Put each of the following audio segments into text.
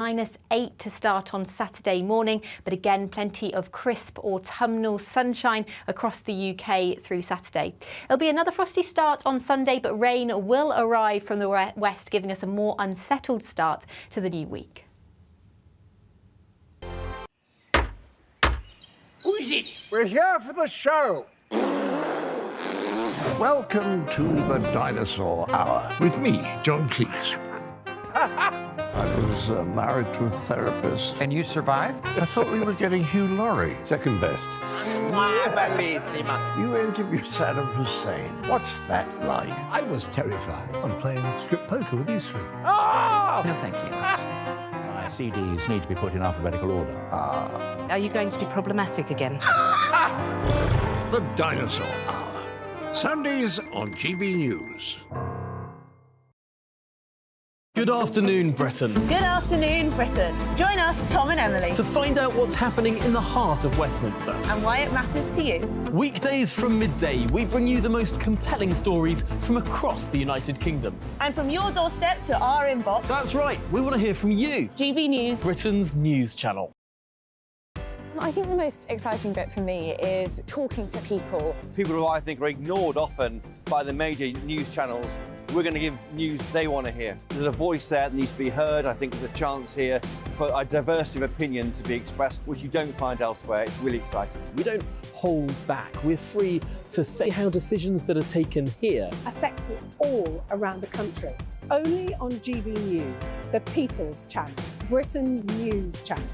-8 to start on Saturday morning, but again plenty of crisp autumnal sunshine across the UK through Saturday. It'll be another frosty start on Sunday, but rain will arrive from the west, giving us a more unsettled start to the new week. Who is it? We're here for the show. Welcome to the Dinosaur Hour with me, John Cleese. I was married to a therapist. And you survived? I thought we were getting Hugh Laurie. Second best. You interviewed Saddam Hussein. What's that like? I was terrified. I'm playing strip poker with these three. Oh! No, thank you. My CDs need to be put in alphabetical order. Are you going to be problematic again? The Dinosaur Hour. Sundays on GBNews. Good afternoon, Britain. Good afternoon, Britain. Join us, Tom and Emily, To find out what's happening in the heart of Westminster. and why it matters to you. Weekdays from midday, we bring you the most compelling stories from across the United Kingdom. And from your doorstep to our inbox, That's right, we want to hear from you, GB News. Britain's news channel. I think the most exciting bit for me is talking to people. People who I think are ignored often by the major news channels. We're going to give news they want to hear. There's a voice there that needs to be heard. I think there's a chance here for a diversity of opinion to be expressed, which you don't find elsewhere. It's really exciting. We don't hold back. We're free to say how decisions that are taken here affects us all around the country. Only on GB News, the People's Channel, Britain's news channel.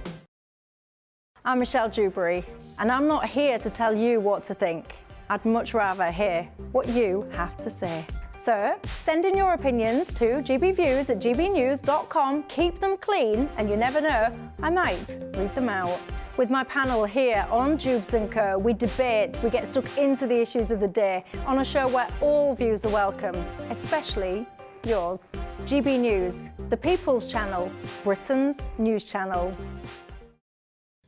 I'm Michelle Dewberry, and I'm not here to tell you what to think. I'd much rather hear what you have to say. So send in your opinions to gbviews@gbnews.com. Keep them clean, and you never know, I might read them out. With my panel here on Jubes & Co, we debate, we get stuck into the issues of the day on a show where all views are welcome, especially yours. GB News, the People's Channel, Britain's news channel.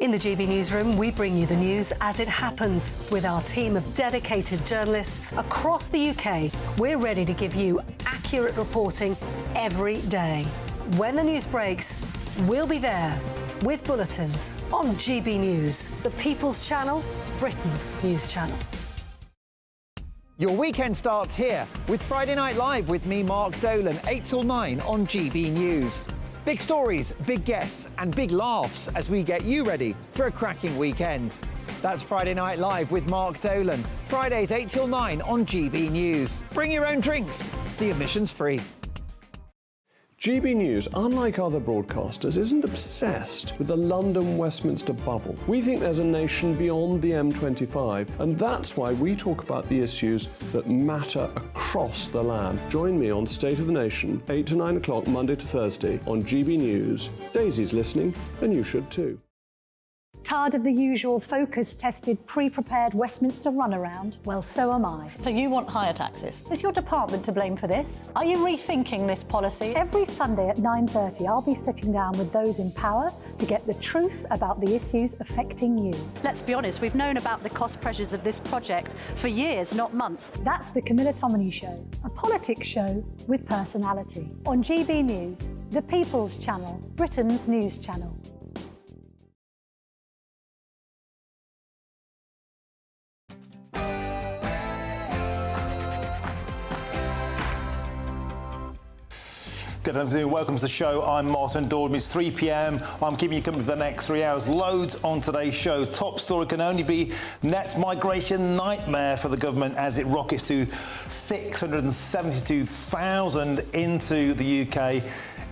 In the GB Newsroom, we bring you the news as it happens. With our team of dedicated journalists across the UK, we're ready to give you accurate reporting every day. When the news breaks, we'll be there with bulletins on GB News, the People's Channel, Britain's news channel. Your weekend starts here with Friday Night Live with me, Mark Dolan, 8 till 9 on GB News. Big stories, big guests and big laughs as we get you ready for a cracking weekend. That's Friday Night Live with Mark Dolan. Fridays 8 till 9 on GB News. Bring your own drinks. The admission's free. GB News, unlike other broadcasters, isn't obsessed with the London-Westminster bubble. We think there's a nation beyond the M25, and that's why we talk about the issues that matter across the land. Join me on State of the Nation, 8 to 9 o'clock, Monday to Thursday on GB News. Daisy's listening, and you should too. Tired of the usual focus-tested, pre-prepared Westminster runaround? Well, so am I. So you want higher taxes? Is your department to blame for this? Are you rethinking this policy? Every Sunday at 9:30, I'll be sitting down with those in power to get the truth about the issues affecting you. Let's be honest, we've known about the cost pressures of this project for years, not months. That's the Camilla Tominey Show, a politics show with personality. On GB News, the People's Channel, Britain's news channel. Good afternoon, welcome to the show. I'm Martin Daubney. It's 3 p.m. I'm keeping you company for the next 3 hours. Loads on today's show. Top story can only be net migration nightmare for the government as it rockets to 672,000 into the UK.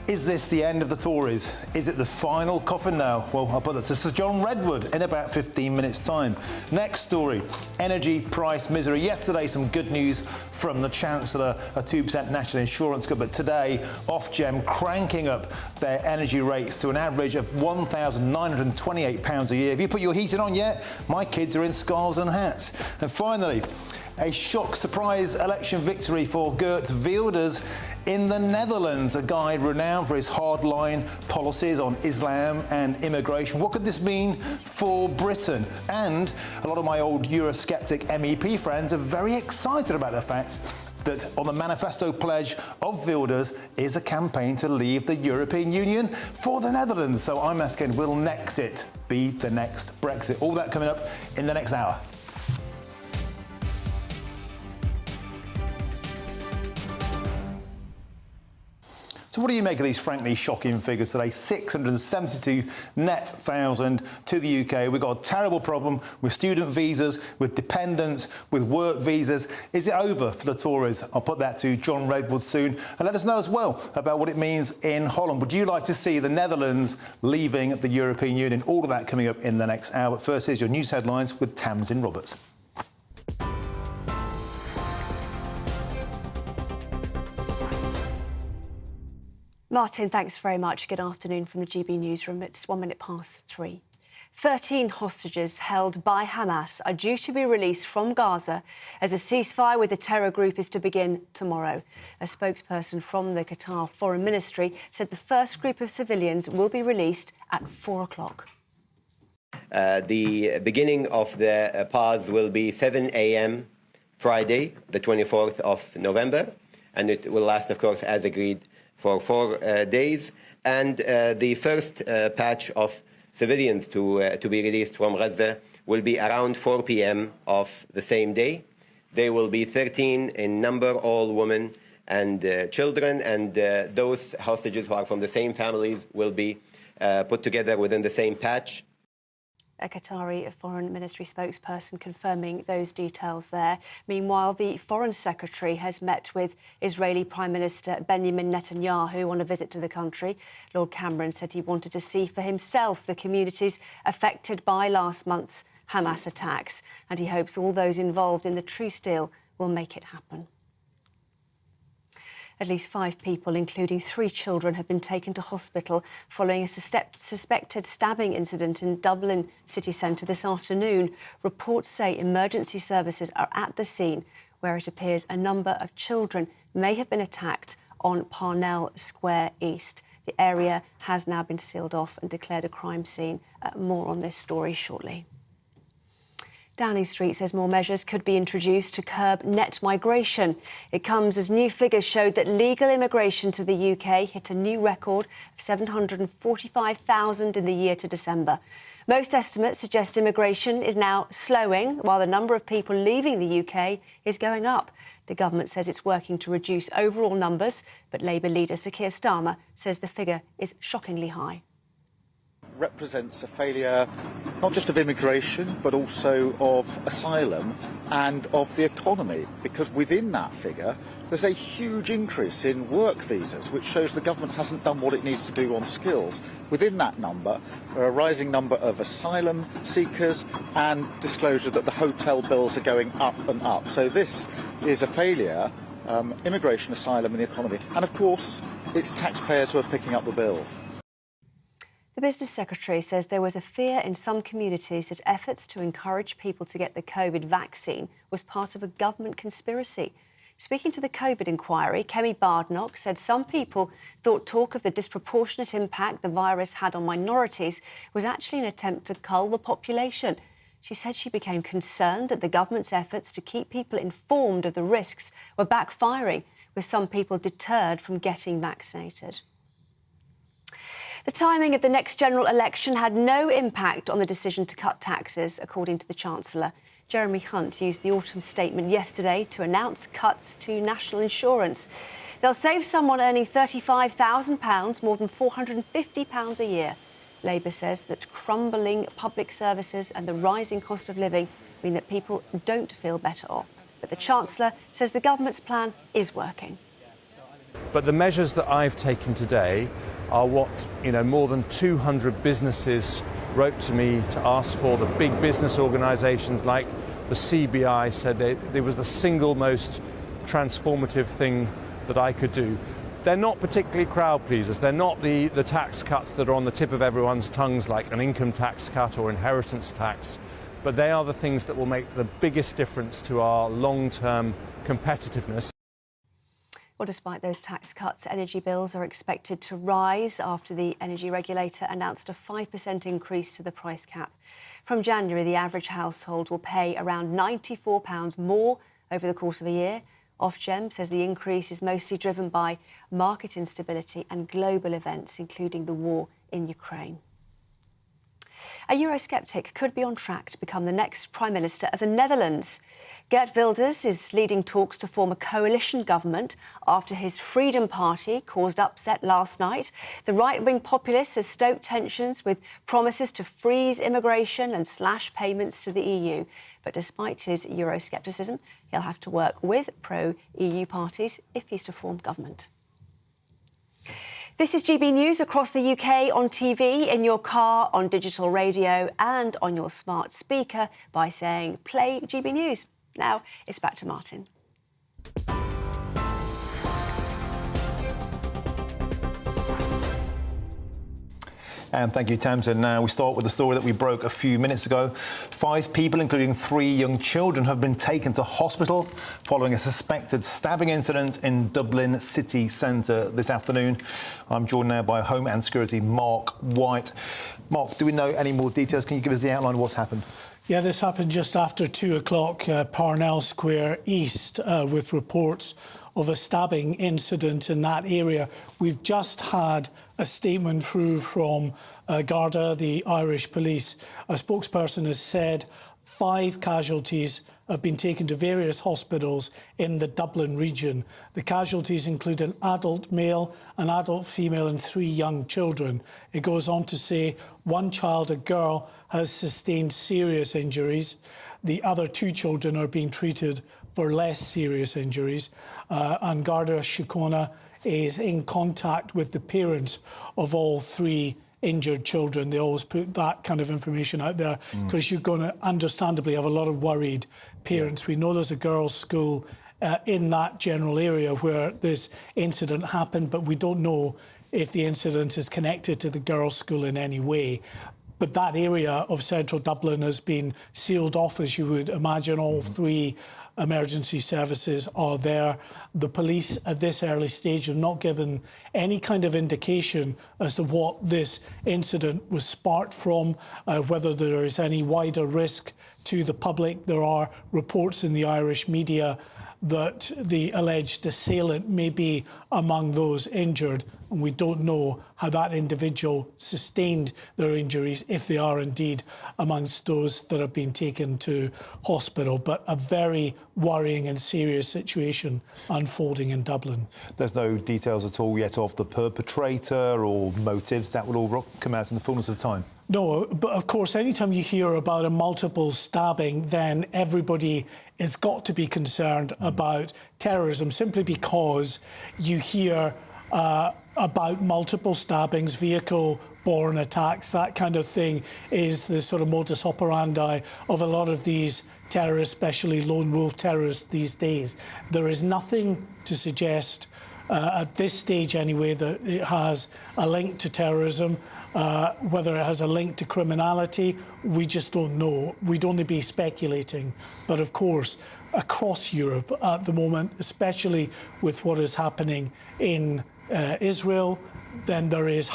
Is this the end of the Tories? Is it the final coffin now? Well, I'll put that to Sir John Redwood in about 15 minutes' time. Next story, energy price misery. Yesterday, some good news from the Chancellor, a 2% national insurance cut, but today, Ofgem cranking up their energy rates to an average of £1,928 a year. Have you put your heating on yet? My kids are in scarves and hats. And finally, a shock surprise election victory for Geert Wilders in the Netherlands, a guy renowned for his hardline policies on Islam and immigration. What could this mean for Britain? And a lot of my old Eurosceptic MEP friends are very excited about the fact that on the manifesto pledge of Wilders is a campaign to leave the European Union for the Netherlands. So I'm asking, will Nexit be the next Brexit? All that coming up in the next hour. So what do you make of these frankly shocking figures today? 672 net thousand to the UK. We've got a terrible problem with student visas, with dependents, with work visas. Is it over for the Tories? I'll put that to John Redwood soon. And let us know as well about what it means in Holland. Would you like to see the Netherlands leaving the European Union? All of that coming up in the next hour. But first, here's your news headlines with Tamsin Roberts. Martin, thanks very much. Good afternoon from the GB newsroom. It's 3:01. 13 hostages held by Hamas are due to be released from Gaza as a ceasefire with the terror group is to begin tomorrow. A spokesperson from the Qatar Foreign Ministry said the first group of civilians will be released at 4 o'clock. The beginning of the pause will be 7 a.m. Friday, the 24th of November, and it will last, of course, as agreed, for 4 days, and the first batch of civilians to be released from Gaza will be around 4 p.m. of the same day. They will be 13 in number, all women and children, and those hostages who are from the same families will be put together within the same patch. A Qatari Foreign Ministry spokesperson confirming those details there. Meanwhile, the Foreign Secretary has met with Israeli Prime Minister Benjamin Netanyahu on a visit to the country. Lord Cameron said he wanted to see for himself the communities affected by last month's Hamas attacks, and he hopes all those involved in the truce deal will make it happen. At least 5 people, including 3 children, have been taken to hospital following a suspected stabbing incident in Dublin city centre this afternoon. Reports say emergency services are at the scene, where it appears a number of children may have been attacked on Parnell Square East. The area has now been sealed off and declared a crime scene. More on this story shortly. Downing Street says more measures could be introduced to curb net migration. It comes as new figures showed that legal immigration to the UK hit a new record of 745,000 in the year to December. Most estimates suggest immigration is now slowing, while the number of people leaving the UK is going up. The government says it's working to reduce overall numbers, but Labour leader Sir Keir Starmer says the figure is shockingly high. Represents a failure not just of immigration but also of asylum and of the economy, because within that figure there's a huge increase in work visas, which shows the government hasn't done what it needs to do on skills. Within that number there are a rising number of asylum seekers and disclosure that the hotel bills are going up and up. So this is a failure, immigration, asylum and the economy, and of course it's taxpayers who are picking up the bill. The Business Secretary says there was a fear in some communities that efforts to encourage people to get the COVID vaccine was part of a government conspiracy. Speaking to the COVID inquiry, Kemi Bardnock said some people thought talk of the disproportionate impact the virus had on minorities was actually an attempt to cull the population. She said she became concerned at the government's efforts to keep people informed of the risks were backfiring, with some people deterred from getting vaccinated. The timing of the next general election had no impact on the decision to cut taxes, according to the Chancellor. Jeremy Hunt used the autumn statement yesterday to announce cuts to national insurance. They'll save someone earning £35,000, more than £450 a year. Labour says that crumbling public services and the rising cost of living mean that people don't feel better off. But the Chancellor says the government's plan is working. But the measures that I've taken today are what, more than 200 businesses wrote to me to ask for. The big business organisations like the CBI said it was the single most transformative thing that I could do. They're not particularly crowd pleasers. They're not the tax cuts that are on the tip of everyone's tongues, like an income tax cut or inheritance tax. But they are the things that will make the biggest difference to our long-term competitiveness. Well, despite those tax cuts, energy bills are expected to rise after the energy regulator announced a 5% increase to the price cap. From January, the average household will pay around £94 more over the course of a year, Ofgem says the increase is mostly driven by market instability and global events, including the war in Ukraine. A Eurosceptic could be on track to become the next Prime Minister of the Netherlands. Geert Wilders is leading talks to form a coalition government after his Freedom Party caused upset last night. The right-wing populist has stoked tensions with promises to freeze immigration and slash payments to the EU. But despite his Euroscepticism, he'll have to work with pro-EU parties if he's to form government. This is GB News across the UK on TV, in your car, on digital radio and on your smart speaker by saying play GB News. Now it's back to Martin. And thank you, Tamsin. Now we start with the story that we broke a few minutes ago. 5 people, including 3 young children, have been taken to hospital following a suspected stabbing incident in Dublin city centre this afternoon. I'm joined now by Home and Security Mark White. Mark, do we know any more details? Can you give us the outline of what's happened? Yeah, this happened just after 2 o'clock, Parnell Square East, with reports of a stabbing incident in that area. We've just had a statement through from Garda, the Irish police. A spokesperson has said 5 casualties have been taken to various hospitals in the Dublin region. The casualties include an adult male, an adult female and 3 young children. It goes on to say 1 child, a girl, has sustained serious injuries. The other 2 children are being treated for less serious injuries. And Garda Síochána is in contact with the parents of all 3 injured children. They always put that kind of information out there because you're going to understandably have a lot of worried parents. We know there's a girls' school in that general area where this incident happened, but we don't know if the incident is connected to the girls' school in any way. But that area of central Dublin has been sealed off, as you would imagine. All 3 emergency services are there. The police at this early stage have not given any kind of indication as to what this incident was sparked from, whether there is any wider risk to the public. There are reports in the Irish media that the alleged assailant may be among those injured, and we don't know how that individual sustained their injuries, if they are indeed amongst those that have been taken to hospital. But a very worrying and serious situation unfolding in Dublin. There's no details at all yet of the perpetrator or motives. That will all come out in the fullness of time. No, but of course, anytime you hear about a multiple stabbing, then everybody has got to be concerned about terrorism, simply because you hear about multiple stabbings, vehicle-borne attacks, that kind of thing is the sort of modus operandi of a lot of these terrorists, especially lone wolf terrorists these days. There is nothing to suggest, at this stage anyway, that it has a link to terrorism. Whether it has a link to criminality, we just don't know. We'd only be speculating. But of course, across Europe at the moment, especially with what is happening in Israel, then there is a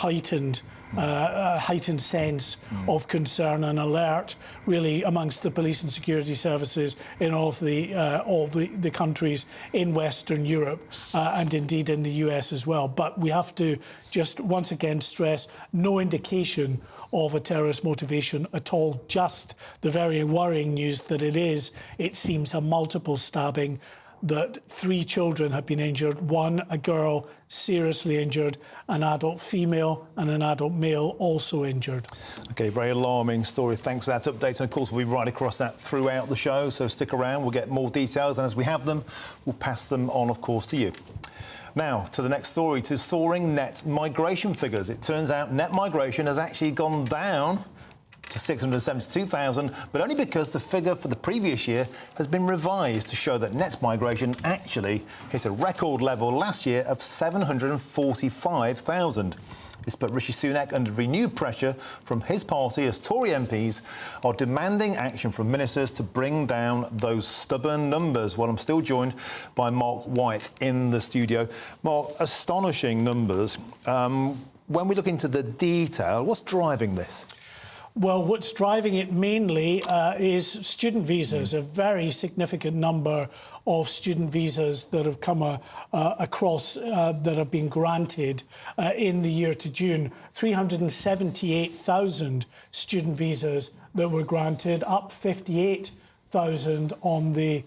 heightened sense of concern and alert, really, amongst the police and security services in all of the countries in Western Europe and indeed in the US as well. But we have to just once again stress no indication of a terrorist motivation at all, just the very worrying news that it seems, a multiple stabbing, that 3 children have been injured, 1, a girl, seriously injured, an adult female and an adult male also injured. OK, very alarming story. Thanks for that update. And of course, we'll be right across that throughout the show, so stick around. We'll get more details, and as we have them, we'll pass them on, of course, to you. Now, to the next story, to soaring net migration figures. It turns out net migration has actually gone down to 672,000, but only because the figure for the previous year has been revised to show that net migration actually hit a record level last year of 745,000. This put Rishi Sunak under renewed pressure from his party as Tory MPs are demanding action from ministers to bring down those stubborn numbers. Well, I'm still joined by Mark White in the studio. Mark, astonishing numbers. When we look into the detail, what's driving this? Well, what's driving it mainly is student visas. A very significant number of student visas that have come across, that have been granted in the year to June. 378,000 student visas that were granted, up 58,000 on the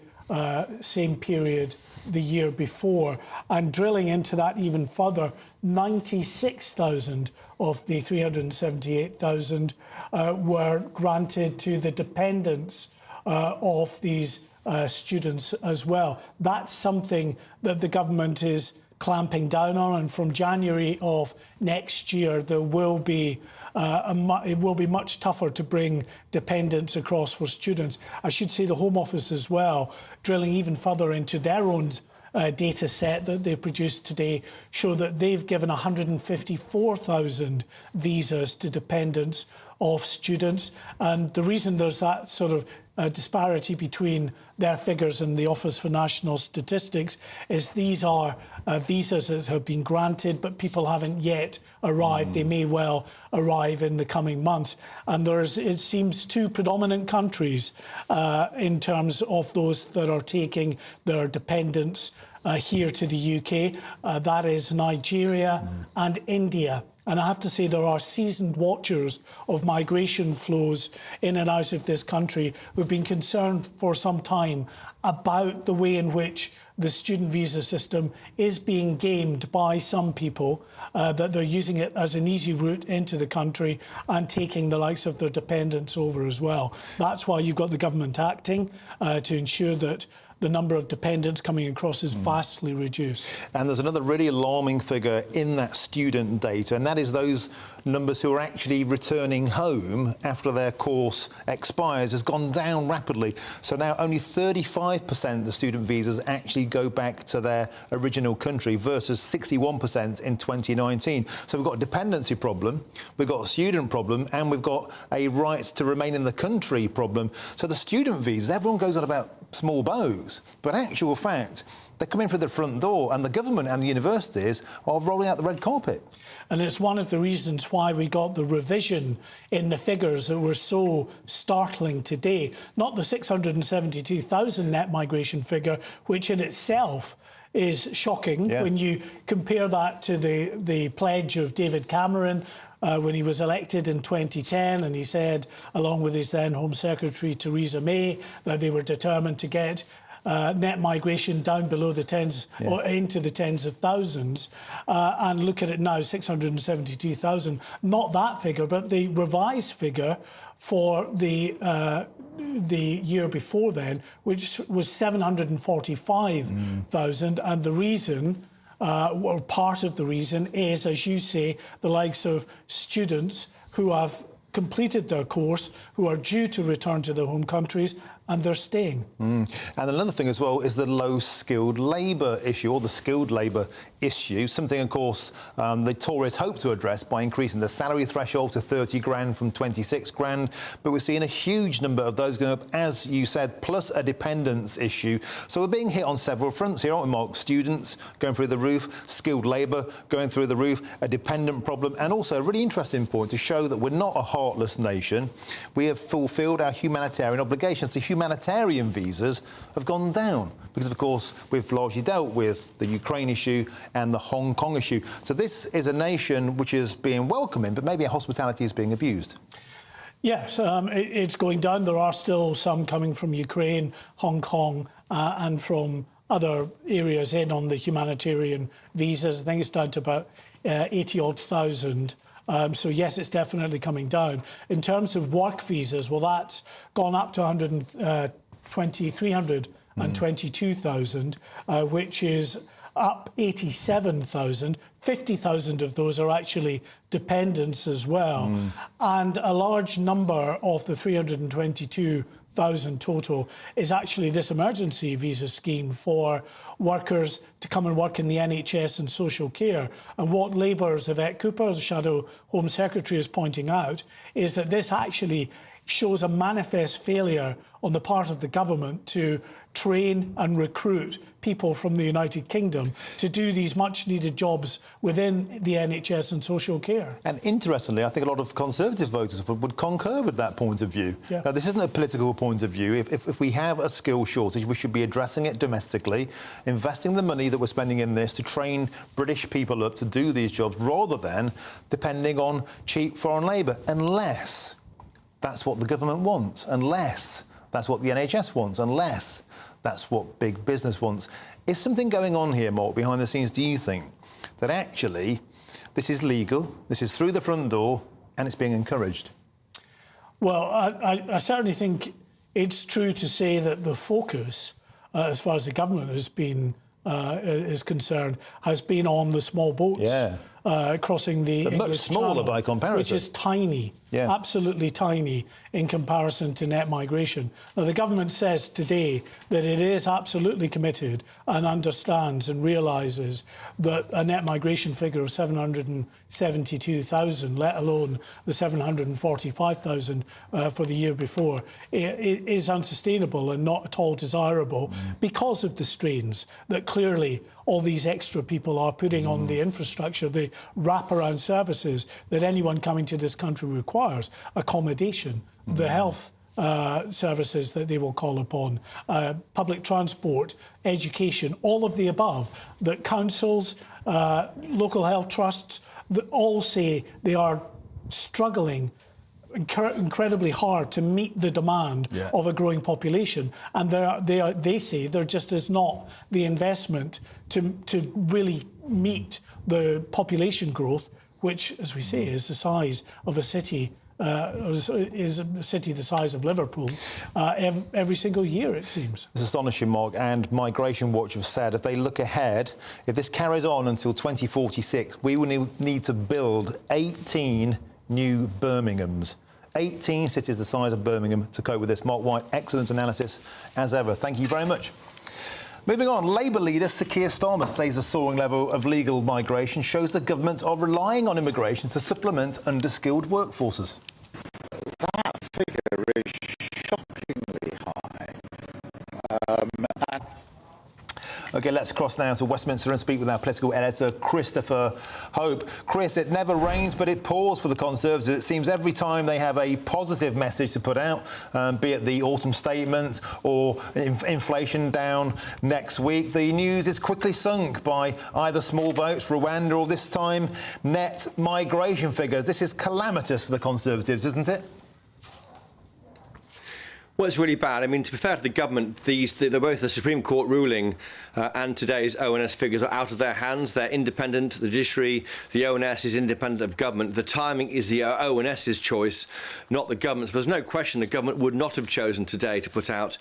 same period the year before. And drilling into that even further, 96,000 of the 378,000 were granted to the dependents of these students as well. That's something that the government is clamping down on, and from January of next year there will be it will be much tougher to bring dependents across for students. I should say the Home Office as well, drilling even further into their own data set that they've produced today, show that they've given 154,000 visas to dependents of students. And the reason there's that sort of disparity between their figures and the Office for National Statistics is these are visas that have been granted, but people haven't yet arrived. They may well arrive in the coming months. And there's, it seems, two predominant countries in terms of those that are taking their dependents here to the UK. That is Nigeria and India. And I have to say there are seasoned watchers of migration flows in and out of this country who've been concerned for some time about the way in which the student visa system is being gamed by some people, that they're using it as an easy route into the country and taking the likes of their dependents over as well. That's why you've got the government acting to ensure that the number of dependents coming across is vastly reduced. And there's another really alarming figure in that student data, and that is those numbers who are actually returning home after their course expires has gone down rapidly. So now only 35% of the student visas actually go back to their original country versus 61% in 2019. So we've got a dependency problem, we've got a student problem, and we've got a right to remain in the country problem. So the student visas, everyone goes on about small bows, but in actual fact, they come in through the front door and the government and the universities are rolling out the red carpet. And it's one of the reasons why we got the revision in the figures that were so startling today. Not the 672,000 net migration figure, which in itself is shocking when you compare that to the pledge of David Cameron when he was elected in 2010, and he said, along with his then Home Secretary Theresa May, that they were determined to get net migration down below the tens or into the tens of thousands, and look at it now, 672,000. Not that figure, but the revised figure for the year before then, which was 745,000, and the reason, or part of the reason, is, as you say, the likes of students who have completed their course, who are due to return to their home countries, and they're staying. And another thing as well is the low-skilled labour issue, or the skilled labour issue, something, of course, the Tories hope to address by increasing the salary threshold to 30 grand from 26 grand. But we're seeing a huge number of those going up, as you said, plus a dependence issue. So we're being hit on several fronts here, aren't we, Mark? Students going through the roof, skilled labour going through the roof, a dependent problem, and also a really interesting point to show that we're not a heartless nation. We have fulfilled our humanitarian obligations. The humanitarian visas have gone down because, of course, we've largely dealt with the Ukraine issue and the Hong Kong issue. So this is a nation which is being welcoming, but maybe our hospitality is being abused. Yes, it's going down. There are still some coming from Ukraine, Hong Kong, and from other areas in on the humanitarian visas. I think it's down to about 80-odd thousand. So, yes, it's definitely coming down. In terms of work visas, well, that's gone up to 322,000, which is up 87,000. 50,000 of those are actually dependents as well. And a large number of the 322,000 total is actually this emergency visa scheme for workers to come and work in the NHS and social care. And what Labour's Yvette Cooper, the Shadow Home Secretary, is pointing out is that this actually shows a manifest failure on the part of the government to train and recruit people from the United Kingdom to do these much-needed jobs within the NHS and social care. And interestingly, I think a lot of Conservative voters would concur with that point of view. Yeah. Now, this isn't a political point of view. If we have a skill shortage, we should be addressing it domestically, investing the money that we're spending in this to train British people up to do these jobs, rather than depending on cheap foreign labour, unless that's what the government wants, unless that's what the NHS wants, unless that's what big business wants. Is something going on here, Mark, behind the scenes, do you think, that actually this is legal, this is through the front door, and it's being encouraged? Well, I certainly think it's true to say that the focus, as far as the government has been is concerned, has been on the small boats crossing the English much smaller Channel, by comparison. which is tiny, absolutely tiny in comparison to net migration. Now, the government says today that it is absolutely committed and understands and realises that a net migration figure of 772,000, let alone the 745,000 for the year before, is unsustainable and not at all desirable because of the strains that clearly all these extra people are putting on the infrastructure, the wraparound services that anyone coming to this country requires, accommodation, the health services that they will call upon, public transport, education, all of the above, that councils, local health trusts, that all say they are struggling incredibly hard to meet the demand of a growing population, and they say there just is not the investment to really meet the population growth, which, as we say, is the size of a city. Is a city the size of Liverpool every single year, it seems. It's astonishing, Mark, and Migration Watch have said if they look ahead, if this carries on until 2046, we will need to build 18 new Birminghams. 18 cities the size of Birmingham to cope with this. Mark White, excellent analysis as ever. Thank you very much. Moving on, Labour leader Sir Keir Starmer says the soaring level of legal migration shows the government are relying on immigration to supplement underskilled workforces. That figure is shockingly high. OK, let's cross now to Westminster and speak with our political editor, Christopher Hope. Chris, it never rains, but it pours for the Conservatives. It seems every time they have a positive message to put out, be it the autumn statement or inflation down next week, the news is quickly sunk by either small boats, Rwanda, or this time net migration figures. This is calamitous for the Conservatives, isn't it? Well, it's really bad. I mean, to be fair to the government, they're both the Supreme Court ruling and today's ONS figures are out of their hands. They're independent. The judiciary, the ONS is independent of government. The timing is the ONS's choice, not the government's. But there's no question the government would not have chosen today to put out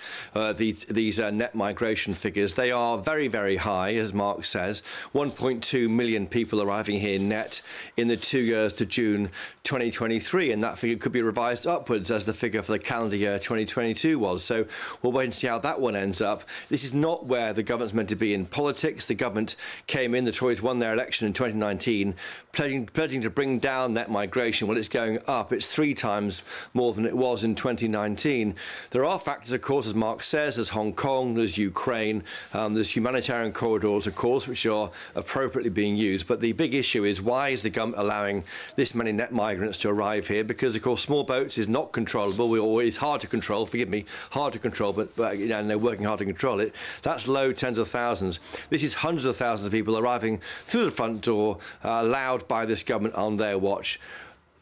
these net migration figures. They are very, very high, as Mark says. 1.2 million people arriving here net in the 2 years to June 2023, and that figure could be revised upwards as the figure for the calendar year 2022 was. So we'll wait and see how that one ends up. This is not where the government's meant to be in politics. The government came in, the Tories won their election in 2019, pledging to bring down net migration. Well, it's going up. It's 3 times more than it was in 2019. There are factors, of course, as Mark says. There's Hong Kong, there's Ukraine, there's humanitarian corridors, of course, which are appropriately being used. But the big issue is, why is the government allowing this many net migrants to arrive here? Because, of course, small boats is not controllable. It's hard to control. Forgive me, hard to control, but you know, and they're working hard to control it. That's low tens of thousands. This is hundreds of thousands of people arriving through the front door, allowed by this government on their watch.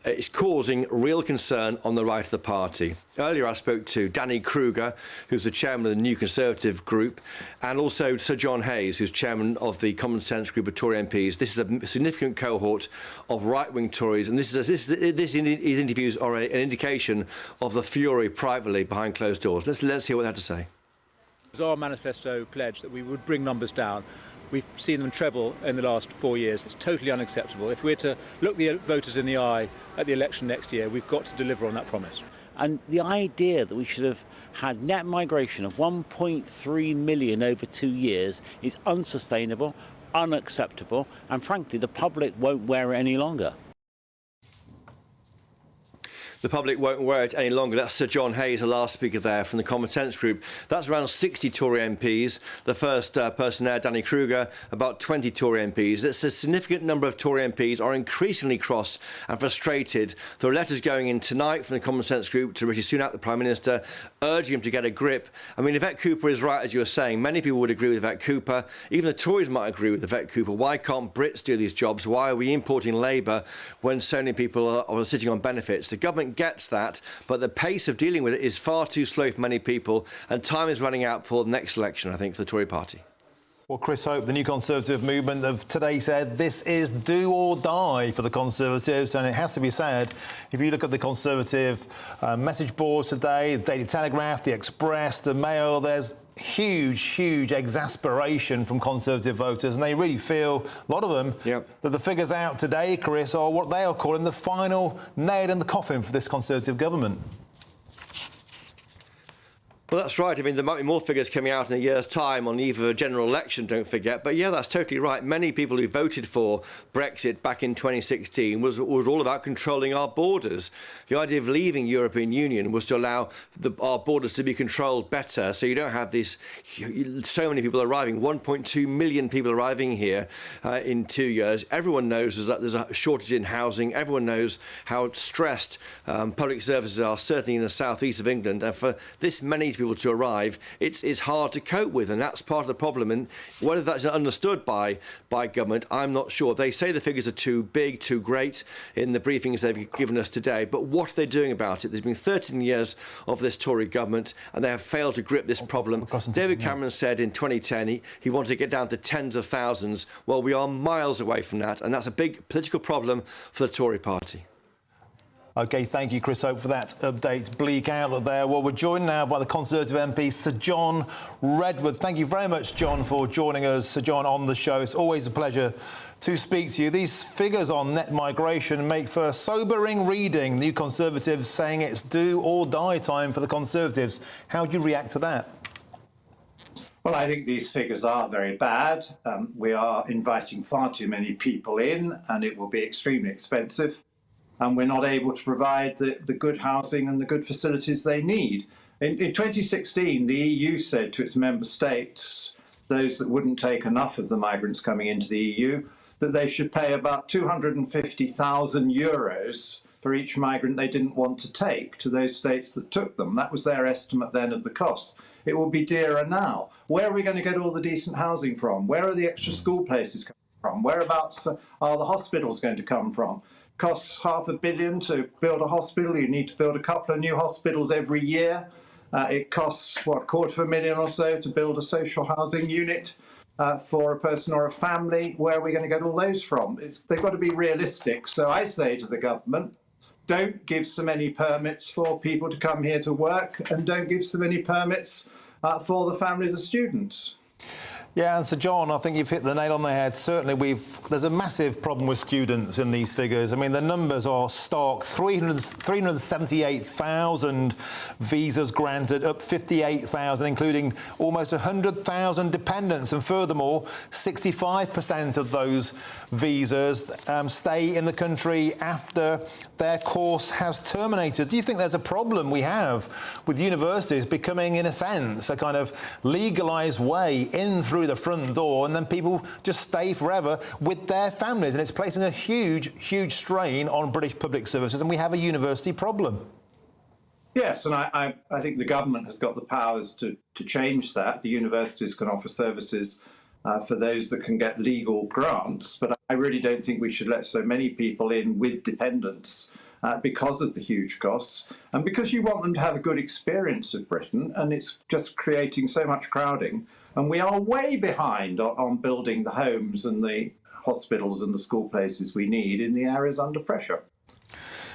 It's causing real concern on the right of the party. Earlier I spoke to Danny Kruger, who's the chairman of the New Conservative Group, and also Sir John Hayes, who's chairman of the Common Sense Group of Tory MPs. This is a significant cohort of right-wing Tories, and these interviews are an indication of the fury privately behind closed doors. Let's hear what they had to say. It was our manifesto pledge that we would bring numbers down. We've seen them treble in the last 4 years. It's totally unacceptable. If we're to look the voters in the eye at the election next year, we've got to deliver on that promise. And the idea that we should have had net migration of 1.3 million over 2 years is unsustainable, unacceptable, and frankly, the public won't wear it any longer. the public won't wear it any longer. That's Sir John Hayes, the last speaker there from the Common Sense Group. That's around 60 Tory MPs. The first person there, Danny Kruger, about 20 Tory MPs. It's a significant number of Tory MPs are increasingly cross and frustrated. There are letters going in tonight from the Common Sense Group to Rishi Sunak, the Prime Minister, urging him to get a grip. I mean, Yvette Cooper is right, as you were saying. Many people would agree with Yvette Cooper. Even the Tories might agree with Yvette Cooper. Why can't Brits do these jobs? Why are we importing labour when so many people are sitting on benefits? The government gets that, but the pace of dealing with it is far too slow for many people, and time is running out for the next election, I think, for the Tory party. Well, Chris Hope, the new Conservative movement of today, said this is do or die for the Conservatives, and it has to be said, if you look at the Conservative message boards today, the Daily Telegraph, the Express, the Mail, there's huge exasperation from Conservative voters, and they really feel, a lot of them, that the figures out today, Chris, are what they are calling the final nail in the coffin for this Conservative government. Well, that's right. I mean, there might be more figures coming out in a year's time on the eve of a general election, don't forget. But yeah, that's totally right. Many people who voted for Brexit back in 2016 was all about controlling our borders. The idea of leaving European Union was to allow our borders to be controlled better, so you don't have so many people arriving, 1.2 million people arriving here in 2 years. Everyone knows that there's a shortage in housing. Everyone knows how stressed public services are, certainly in the southeast of England. And for this many people to arrive, it's hard to cope with, and that's part of the problem. And whether that's understood by government, I'm not sure. They say the figures are too big, too great in the briefings they've given us today, but what are they doing about it? There's been 13 years of this Tory government, and they have failed to grip this problem. David Cameron said in 2010 he wanted to get down to tens of thousands. Well, we are miles away from that, and that's a big political problem for the Tory party. OK, thank you, Chris Hope, for that update. Bleak outlook there. Well, we're joined now by the Conservative MP, Sir John Redwood. Thank you very much, John, for joining us, Sir John, on the show. It's always a pleasure to speak to you. These figures on net migration make for sobering reading. New Conservatives saying it's do or die time for the Conservatives. How do you react to that? Well, I think these figures are very bad. We are inviting far too many people in, and it will be extremely expensive. And we're not able to provide the good housing and the good facilities they need. In 2016, the EU said to its member states, those that wouldn't take enough of the migrants coming into the EU, that they should pay about €250,000 for each migrant they didn't want to take to those states that took them. That was their estimate then of the costs. It will be dearer now. Where are we going to get all the decent housing from? Where are the extra school places coming from? Whereabouts are the hospitals going to come from? Costs $500 million to build a hospital. You need to build a couple of new hospitals every year. It costs, $250,000 or so to build a social housing unit for a person or a family. Where are we going to get all those from? They've got to be realistic. So I say to the government, don't give so many permits for people to come here to work, and don't give so many permits for the families of students. Yeah, and Sir John, I think you've hit the nail on the head. Certainly, there's a massive problem with students in these figures. I mean, the numbers are stark. 378,000 visas granted, up 58,000, including almost 100,000 dependents. And furthermore, 65% of those visas stay in the country after their course has terminated. Do you think there's a problem we have with universities becoming, in a sense, a kind of legalised way in through the front door, and then people just stay forever with their families, and it's placing a huge strain on British public services, and we have a university problem? Yes, and I think the government has got the powers to change that. The universities can offer services for those that can get legal grants, but I really don't think we should let so many people in with dependents because of the huge costs, and because you want them to have a good experience of Britain, and it's just creating so much crowding. And we are way behind on building the homes and the hospitals and the school places we need in the areas under pressure.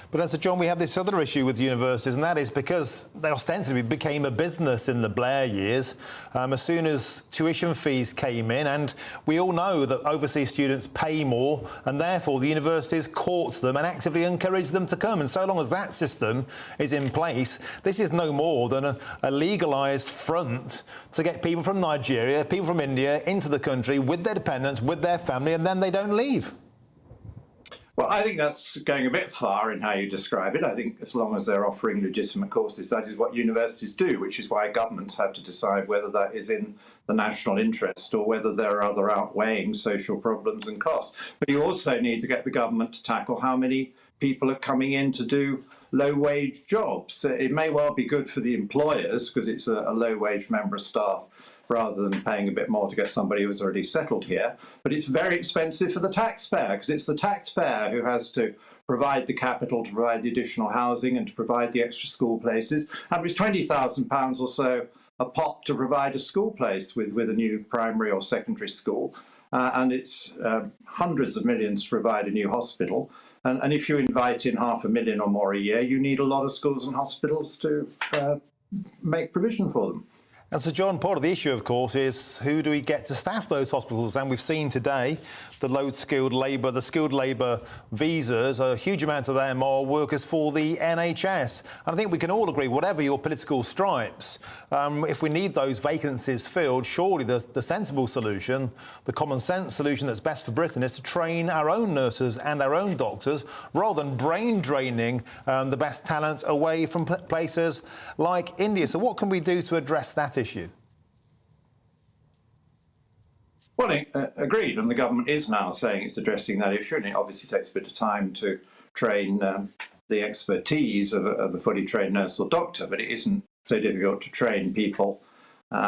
But then, Sir John, we have this other issue with universities, and that is because they ostensibly became a business in the Blair years as soon as tuition fees came in, and we all know that overseas students pay more, and therefore the universities court them and actively encourage them to come. And so long as that system is in place, this is no more than a legalised front to get people from Nigeria, people from India into the country with their dependents, with their family, and then they don't leave. Well, I think that's going a bit far in how you describe it. I think as long as they're offering legitimate courses, that is what universities do, which is why governments have to decide whether that is in the national interest or whether there are other outweighing social problems and costs. But you also need to get the government to tackle how many people are coming in to do low-wage jobs. It may well be good for the employers because it's a low-wage member of staff rather than paying a bit more to get somebody who's already settled here. But it's very expensive for the taxpayer because it's the taxpayer who has to provide the capital, to provide the additional housing and to provide the extra school places. And it's £20,000 or so a pop to provide a school place with a new primary or secondary school. And it's hundreds of millions to provide a new hospital. And if you invite in 500,000 or more a year, you need a lot of schools and hospitals to make provision for them. And so, John, part of the issue, of course, is who do we get to staff those hospitals? And we've seen today the low-skilled labour, the skilled labour visas, a huge amount of them are workers for the NHS. And I think we can all agree, whatever your political stripes, if we need those vacancies filled, surely the sensible solution, the common sense solution that's best for Britain is to train our own nurses and our own doctors rather than brain draining the best talent away from places like India. So what can we do to address that issue? Well, agreed, and the government is now saying it's addressing that issue, and it obviously takes a bit of time to train the expertise of a fully trained nurse or doctor, but it isn't so difficult to train people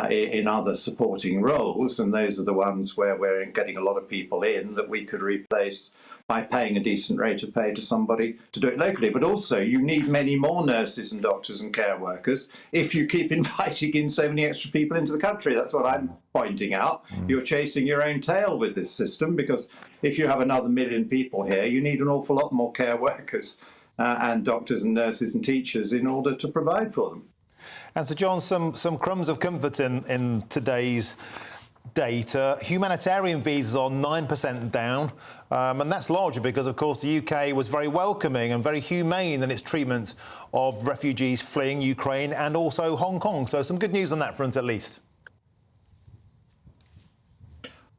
in other supporting roles, and those are the ones where we're getting a lot of people in that we could replace by paying a decent rate of pay to somebody to do it locally. But also, you need many more nurses and doctors and care workers if you keep inviting in so many extra people into the country. That's what I'm pointing out. You're chasing your own tail with this system, because if you have another 1 million people here, you need an awful lot more care workers and doctors and nurses and teachers in order to provide for them. And so, John, some crumbs of comfort in today's data. Humanitarian visas are 9% down, and that's largely because, of course, the UK was very welcoming and very humane in its treatment of refugees fleeing Ukraine and also Hong Kong. So some good news on that front, at least.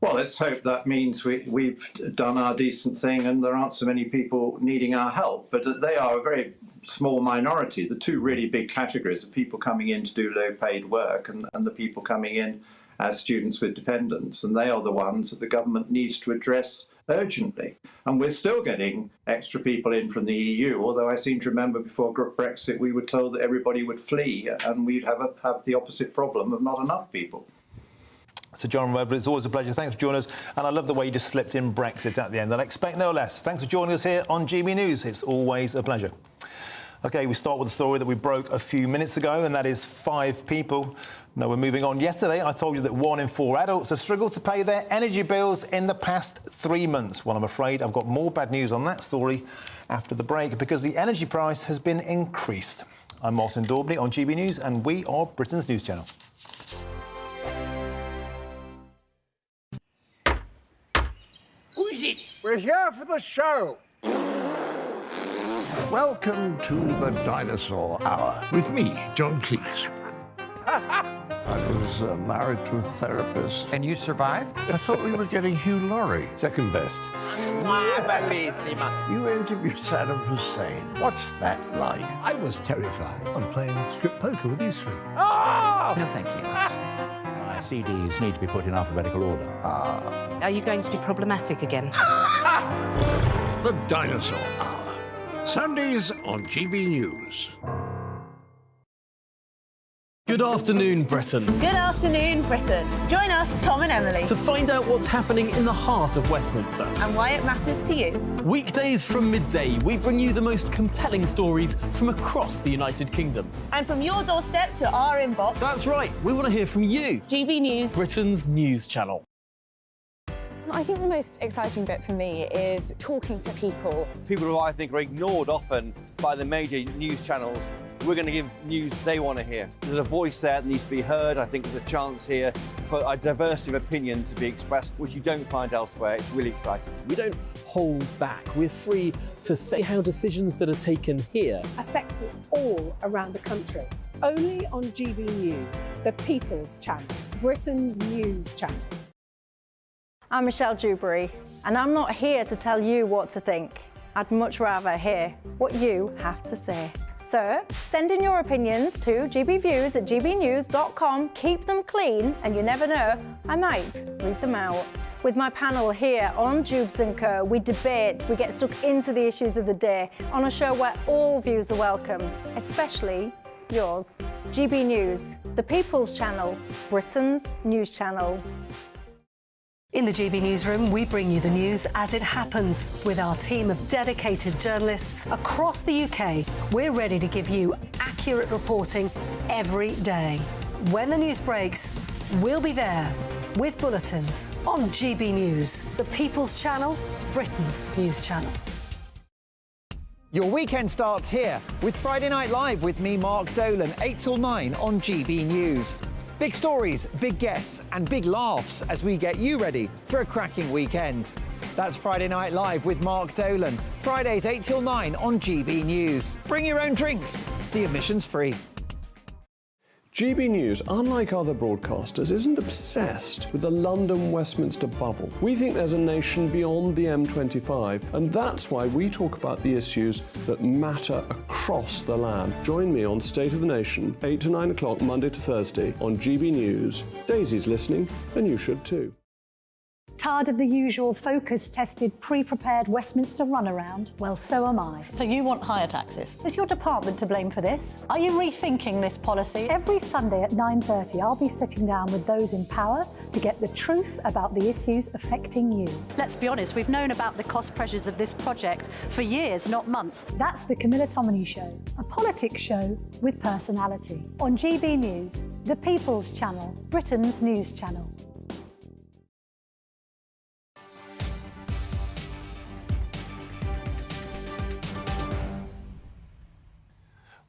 Well, let's hope that means we've done our decent thing and there aren't so many people needing our help. But they are a very small minority. The two really big categories are people coming in to do low-paid work and the people coming in as students with dependents, and they are the ones that the government needs to address urgently. And we're still getting extra people in from the EU, although I seem to remember before Brexit we were told that everybody would flee and we'd have the opposite problem of not enough people. So, John Redwood, it's always a pleasure. Thanks for joining us. And I love the way you just slipped in Brexit at the end. And I expect no less. Thanks for joining us here on GB News. It's always a pleasure. OK, we start with a story that we broke a few minutes ago, and that is 5 people. Now, we're moving on. Yesterday, I told you that 1 in 4 adults have struggled to pay their energy bills in the past 3 months. Well, I'm afraid I've got more bad news on that story after the break, because the energy price has been increased. I'm Martin Daubney on GB News, and we are Britain's news channel. Who is it? We're here for the show. Welcome to the Dinosaur Hour with me, John Cleese. I was married to a therapist. And you survived? I thought we were getting Hugh Laurie. Second best. You interviewed Saddam Hussein. What's that like? I was terrified. I'm playing strip poker with these 3. Oh! No, thank you. My CDs need to be put in alphabetical order. Are you going to be problematic again? The Dinosaur Hour. Sundays on GB News. Good afternoon, Britain. Good afternoon, Britain. Join us, Tom and Emily, To find out what's happening in the heart of Westminster. and why it matters to you. Weekdays from midday, we bring you the most compelling stories from across the United Kingdom. And from your doorstep to our inbox. That's right, we want to hear from you. GB News. Britain's news channel. I think the most exciting bit for me is talking to people. People who I think are ignored often by the major news channels. We're going to give news they want to hear. There's a voice there that needs to be heard. I think there's a chance here for a diversity of opinion to be expressed, which you don't find elsewhere. It's really exciting. We don't hold back. We're free to say how decisions that are taken here affect us all around the country. Only on GB News, the People's Channel, Britain's news channel. I'm Michelle Dewberry, and I'm not here to tell you what to think. I'd much rather hear what you have to say. So send in your opinions to gbviews@gbnews.com. Keep them clean, and you never know, I might read them out. With my panel here on Jubes & Co, we debate, we get stuck into the issues of the day on a show where all views are welcome, especially yours. GB News, the People's Channel, Britain's news channel. In the GB Newsroom, we bring you the news as it happens. With our team of dedicated journalists across the UK, we're ready to give you accurate reporting every day. When the news breaks, we'll be there with bulletins on GB News, the People's Channel, Britain's news channel. Your weekend starts here with Friday Night Live with me, Mark Dolan, 8 till 9 on GB News. Big stories, big guests and big laughs as we get you ready for a cracking weekend. That's Friday Night Live with Mark Dolan, Fridays 8 till 9 on GB News. Bring your own drinks, the admission's free. GB News, unlike other broadcasters, isn't obsessed with the London-Westminster bubble. We think there's a nation beyond the M25, and that's why we talk about the issues that matter across the land. Join me on State of the Nation, 8 to 9 o'clock, Monday to Thursday on GB News. Daisy's listening, and you should too. Tired of the usual focus-tested, pre-prepared Westminster runaround? Well, so am I. So you want higher taxes? Is your department to blame for this? Are you rethinking this policy? Every Sunday at 9:30, I'll be sitting down with those in power to get the truth about the issues affecting you. Let's be honest, we've known about the cost pressures of this project for years, not months. That's the Camilla Tominey Show, a politics show with personality. On GB News, the People's Channel, Britain's news channel.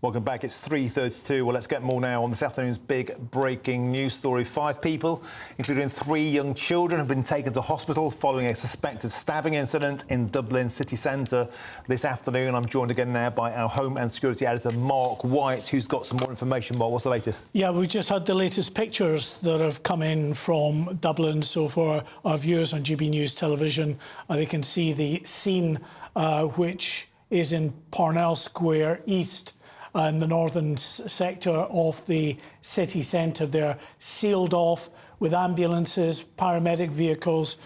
Welcome back. It's 3:32. Well, let's get more now on this afternoon's big breaking news story. 5 people, including 3 young children, have been taken to hospital following a suspected stabbing incident in Dublin city centre this afternoon. I'm joined again now by our Home and Security Editor, Mark White, who's got some more information. Mark, what's the latest? Yeah, we just had the latest pictures that have come in from Dublin. So for our viewers on GB News television, they can see the scene, which is in Parnell Square East, in the northern sector of the city centre. They're sealed off with ambulances, paramedic vehicles,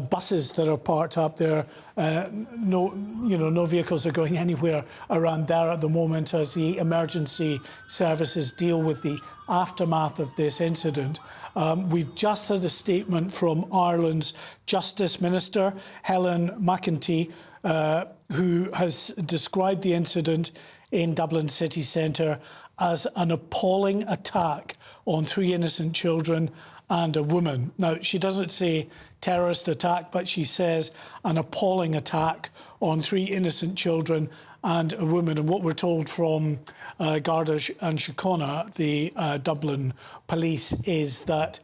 buses that are parked up there. No vehicles are going anywhere around there at the moment as the emergency services deal with the aftermath of this incident. We've just had a statement from Ireland's Justice Minister, Helen McEntee, who has described the incident in Dublin city centre as an appalling attack on 3 innocent children and a woman. Now, she doesn't say terrorist attack, but she says an appalling attack on 3 innocent children and a woman. And what we're told from Garda and Síochána, the Dublin police, is that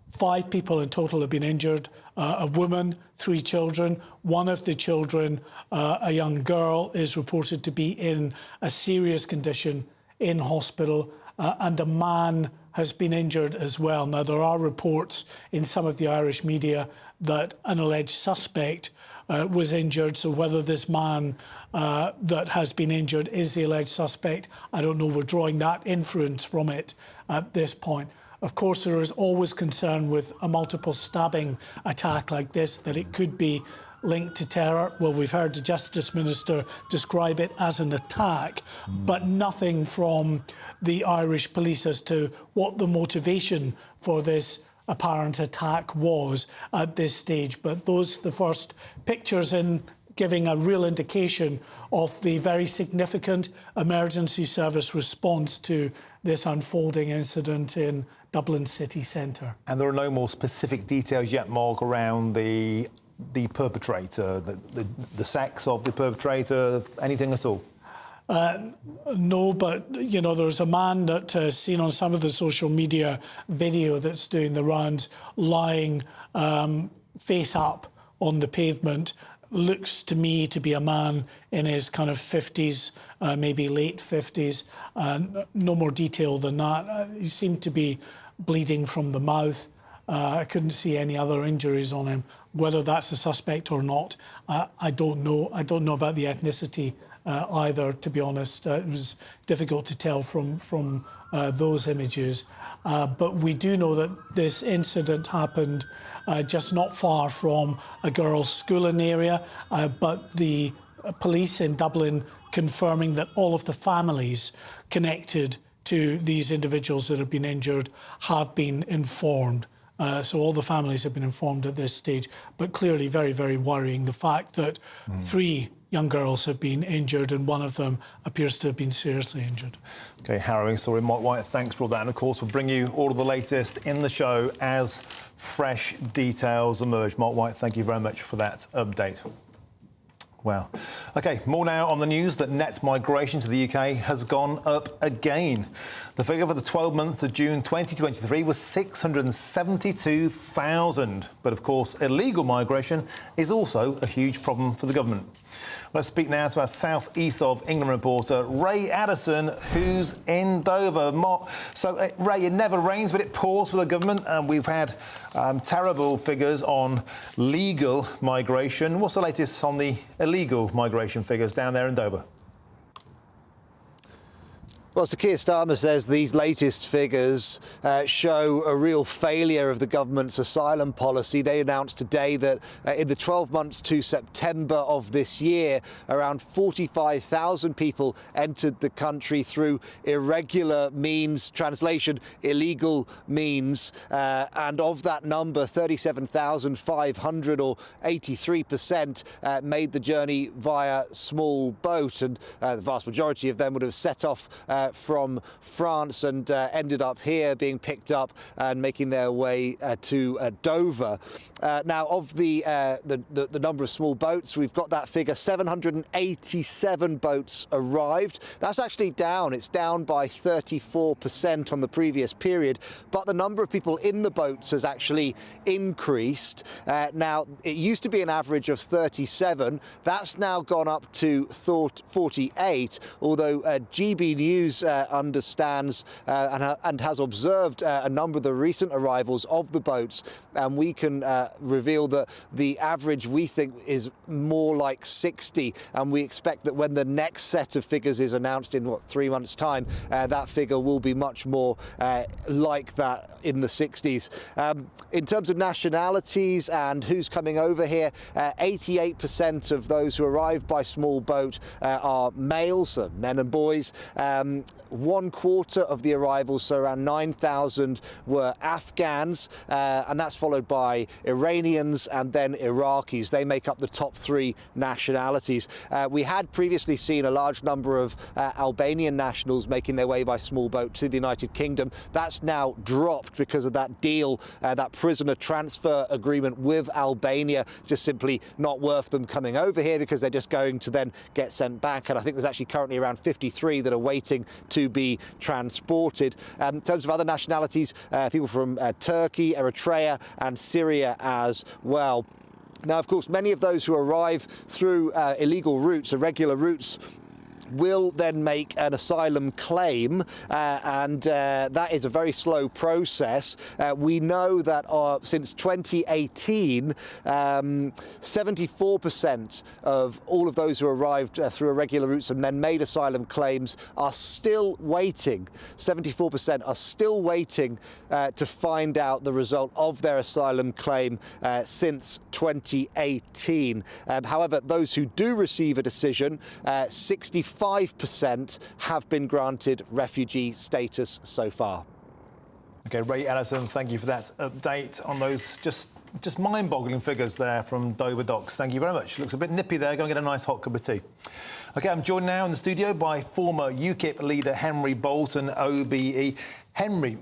5 people in total have been injured, a woman, 3 children. One of the children, a young girl, is reported to be in a serious condition in hospital, and a man has been injured as well. Now, there are reports in some of the Irish media that an alleged suspect was injured, so whether this man that has been injured is the alleged suspect, I don't know. We're drawing that inference from it at this point. Of course, there is always concern with a multiple stabbing attack like this, that it could be linked to terror. Well, we've heard the Justice Minister describe it as an attack, but nothing from the Irish police as to what the motivation for this apparent attack was at this stage. But those are the first pictures in giving a real indication of the very significant emergency service response to this unfolding incident in Dublin city centre. And there are no more specific details yet, Mark, around the perpetrator, the sex of the perpetrator, anything at all? No, but, you know, there's a man that seen on some of the social media video that's doing the rounds, lying face up on the pavement. Looks to me to be a man in his kind of 50s, maybe late 50s. No more detail than that. He seemed to be bleeding from the mouth. I couldn't see any other injuries on him Whether that's a suspect or not, I don't know. I don't know about the ethnicity either, to be honest. It was difficult to tell from those images. But we do know that this incident happened just not far from a girls' schooling area, but the police in Dublin confirming that all of the families connected to these individuals that have been injured have been informed. So all the families have been informed at this stage, but clearly very, very worrying. The fact that 3 young girls have been injured and one of them appears to have been seriously injured. OK, harrowing story. Mark White, thanks for all that. And, of course, we'll bring you all of the latest in the show as fresh details emerge. Mark White, thank you very much for that update. Wow. OK, more now on the news that net migration to the UK has gone up again. The figure for the 12 months of June 2023 was 672,000. But, of course, illegal migration is also a huge problem for the government. Let's speak now to our south east of England reporter, Ray Addison, who's in Dover. So, Ray, it never rains, but it pours for the government, and we've had terrible figures on legal migration. What's the latest on the illegal migration figures down there in Dover? Well, Sir Keir Starmer says these latest figures show a real failure of the government's asylum policy. They announced today that in the 12 months to September of this year, around 45,000 people entered the country through irregular means, translation, illegal means. And of that number, 37,500 or 83% made the journey via small boat. And the vast majority of them would have set off from France and ended up here, being picked up and making their way to Dover. Now, of the number of small boats, we've got that figure: 787 boats arrived. That's actually down. It's down by 34% on the previous period, but the number of people in the boats has actually increased. Now, it used to be an average of 37. That's now gone up to 48, although GBNews understands and has observed a number of the recent arrivals of the boats, and we can reveal that the average, we think, is more like 60, and we expect that when the next set of figures is announced in 3 months' time, that figure will be much more like that, in the 60s. In terms of nationalities and who's coming over here, 88% of those who arrive by small boat are males, so men and boys. 1/4 of the arrivals, so around 9,000, were Afghans, and that's followed by Iranians and then Iraqis. They make up the top 3 nationalities. We had previously seen a large number of Albanian nationals making their way by small boat to the United Kingdom. That's now dropped because of that deal, that prisoner transfer agreement with Albania. It's just simply not worth them coming over here because they're just going to then get sent back. And I think there's actually currently around 53 that are waiting to be transported. In terms of other nationalities, people from Turkey, Eritrea and Syria as well. Now, of course, many of those who arrive through illegal routes, irregular routes, will then make an asylum claim, and that is a very slow process. We know that since 2018, 74% of all of those who arrived through irregular routes and then made asylum claims are still waiting. 74% are still waiting to find out the result of their asylum claim since 2018. However, those who do receive a decision, 65% have been granted refugee status so far. OK, Ray Addison, thank you for that update on those just mind-boggling figures there from Dover Docks. Thank you very much. Looks a bit nippy there. Go and get a nice hot cup of tea. OK, I'm joined now in the studio by former UKIP leader Henry Bolton, OBE. Henry,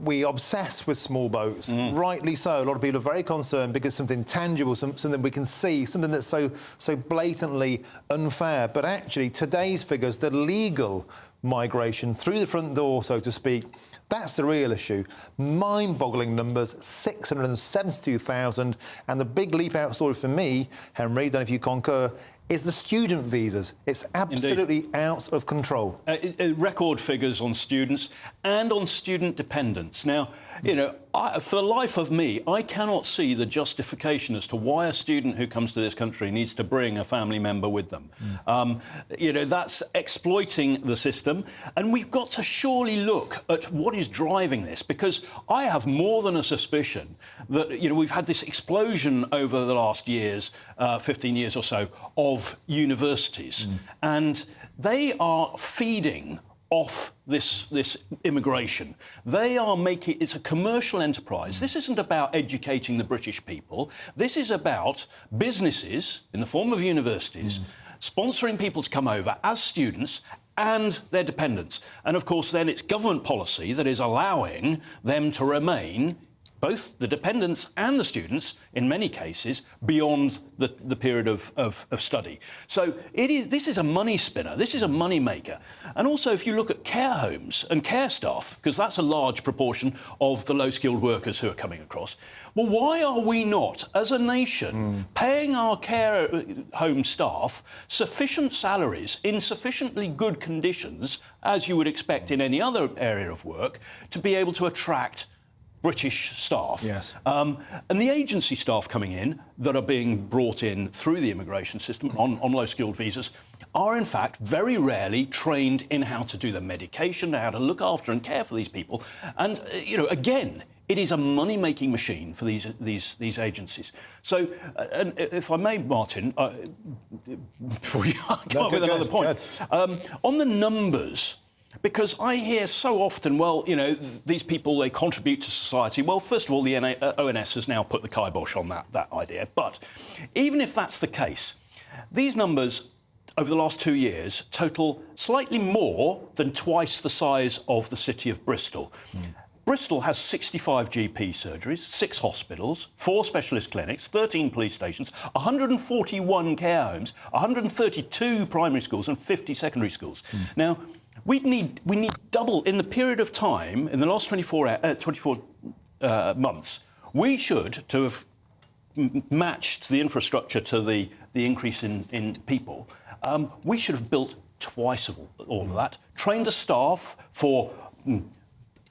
we obsess with small boats, rightly so. A lot of people are very concerned because something tangible, something we can see, something that's so blatantly unfair. But actually, today's figures, the legal migration through the front door, so to speak, that's the real issue. Mind-boggling numbers, 672,000. And the big leap-out story for me, Henry, don't know if you concur, is the student visas. It's absolutely out of control. Record figures on students and on student dependents. Now, you know, For the life of me, I cannot see the justification as to why a student who comes to this country needs to bring a family member with them. You know, that's exploiting the system, and we've got to surely look at what is driving this, because I have more than a suspicion that, you know, we've had this explosion over the last years, 15 years or so, of universities, and they are feeding off this immigration. They are making it's a commercial enterprise. This isn't about educating the British people. This is about businesses in the form of universities sponsoring people to come over as students and their dependents. And of course then it's government policy that is allowing them to remain, both the dependents and the students, in many cases, beyond the period of study. So this is a money spinner, this is a money maker. And also, if you look at care homes and care staff, because that's a large proportion of the low-skilled workers who are coming across, well, why are we not, as a nation, paying our care home staff sufficient salaries in sufficiently good conditions, as you would expect in any other area of work, to be able to attract British staff? Yes. And the agency staff coming in that are being brought in through the immigration system on low-skilled visas are, in fact, very rarely trained in how to do the medication, how to look after and care for these people. And, you know, again, it is a money-making machine for these agencies. So, and if I may, Martin, before you come up with another point, on the numbers, because I hear so often, well, you know, these people, they contribute to society. Well, first of all, the ONS has now put the kibosh on that idea. But even if that's the case, these numbers over the last 2 years total slightly more than twice the size of the city of Bristol. Bristol has 65 GP surgeries, 6 hospitals, 4 specialist clinics, 13 police stations, 141 care homes, 132 primary schools and 50 secondary schools. Now, we need double in the period of time, in the last 24 months, we should to have matched the infrastructure to the increase in people. We should have built twice of all of that, trained the staff for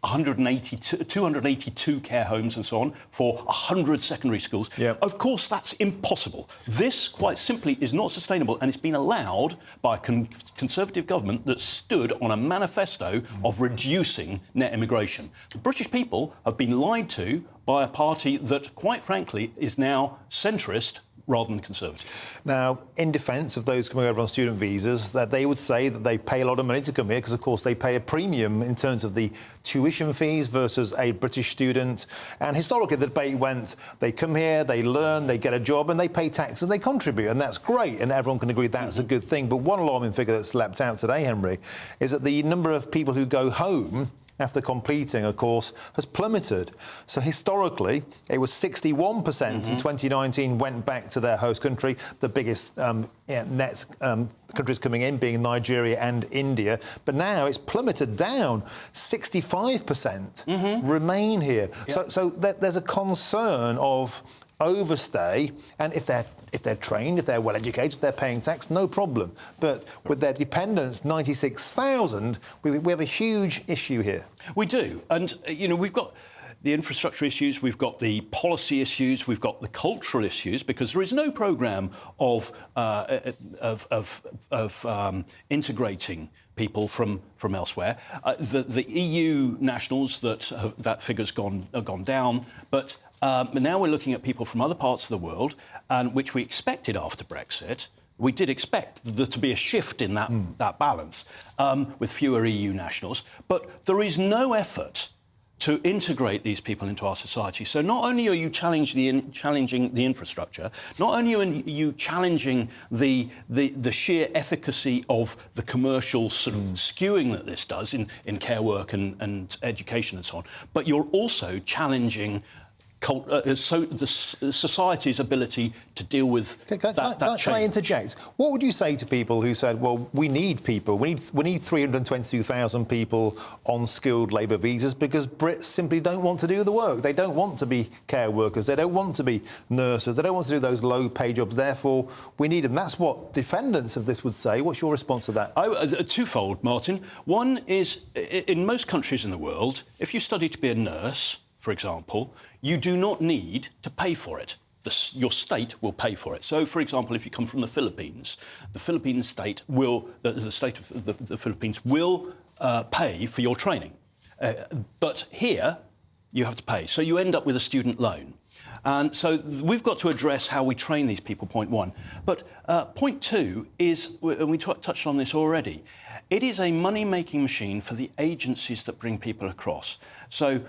282 care homes and so on, for 100 secondary schools. Of course, that's impossible. This, quite simply, is not sustainable, and it's been allowed by a Conservative government that stood on a manifesto of reducing net immigration. The British people have been lied to by a party that, quite frankly, is now centrist rather than Conservative. Now, in defence of those coming over on student visas, that they would say that they pay a lot of money to come here because, of course, they pay a premium in terms of the tuition fees versus a British student. And historically, the debate went, they come here, they learn, they get a job, and they pay tax and they contribute, and that's great, and everyone can agree that's a good thing. But one alarming figure that's leapt out today, Henry, is that the number of people who go home after completing a course has plummeted. So historically, it was 61% in 2019 went back to their host country, the biggest net countries coming in being Nigeria and India. But now it's plummeted down. 65% remain here. So there's a concern of overstay, and if they're trained, if they're well educated, if they're paying tax, no problem. But with their dependents, 96,000, we have a huge issue here. We do, and you know, we've got the infrastructure issues, we've got the policy issues, we've got the cultural issues, because there is no programme of integrating people from elsewhere. The EU nationals that figure's gone down, but now we're looking at people from other parts of the world, and which we expected after Brexit. We did expect there to be a shift in that balance with fewer EU nationals, but there is no effort to integrate these people into our society. So not only are you challenging the infrastructure, not only are you challenging the sheer efficacy of the commercial sort of skewing that this does in care work and education and so on, but you're also challenging the society's ability to deal with that change. Can I interject? What would you say to people who said, well, we need people, we need 322,000 people on skilled labour visas because Brits simply don't want to do the work. They don't want to be care workers. They don't want to be nurses. They don't want to do those low-paid jobs. Therefore, we need them. That's what defendants of this would say. What's your response to that? Twofold, Martin. One is, in most countries in the world, if you study to be a nurse, for example, you do not need to pay for it. Your state will pay for it. So, for example, if you come from the Philippines state will, the state of the Philippines will pay for your training. But here, you have to pay. So you end up with a student loan. And so we've got to address how we train these people, point one. But point two is, and we touched on this already, it is a money-making machine for the agencies that bring people across. So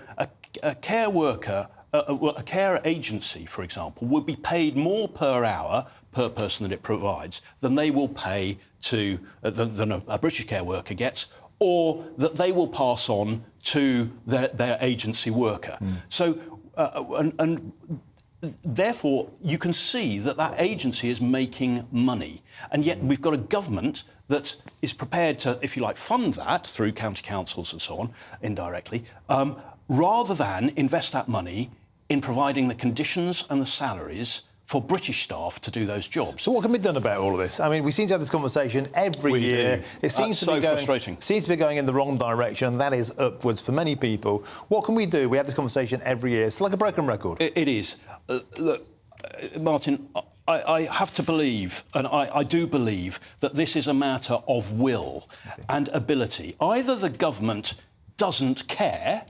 a care worker, a care agency, for example, would be paid more per hour per person that it provides than they will pay to than a British care worker gets, or that they will pass on to their agency worker. So, and therefore, you can see that agency is making money, and yet we've got a government that is prepared to, if you like, fund that through county councils and so on, indirectly, rather than invest that money in providing the conditions and the salaries for British staff to do those jobs. So what can be done about all of this? I mean, we seem to have this conversation every year. It seems seems to be going in the wrong direction, and that is upwards for many people. What can we do? We have this conversation every year. It's like a broken record. It is. Look, Martin, I have to believe, and I do believe, that this is a matter of will and ability. Either the government doesn't care,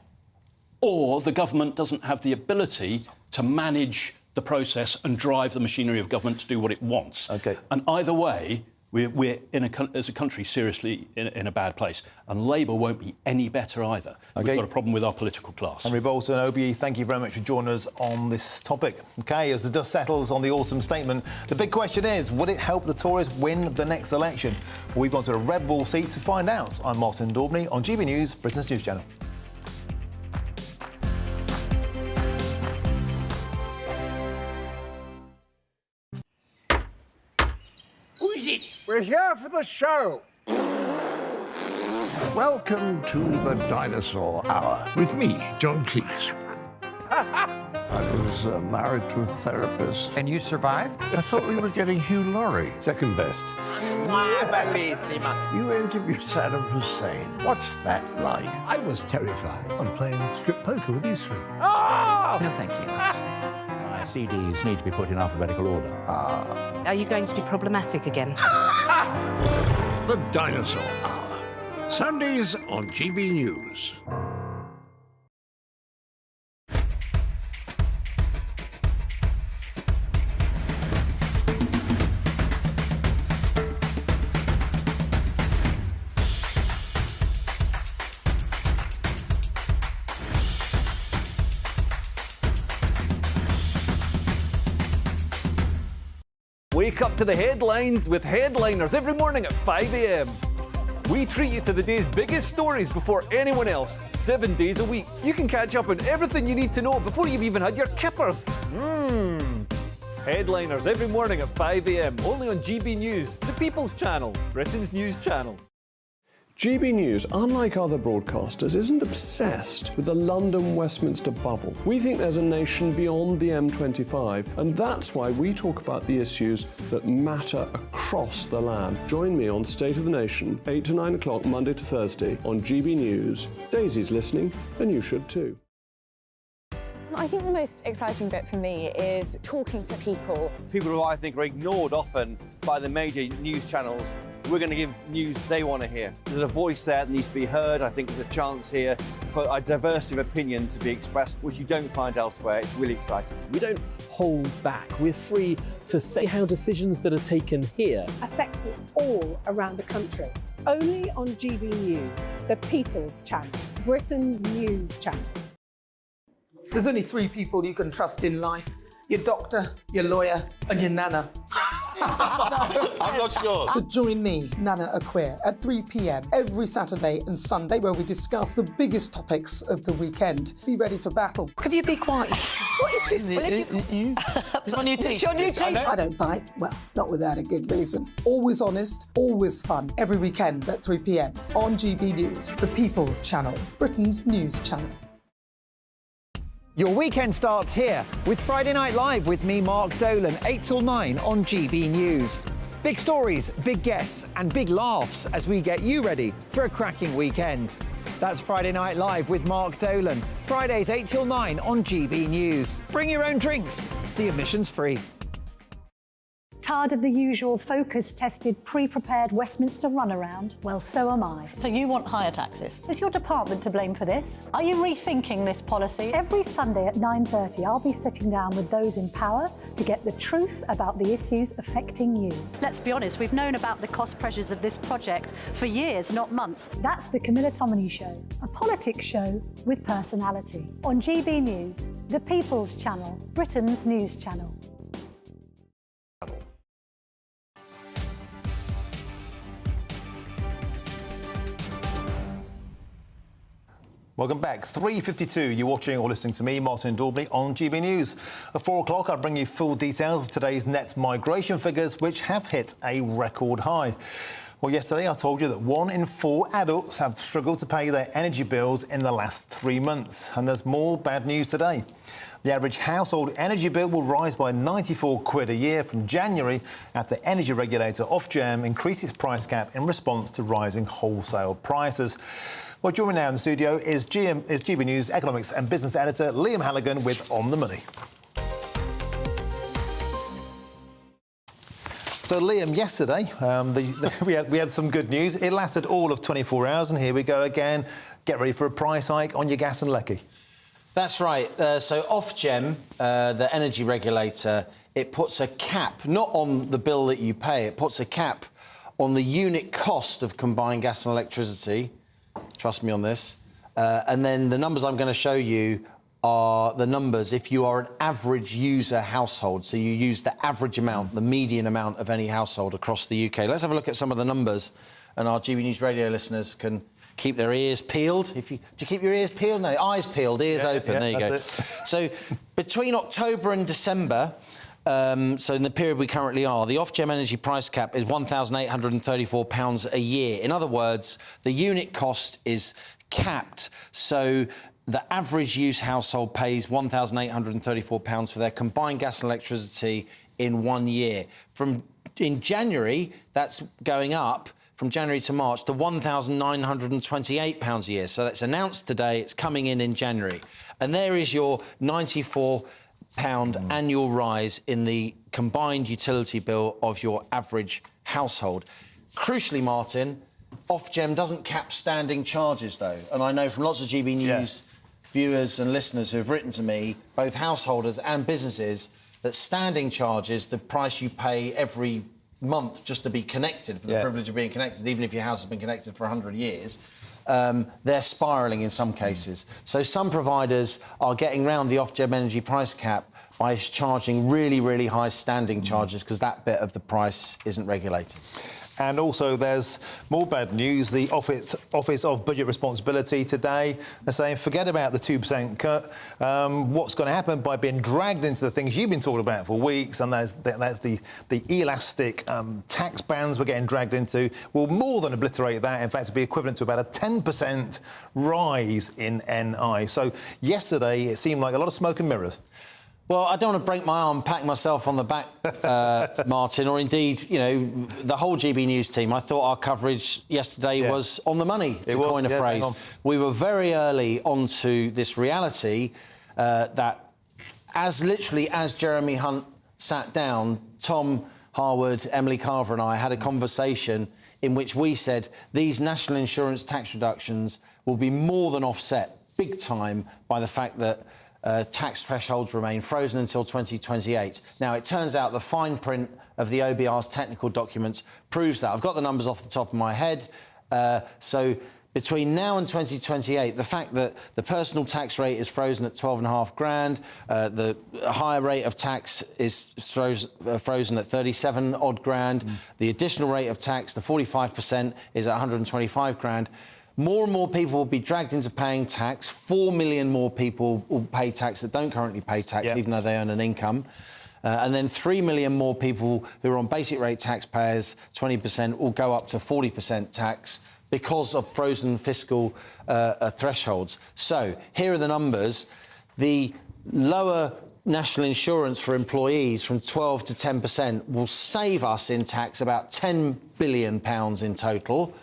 or the government doesn't have the ability to manage the process and drive the machinery of government to do what it wants. Okay. And either way, we're as a country seriously in a bad place. And Labour won't be any better either. Okay. We've got a problem with our political class. Henry Bolton, OBE, thank you very much for joining us on this topic. OK, as the dust settles on the autumn statement, the big question is, would it help the Tories win the next election? Well, we've gone to a red wall seat to find out. I'm Martin Daubney on GB News, Britain's news channel. Who is it? We're here for the show. Welcome to the Dinosaur Hour with me, John Cleese. I was married to a therapist. And you survived? I thought we were getting Hugh Laurie. Second best. You interviewed Saddam Hussein. What's that like? I was terrified. I'm playing strip poker with these three. No, thank you. My CDs need to be put in alphabetical order. Are you going to be problematic again? The Dinosaur Hour. Sundays on GB News. Wake up to the headlines with Headliners every morning at 5 a.m. We treat you to the day's biggest stories before anyone else, 7 days a week. You can catch up on everything you need to know before you've even had your kippers. Headliners every morning at 5 a.m. only on GB News, the People's Channel, Britain's news channel. GB News, unlike other broadcasters, isn't obsessed with the London-Westminster bubble. We think there's a nation beyond the M25, and that's why we talk about the issues that matter across the land. Join me on State of the Nation, 8 to 9 o'clock, Monday to Thursday, on GB News. Daisy's listening, and you should too. I think the most exciting bit for me is talking to people. People who I think are ignored often by the major news channels. We're going to give news they want to hear. There's a voice there that needs to be heard. I think there's a chance here for a diversity of opinion to be expressed, which you don't find elsewhere. It's really exciting. We don't hold back. We're free to say how decisions that are taken here affect us all around the country. Only on GB News, the People's Channel, Britain's news channel. There's only 3 people you can trust in life. Your doctor, your lawyer, and your nana. I'm not sure. So join me, Nana Aquia, at 3 p.m. every Saturday and Sunday, where we discuss the biggest topics of the weekend. Be ready for battle. Could you be quiet? What is this? It's on your teeth. It's on your teeth. I don't bite. Well, not without a good reason. Always honest, always fun. Every weekend at 3 p.m. on GB News, the People's Channel, Britain's news channel. Your weekend starts here with Friday Night Live with me, Mark Dolan, 8 till 9 on GB News. Big stories, big guests and big laughs as we get you ready for a cracking weekend. That's Friday Night Live with Mark Dolan. Fridays 8 till 9 on GB News. Bring your own drinks. The admission's free. Tired of the usual focus-tested, pre-prepared Westminster runaround? Well, so am I. So you want higher taxes? Is your department to blame for this? Are you rethinking this policy? Every Sunday at 9:30, I'll be sitting down with those in power to get the truth about the issues affecting you. Let's be honest, we've known about the cost pressures of this project for years, not months. That's the Camilla Tominey Show, a politics show with personality. On GB News, the People's Channel, Britain's news channel. Welcome back. 3:52. You're watching or listening to me, Martin Daubney, on GB News. At 4 o'clock, I'll bring you full details of today's net migration figures, which have hit a record high. Well, yesterday I told you that 1 in 4 adults have struggled to pay their energy bills in the last 3 months. And there's more bad news today. The average household energy bill will rise by 94 quid a year from January after energy regulator Ofgem increased its price cap in response to rising wholesale prices. Well, joining me now in the studio is GB News economics and business editor Liam Halligan with On the Money. So, Liam, yesterday we had some good news. It lasted all of 24 hours, and here we go again. Get ready for a price hike on your gas and lecky. That's right. So Ofgem, the energy regulator, it puts a cap, not on the bill that you pay, it puts a cap on the unit cost of combined gas and electricity. Trust me on this. And then the numbers I'm going to show you are the numbers if you are an average user household. So you use the average amount, the median amount of any household across the UK. Let's have a look at some of the numbers, and our GB News radio listeners can keep their ears peeled. Do you keep your ears peeled? No, eyes peeled, ears open. There you go. So between October and December, so in the period we currently are, the Ofgem energy price cap is £1,834 a year. In other words, the unit cost is capped, so the average use household pays £1,834 for their combined gas and electricity in 1 year. In January, that's going up from January to March to £1,928 a year. So that's announced today, it's coming in January. And there is your £94 annual rise in the combined utility bill of your average household. Crucially, Martin, Ofgem doesn't cap standing charges, though. And I know from lots of GB News viewers and listeners who have written to me, both householders and businesses, that standing charges, the price you pay every month just to be connected, for the privilege of being connected, even if your house has been connected for 100 years, they're spiralling in some cases. So some providers are getting round the Ofgem energy price cap by charging really, really high standing charges because that bit of the price isn't regulated. And also there's more bad news. The Office of Budget Responsibility today are saying forget about the 2% cut. What's going to happen by being dragged into the things you've been talking about for weeks, and that's the elastic tax bands we're getting dragged into, will more than obliterate that. In fact, it'll be equivalent to about a 10% rise in NI. So yesterday it seemed like a lot of smoke and mirrors. Well, I don't want to break my arm, pat myself on the back, Martin, or indeed, you know, the whole GB News team. I thought our coverage yesterday was on the money, to coin a phrase. We were very early onto this reality that literally as Jeremy Hunt sat down, Tom Harwood, Emily Carver and I had a conversation in which we said these national insurance tax reductions will be more than offset big time by the fact that tax thresholds remain frozen until 2028. Now, it turns out the fine print of the OBR's technical documents proves that. I've got the numbers off the top of my head. So between now and 2028, the fact that the personal tax rate is frozen at 12.5 grand, the higher rate of tax is frozen at 37 odd grand, the additional rate of tax, the 45%, is at 125 grand. More and more people will be dragged into paying tax. 4 million more people will pay tax that don't currently pay tax, even though they earn an income. And then 3 million more people who are on basic rate taxpayers, 20%, will go up to 40% tax because of frozen fiscal thresholds. So here are the numbers. The lower national insurance for employees from 12 to 10% will save us in tax about £10 billion in total.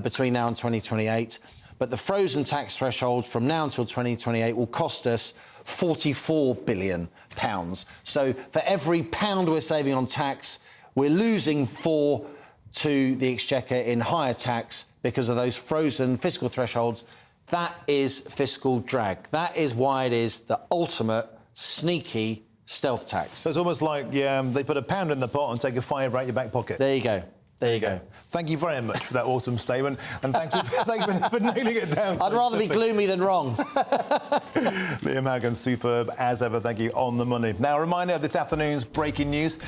Between now and 2028. but the frozen tax threshold from now until 2028 will cost us £44 billion. So for every pound we're saving on tax, we're losing 4 to the Exchequer in higher tax because of those frozen fiscal thresholds. That is fiscal drag. That is why it is the ultimate sneaky stealth tax. So it's almost like they put a pound in the pot and take a fiver out your back pocket. There you go. There you go. Thank you very much for that autumn statement, and thank you for nailing it down. I'd rather be gloomy than wrong. Liam Hagan, superb as ever. Thank you. On the money. Now, a reminder of this afternoon's breaking news.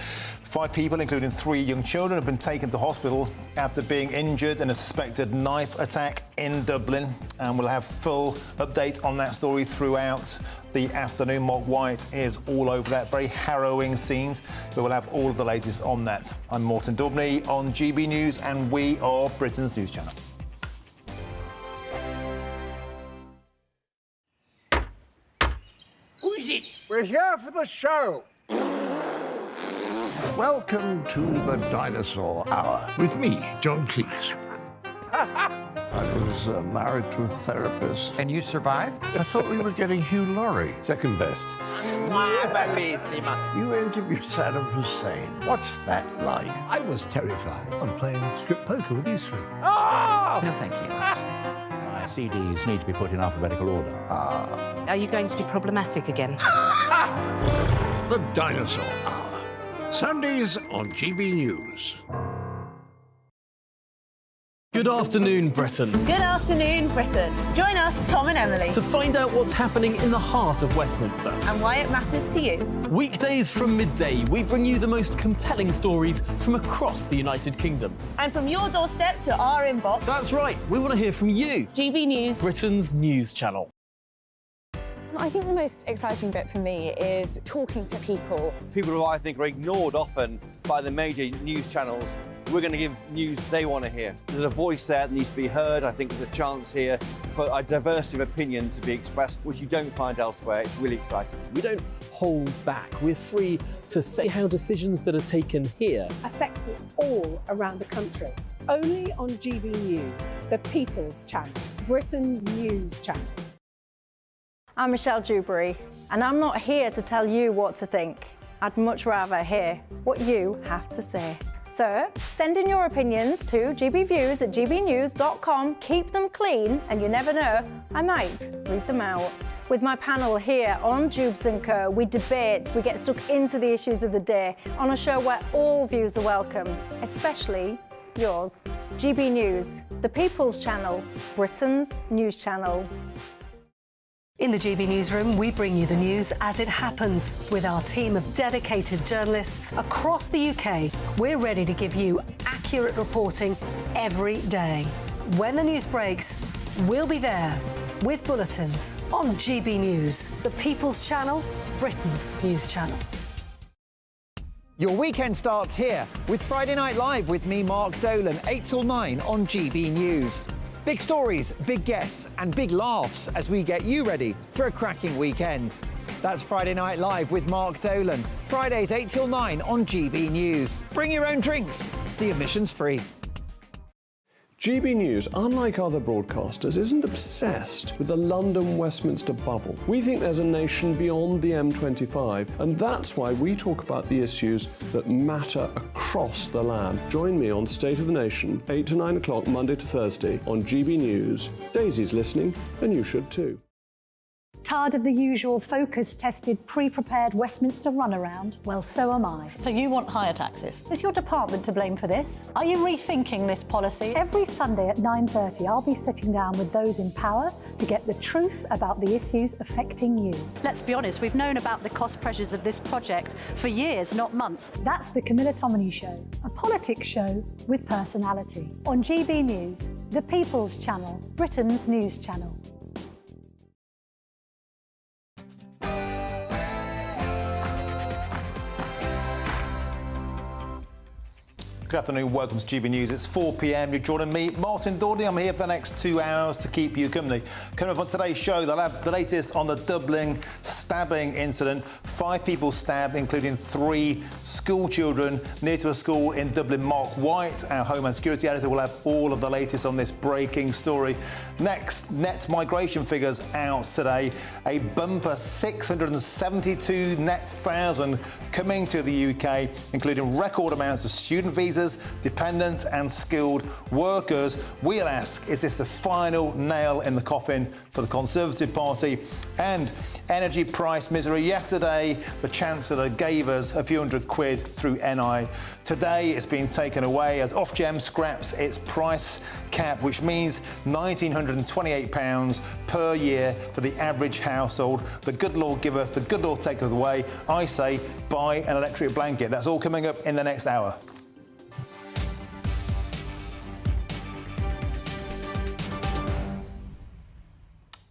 5 people, including 3 young children, have been taken to hospital after being injured in a suspected knife attack in Dublin. And we'll have full update on that story throughout the afternoon. Mark White is all over that. Very harrowing scenes. But we'll have all of the latest on that. I'm Morton Daubney on GB News, and we are Britain's news channel. Who is it? We're here for the show. Welcome to the Dinosaur Hour with me, John Cleese. I was married to a therapist. And you survived? I thought we were getting Hugh Laurie. Second best. You interviewed Saddam Hussein. What's that like? I was terrified. I'm playing strip poker with these three. Oh! No, thank you. My CDs need to be put in alphabetical order. Are you going to be problematic again? The Dinosaur Hour. Sundays on GB News. Good afternoon, Britain. Good afternoon, Britain. Join us, Tom and Emily, To find out what's happening in the heart of Westminster. and why it matters to you. Weekdays from midday, we bring you the most compelling stories from across the United Kingdom. And from your doorstep to our inbox, That's right, we want to hear from you, GB News. Britain's news channel. I think the most exciting bit for me is talking to people. People who I think are ignored often by the major news channels. We're going to give news they want to hear. There's a voice there that needs to be heard. I think there's a chance here for a diversity of opinion to be expressed, which you don't find elsewhere. It's really exciting. We don't hold back. We're free to say how decisions that are taken here affects us all around the country. Only on GB News, the People's Channel, Britain's news channel. I'm Michelle Dewberry, and I'm not here to tell you what to think. I'd much rather hear what you have to say. So send in your opinions to gbviews@gbnews.com. Keep them clean, and you never know, I might read them out. With my panel here on Jubes & Co, we debate, we get stuck into the issues of the day on a show where all views are welcome, especially yours. GB News, the People's Channel, Britain's news channel. In the GB Newsroom, we bring you the news as it happens. With our team of dedicated journalists across the UK, we're ready to give you accurate reporting every day. When the news breaks, we'll be there with bulletins on GB News, the People's Channel, Britain's news channel. Your weekend starts here with Friday Night Live with me, Mark Dolan, 8 till 9 on GB News. Big stories, big guests and big laughs as we get you ready for a cracking weekend. That's Friday Night Live with Mark Dolan. Fridays 8 till 9 on GB News. Bring your own drinks. The admission's free. GB News, unlike other broadcasters, isn't obsessed with the London-Westminster bubble. We think there's a nation beyond the M25, and that's why we talk about the issues that matter across the land. Join me on State of the Nation, 8 to 9 o'clock, Monday to Thursday on GB News. Daisy's listening, and you should too. Tired of the usual focus-tested, pre-prepared Westminster runaround? Well, so am I. So you want higher taxes? Is your department to blame for this? Are you rethinking this policy? Every Sunday at 9:30, I'll be sitting down with those in power to get the truth about the issues affecting you. Let's be honest, we've known about the cost pressures of this project for years, not months. That's the Camilla Tominey Show, a politics show with personality. On GB News, the People's Channel, Britain's news channel. Good afternoon, welcome to GB News. It's 4 p.m. You're joining me, Martin Daubney. I'm here for the next 2 hours to keep you company. Coming up on today's show, they'll have the latest on the Dublin stabbing incident. 5 people stabbed, including 3 school children near to a school in Dublin. Mark White, our Homeland Security editor, will have all of the latest on this breaking story. Next, net migration figures out today. A bumper 672 net thousand coming to the UK, including record amounts of student visas, dependents and skilled workers. We'll ask, is this the final nail in the coffin for the Conservative Party? And energy price misery. Yesterday, the Chancellor gave us a few £100 through NI. Today, it's been taken away as Ofgem scraps its price cap, which means £1,928 per year for the average household. The good Lord giveth, the good Lord taketh away. I say, buy an electric blanket. That's all coming up in the next hour.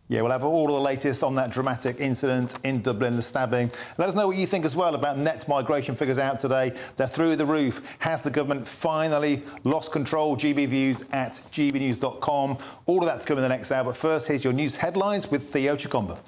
Yeah, we'll have all of the latest on that dramatic incident in Dublin, the stabbing. Let us know what you think as well about net migration figures out today. They're through the roof. Has the government finally lost control? GB Views at gbnews.com. All of that's coming in the next hour. But first, here's your news headlines with Theo Chikomba.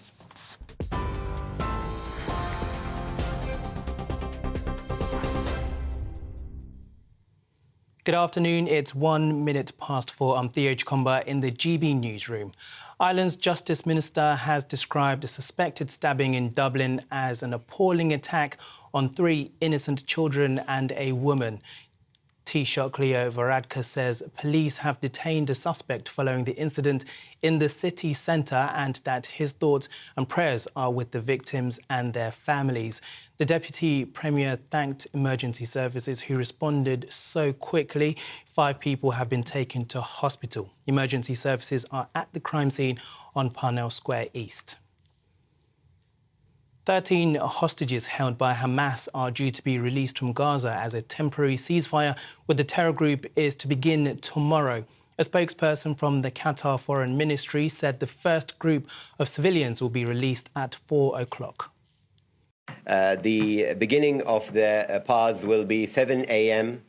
Good afternoon. It's 1 minute past 4. I'm Theo Chikomba in the GB newsroom. Ireland's Justice Minister has described a suspected stabbing in Dublin as an appalling attack on 3 innocent children and a woman. Taoiseach Leo Varadkar says police have detained a suspect following the incident in the city centre and that his thoughts and prayers are with the victims and their families. The Deputy Premier thanked emergency services who responded so quickly. 5 people have been taken to hospital. Emergency services are at the crime scene on Parnell Square East. 13 hostages held by Hamas are due to be released from Gaza as a temporary ceasefire with the terror group is to begin tomorrow. A spokesperson from the Qatar Foreign Ministry said the first group of civilians will be released at 4 o'clock. The beginning of the pause will be 7 a.m.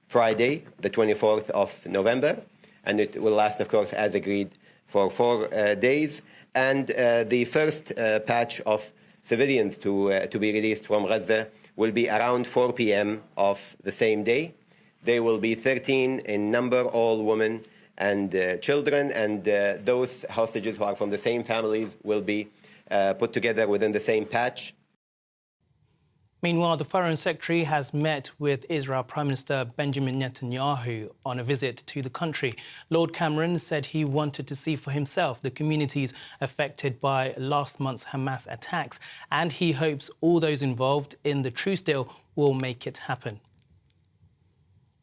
Friday, the 24th of November, and it will last, of course, as agreed, for 4 days. And the first batch of civilians to be released from Gaza will be around 4 p.m. of the same day. They will be 13 in number, all women and children, and those hostages who are from the same families will be put together within the same patch. Meanwhile, the Foreign Secretary has met with Israel Prime Minister Benjamin Netanyahu on a visit to the country. Lord Cameron said he wanted to see for himself the communities affected by last month's Hamas attacks, and he hopes all those involved in the truce deal will make it happen.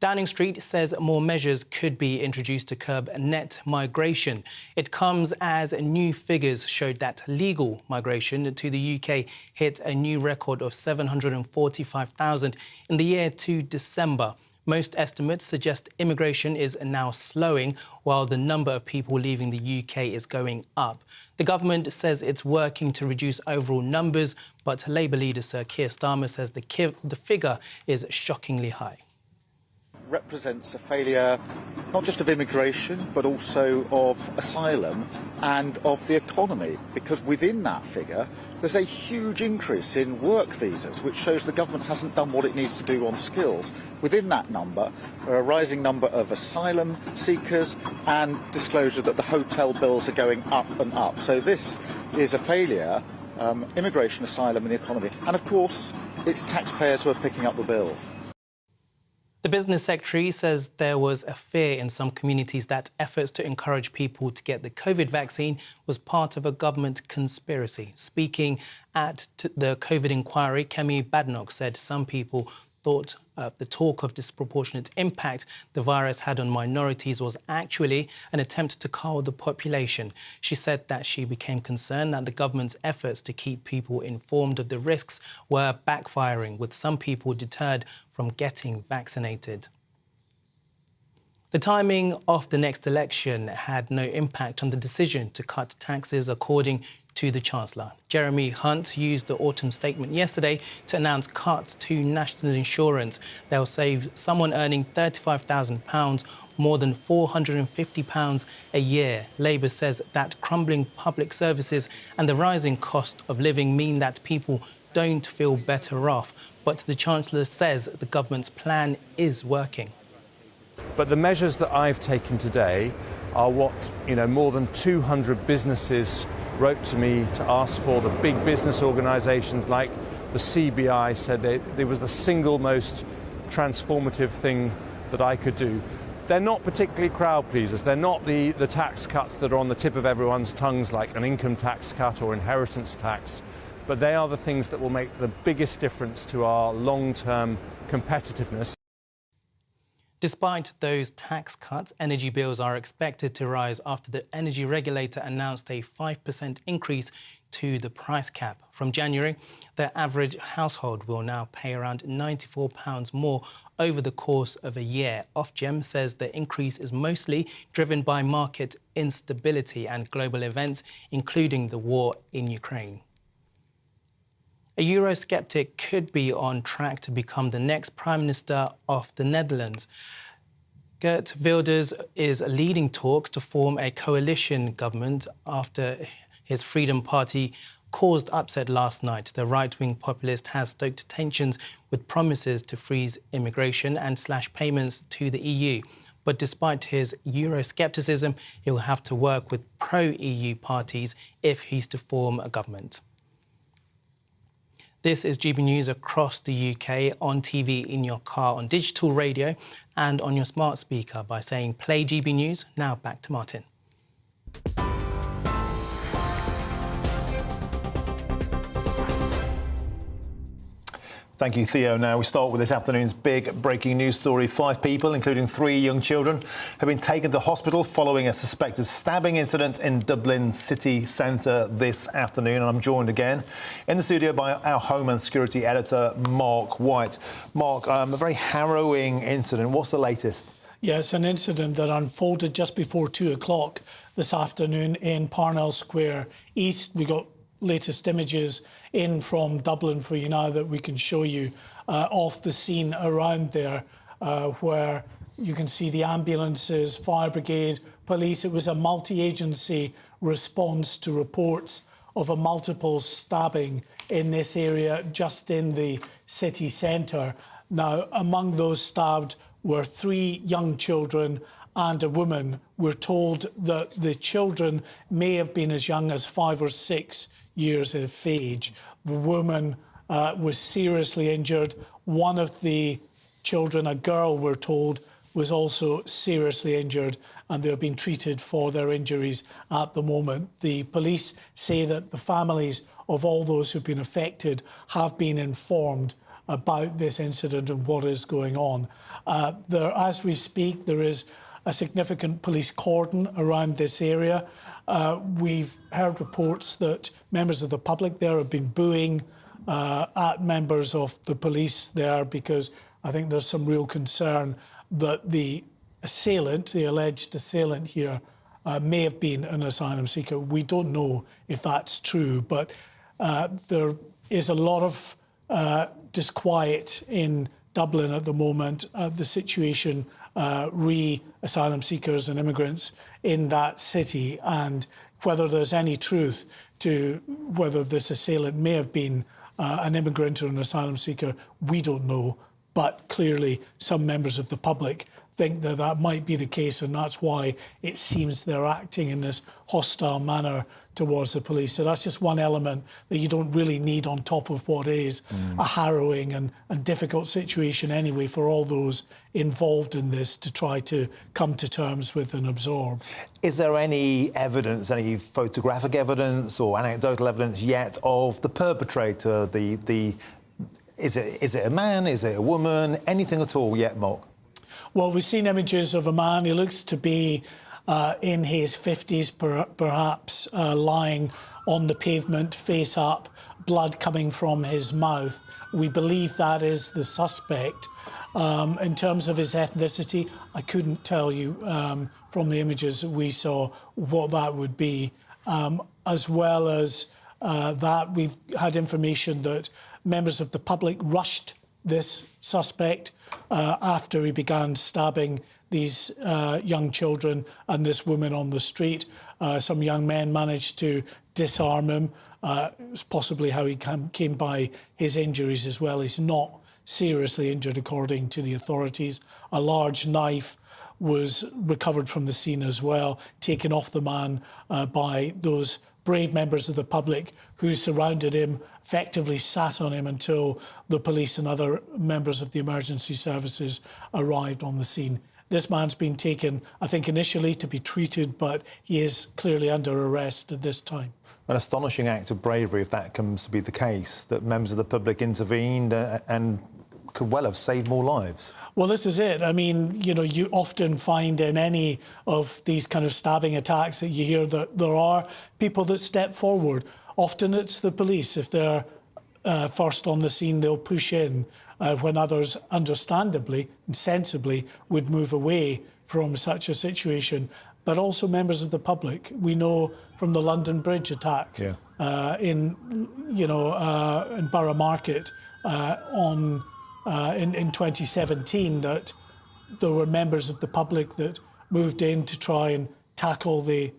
Downing Street says more measures could be introduced to curb net migration. It comes as new figures showed that legal migration to the UK hit a new record of 745,000 in the year to December. Most estimates suggest immigration is now slowing, while the number of people leaving the UK is going up. The government says it's working to reduce overall numbers, but Labour leader Sir Keir Starmer says the figure is shockingly high. Represents a failure not just of immigration but also of asylum and of the economy, because within that figure there's a huge increase in work visas, which shows the government hasn't done what it needs to do on skills. Within that number there are a rising number of asylum seekers and disclosure that the hotel bills are going up and up. So this is a failure, immigration, asylum and the economy, and of course it's taxpayers who are picking up the bill. The Business Secretary says there was a fear in some communities that efforts to encourage people to get the COVID vaccine was part of a government conspiracy. Speaking at the COVID inquiry, Kemi Badenoch said some people thought the talk of disproportionate impact the virus had on minorities was actually an attempt to cull the population. She said that she became concerned that the government's efforts to keep people informed of the risks were backfiring, with some people deterred from getting vaccinated. The timing of the next election had no impact on the decision to cut taxes, according to the Chancellor. Jeremy Hunt used the autumn statement yesterday to announce cuts to national insurance. They'll save someone earning £35,000 more than £450 a year. Labour says that crumbling public services and the rising cost of living mean that people don't feel better off. But the Chancellor says the government's plan is working. But the measures that I've taken today are what, more than 200 businesses wrote to me to ask for. The big business organisations like the CBI said it was the single most transformative thing that I could do. They're not particularly crowd pleasers. They're not the tax cuts that are on the tip of everyone's tongues, like an income tax cut or inheritance tax. But they are the things that will make the biggest difference to our long-term competitiveness. Despite those tax cuts, energy bills are expected to rise after the energy regulator announced a 5% increase to the price cap. From January, the average household will now pay around £94 more over the course of a year. Ofgem says the increase is mostly driven by market instability and global events, including the war in Ukraine. A Eurosceptic could be on track to become the next Prime Minister of the Netherlands. Geert Wilders is leading talks to form a coalition government after his Freedom Party caused upset last night. The right-wing populist has stoked tensions with promises to freeze immigration and slash payments to the EU. But despite his Euroscepticism, he'll have to work with pro-EU parties if he's to form a government. This is GB News across the UK, on TV, in your car, on digital radio and on your smart speaker by saying play GB News. Now back to Martin. Thank you, Theo. Now we start with this afternoon's big breaking news story. 5 people, including 3 young children, have been taken to hospital following a suspected stabbing incident in Dublin city centre this afternoon. And I'm joined again in the studio by our Home and Security editor, Mark White. Mark, a very harrowing incident. What's the latest? Yeah, it's an incident that unfolded just before 2 o'clock this afternoon in Parnell Square East. We got latest images in from Dublin for you now that we can show you off the scene around there, where you can see the ambulances, fire brigade, police. It was a multi-agency response to reports of a multiple stabbing in this area just in the city centre. Now, among those stabbed were 3 young children and a woman. We're told that the children may have been as young as 5 or 6 years of age. The woman was seriously injured. One of the children, a girl, we're told, was also seriously injured, and they're being treated for their injuries at the moment. The police say that the families of all those who've been affected have been informed about this incident and what is going on. As we speak, there is a significant police cordon around this area. We've heard reports that members of the public there have been booing at members of the police there, because I think there's some real concern that the assailant, the alleged assailant here, may have been an asylum seeker. We don't know if that's true, but there is a lot of disquiet in Dublin at the moment. The situation asylum seekers and immigrants in that city, and whether there's any truth to whether this assailant may have been an immigrant or an asylum seeker, we don't know. But clearly some members of the public think that that might be the case, and that's why it seems they're acting in this hostile manner towards the police. So that's just one element that you don't really need on top of what is a harrowing and difficult situation anyway for all those involved in this to try to come to terms with and absorb. Is there any evidence, any photographic evidence or anecdotal evidence yet of the perpetrator? Is it a man? Is it a woman? Anything at all yet, Mark? Well, we've seen images of a man. He looks to be in his 50s, perhaps, lying on the pavement, face up, blood coming from his mouth. We believe that is the suspect. In terms of his ethnicity, I couldn't tell you from the images that we saw what that would be. As well as that, we've had information that members of the public rushed this suspect after he began stabbing these young children and this woman on the street. Some young men managed to disarm him. It was possibly how he came by his injuries as well. He's not seriously injured, according to the authorities. A large knife was recovered from the scene as well, taken off the man by those brave members of the public who surrounded him, effectively sat on him until the police and other members of the emergency services arrived on the scene. This man's been taken, I think, initially to be treated, but he is clearly under arrest at this time. An astonishing act of bravery, if that comes to be the case, that members of the public intervened and could well have saved more lives. Well, this is it. I mean, you know, you often find in any of these kind of stabbing attacks that you hear that there are people that step forward. Often it's the police. If they're first on the scene, they'll push in when others, understandably and sensibly, would move away from such a situation. But also members of the public. We know from the London Bridge attack in Borough Market in 2017 that there were members of the public that moved in to try and tackle the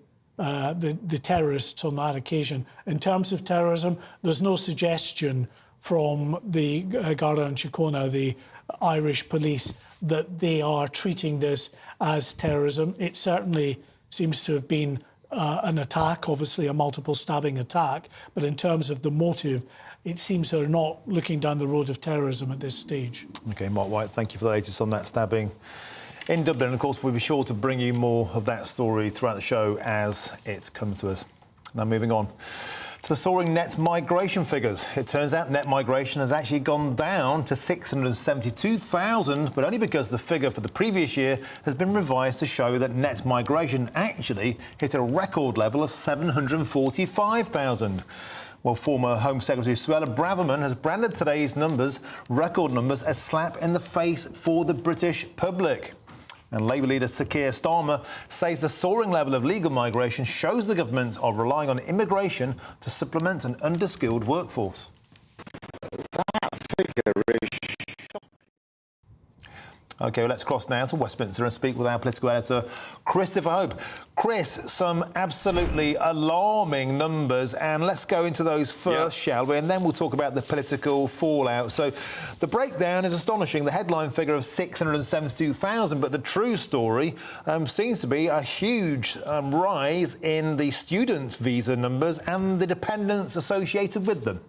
terrorists on that occasion. In terms of terrorism, there's no suggestion from the Garda and Síochána, the Irish police, that they are treating this as terrorism. It certainly seems to have been an attack, obviously a multiple stabbing attack, but in terms of the motive, it seems they're not looking down the road of terrorism at this stage. OK, Mark White, thank you for the latest on that stabbing in Dublin. And of course, we'll be sure to bring you more of that story throughout the show as it comes to us. Now, moving on to the soaring net migration figures. It turns out net migration has actually gone down to 672,000, but only because the figure for the previous year has been revised to show that net migration actually hit a record level of 745,000. Well, former Home Secretary Suella Braverman has branded today's record numbers, a slap in the face for the British public. And Labour leader Sir Keir Starmer says the soaring level of legal migration shows the government are relying on immigration to supplement an underskilled workforce. That figure is OK, well, let's cross now to Westminster and speak with our political editor, Christopher Hope. Chris, some absolutely alarming numbers, and let's go into those first, shall we? And then we'll talk about the political fallout. So the breakdown is astonishing, the headline figure of 672,000, but the true story seems to be a huge rise in the student visa numbers and the dependents associated with them.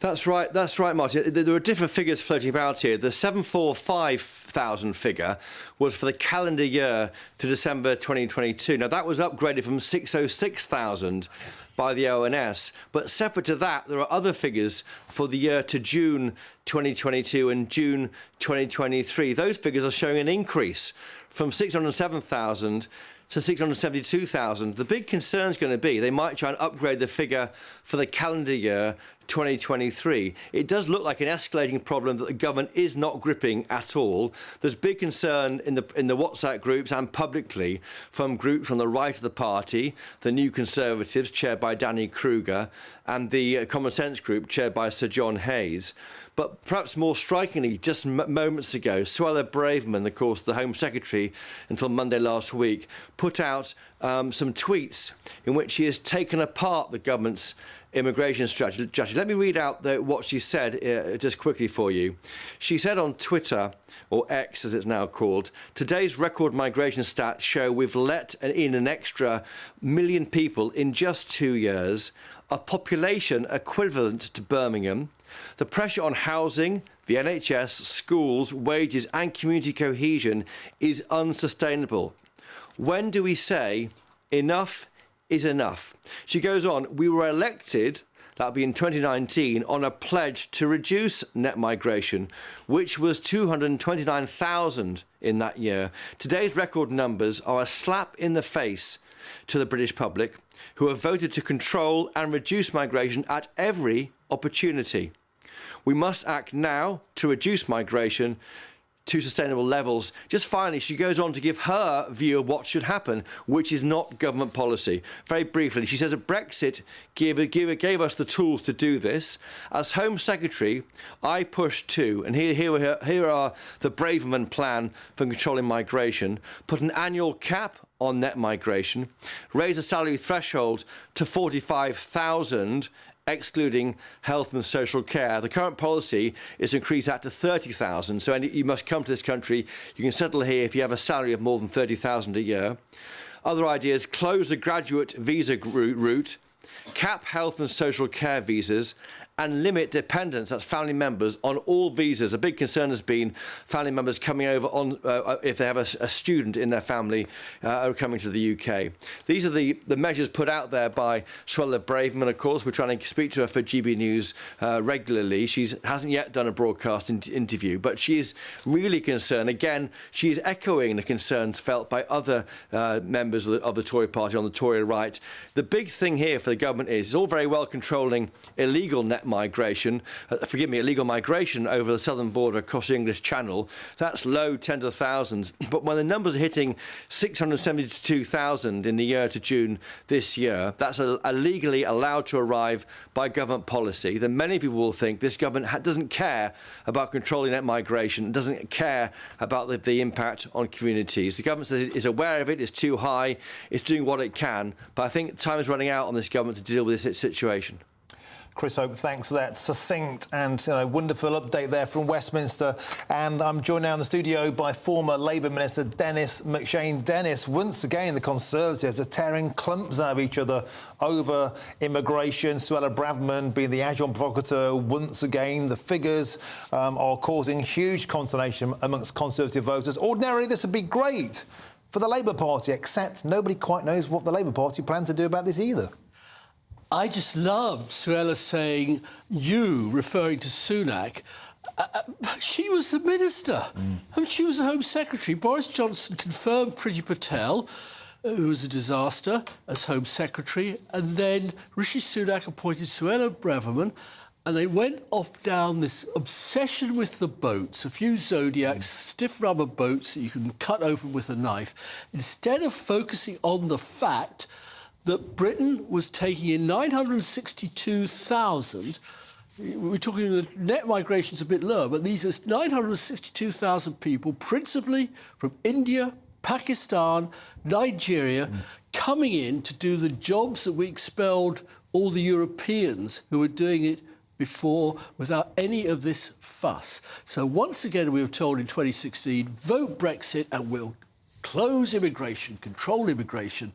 That's right, Martin. There are different figures floating about here. The 745,000 figure was for the calendar year to December 2022. Now, that was upgraded from 606,000 by the ONS. But separate to that, there are other figures for the year to June 2022 and June 2023. Those figures are showing an increase from 607,000 to 672,000. The big concern is going to be they might try and upgrade the figure for the calendar year 2023. It does look like an escalating problem that the government is not gripping at all. There's big concern in the WhatsApp groups and publicly from groups on the right of the party, the New Conservatives, chaired by Danny Kruger, and the Common Sense group, chaired by Sir John Hayes. But perhaps more strikingly, just moments ago, Suella Braverman, of course, the Home Secretary until Monday last week, put out some tweets in which she has taken apart the government's immigration strategy. Let me read out what she said just quickly for you. She said on Twitter, or X as it's now called, today's record migration stats show we've let in an extra 1 million people in just 2 years, a population equivalent to Birmingham. The pressure on housing, the NHS, schools, wages and community cohesion is unsustainable. When do we say enough is enough? She goes on, we were elected, that'll be in 2019, on a pledge to reduce net migration, which was 229,000 in that year. Today's record numbers are a slap in the face to the British public, who have voted to control and reduce migration at every opportunity. We must act now to reduce migration to sustainable levels. Just finally, she goes on to give her view of what should happen, which is not government policy. Very briefly, she says that Brexit gave us the tools to do this. As Home Secretary, I pushed too, and here are the Braverman plan for controlling migration, put an annual cap on net migration, raise the salary threshold to 45,000, excluding health and social care. The current policy is to increase that to 30,000. So you must come to this country. You can settle here if you have a salary of more than 30,000 a year. Other ideas: close the graduate visa route, cap health and social care visas, and limit dependents, that's family members, on all visas. A big concern has been family members coming over on if they have a student in their family coming to the UK. These are the measures put out there by Suella Braverman, of course. We're trying to speak to her for GB News regularly. She hasn't yet done a broadcast interview, but she is really concerned. Again, she is echoing the concerns felt by other members of the Tory party on the Tory right. The big thing here for the government is it's all very well controlling illegal net migration, illegal migration over the southern border across the English Channel. That's low tens of thousands. But when the numbers are hitting 672,000 in the year to June this year, that's illegally allowed to arrive by government policy, then many people will think this government doesn't care about controlling net migration, doesn't care about the impact on communities. The government is aware of it, it's too high, it's doing what it can, but I think time is running out on this government to deal with this situation. Chris Hope, thanks for that succinct and wonderful update there from Westminster. And I'm joined now in the studio by former Labour Minister Dennis McShane. Dennis, once again, the Conservatives are tearing clumps out of each other over immigration. Suella Braverman being the agile provocateur once again. The figures are causing huge consternation amongst Conservative voters. Ordinarily, this would be great for the Labour Party, except nobody quite knows what the Labour Party plan to do about this either. I just loved Suella saying you, referring to Sunak. She was the minister. I mean, she was the Home Secretary. Boris Johnson confirmed Priti Patel, who was a disaster, as Home Secretary, and then Rishi Sunak appointed Suella Braverman, and they went off down this obsession with the boats, a few Zodiacs, stiff rubber boats that you can cut open with a knife, instead of focusing on the fact that Britain was taking in 962,000. We're talking the net migration's a bit lower, but these are 962,000 people, principally from India, Pakistan, Nigeria, coming in to do the jobs that we expelled all the Europeans who were doing it before without any of this fuss. So once again, we were told in 2016, vote Brexit and we'll close immigration, control immigration.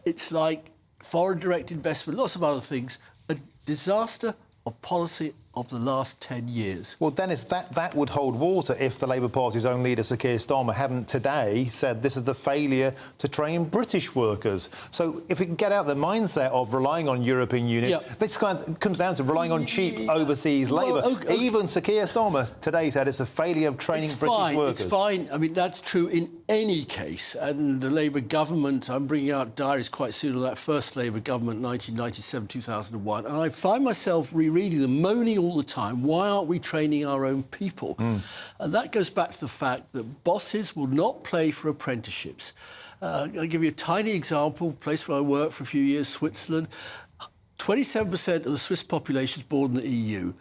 It's like foreign direct investment, lots of other things, a disaster of policy of the last 10 years. Well, Dennis, that would hold water if the Labour Party's own leader, Sir Keir Starmer, hadn't today said this is the failure to train British workers. So if we can get out the mindset of relying on European Union, this kind of comes down to relying on cheap overseas labour. Even Sir Keir Starmer today said it's a failure of training British workers. It's fine. I mean, that's true in any case. And the Labour government, I'm bringing out diaries quite soon on that first Labour government, 1997-2001, and I find myself rereading them, moaning all the time, why aren't we training our own people? And that goes back to the fact that bosses will not play for apprenticeships. I'll give you a tiny example, a place where I worked for a few years, Switzerland. 27% of the Swiss population is born in the EU.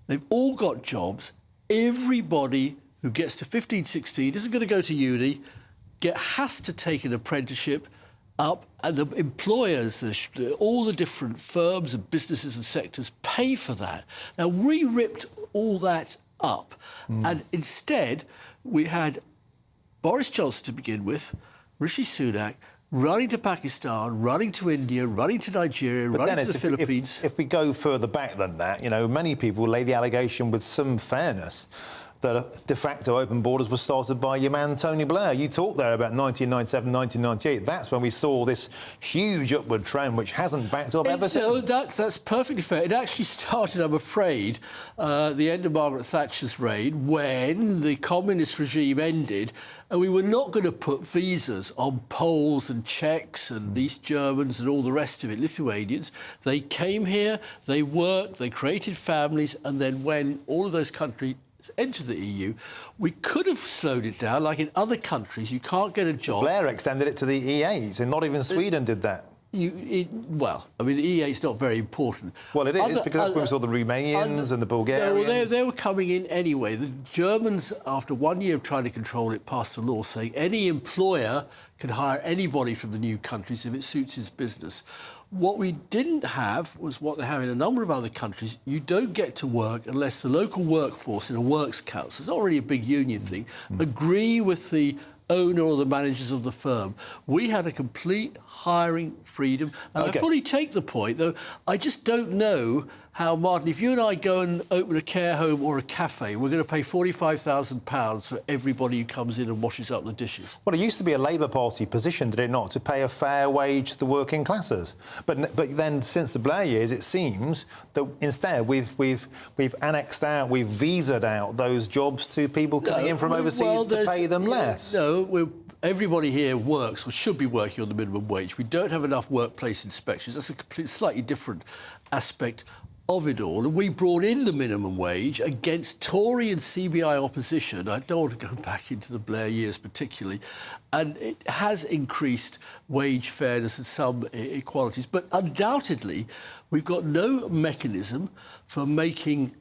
They've all got jobs. Everybody who gets to 15, 16 isn't going to go to uni, has to take an apprenticeship up, and the employers, all the different firms and businesses and sectors pay for that. Now, we ripped all that up, and instead we had Boris Johnson to begin with, Rishi Sunak, running to Pakistan, running to India, running to Nigeria, running to the Philippines. If we go further back than that, many people lay the allegation with some fairness that de facto open borders was started by your man Tony Blair. You talked there about 1997, 1998. That's when we saw this huge upward trend, which hasn't backed up ever since. That's perfectly fair. It actually started, I'm afraid, the end of Margaret Thatcher's reign, when the communist regime ended, and we were not going to put visas on Poles and Czechs and East Germans and all the rest of it, Lithuanians. They came here, they worked, they created families, and then when all of those countries enter the EU. We could have slowed it down, like in other countries. You can't get a job. Blair extended it to the E8, and not even Sweden did that. Well, I mean, the E8 is not very important. Well, it is, because that's where we saw the Romanians and the Bulgarians. Well, they were coming in anyway. The Germans, after 1 year of trying to control it, passed a law saying any employer can hire anybody from the new countries if it suits his business. What we didn't have was what they have in a number of other countries. You don't get to work unless the local workforce in a works council, it's not really a big union thing, agree with the owner or the managers of the firm. We had a complete hiring freedom. And I fully take the point, though I just don't know how, Martin, if you and I go and open a care home or a cafe, we're going to pay £45,000 for everybody who comes in and washes up the dishes. Well, it used to be a Labour Party position, did it not, to pay a fair wage to the working classes? But then, since the Blair years, it seems that instead we've annexed out, we've visaed out those jobs to people coming in from overseas to pay them less. No, everybody here works or should be working on the minimum wage. We don't have enough workplace inspections. That's a slightly different aspect of it all. And we brought in the minimum wage against Tory and CBI opposition. I don't want to go back into the Blair years particularly. And it has increased wage fairness and some equalities. But undoubtedly, we've got no mechanism for making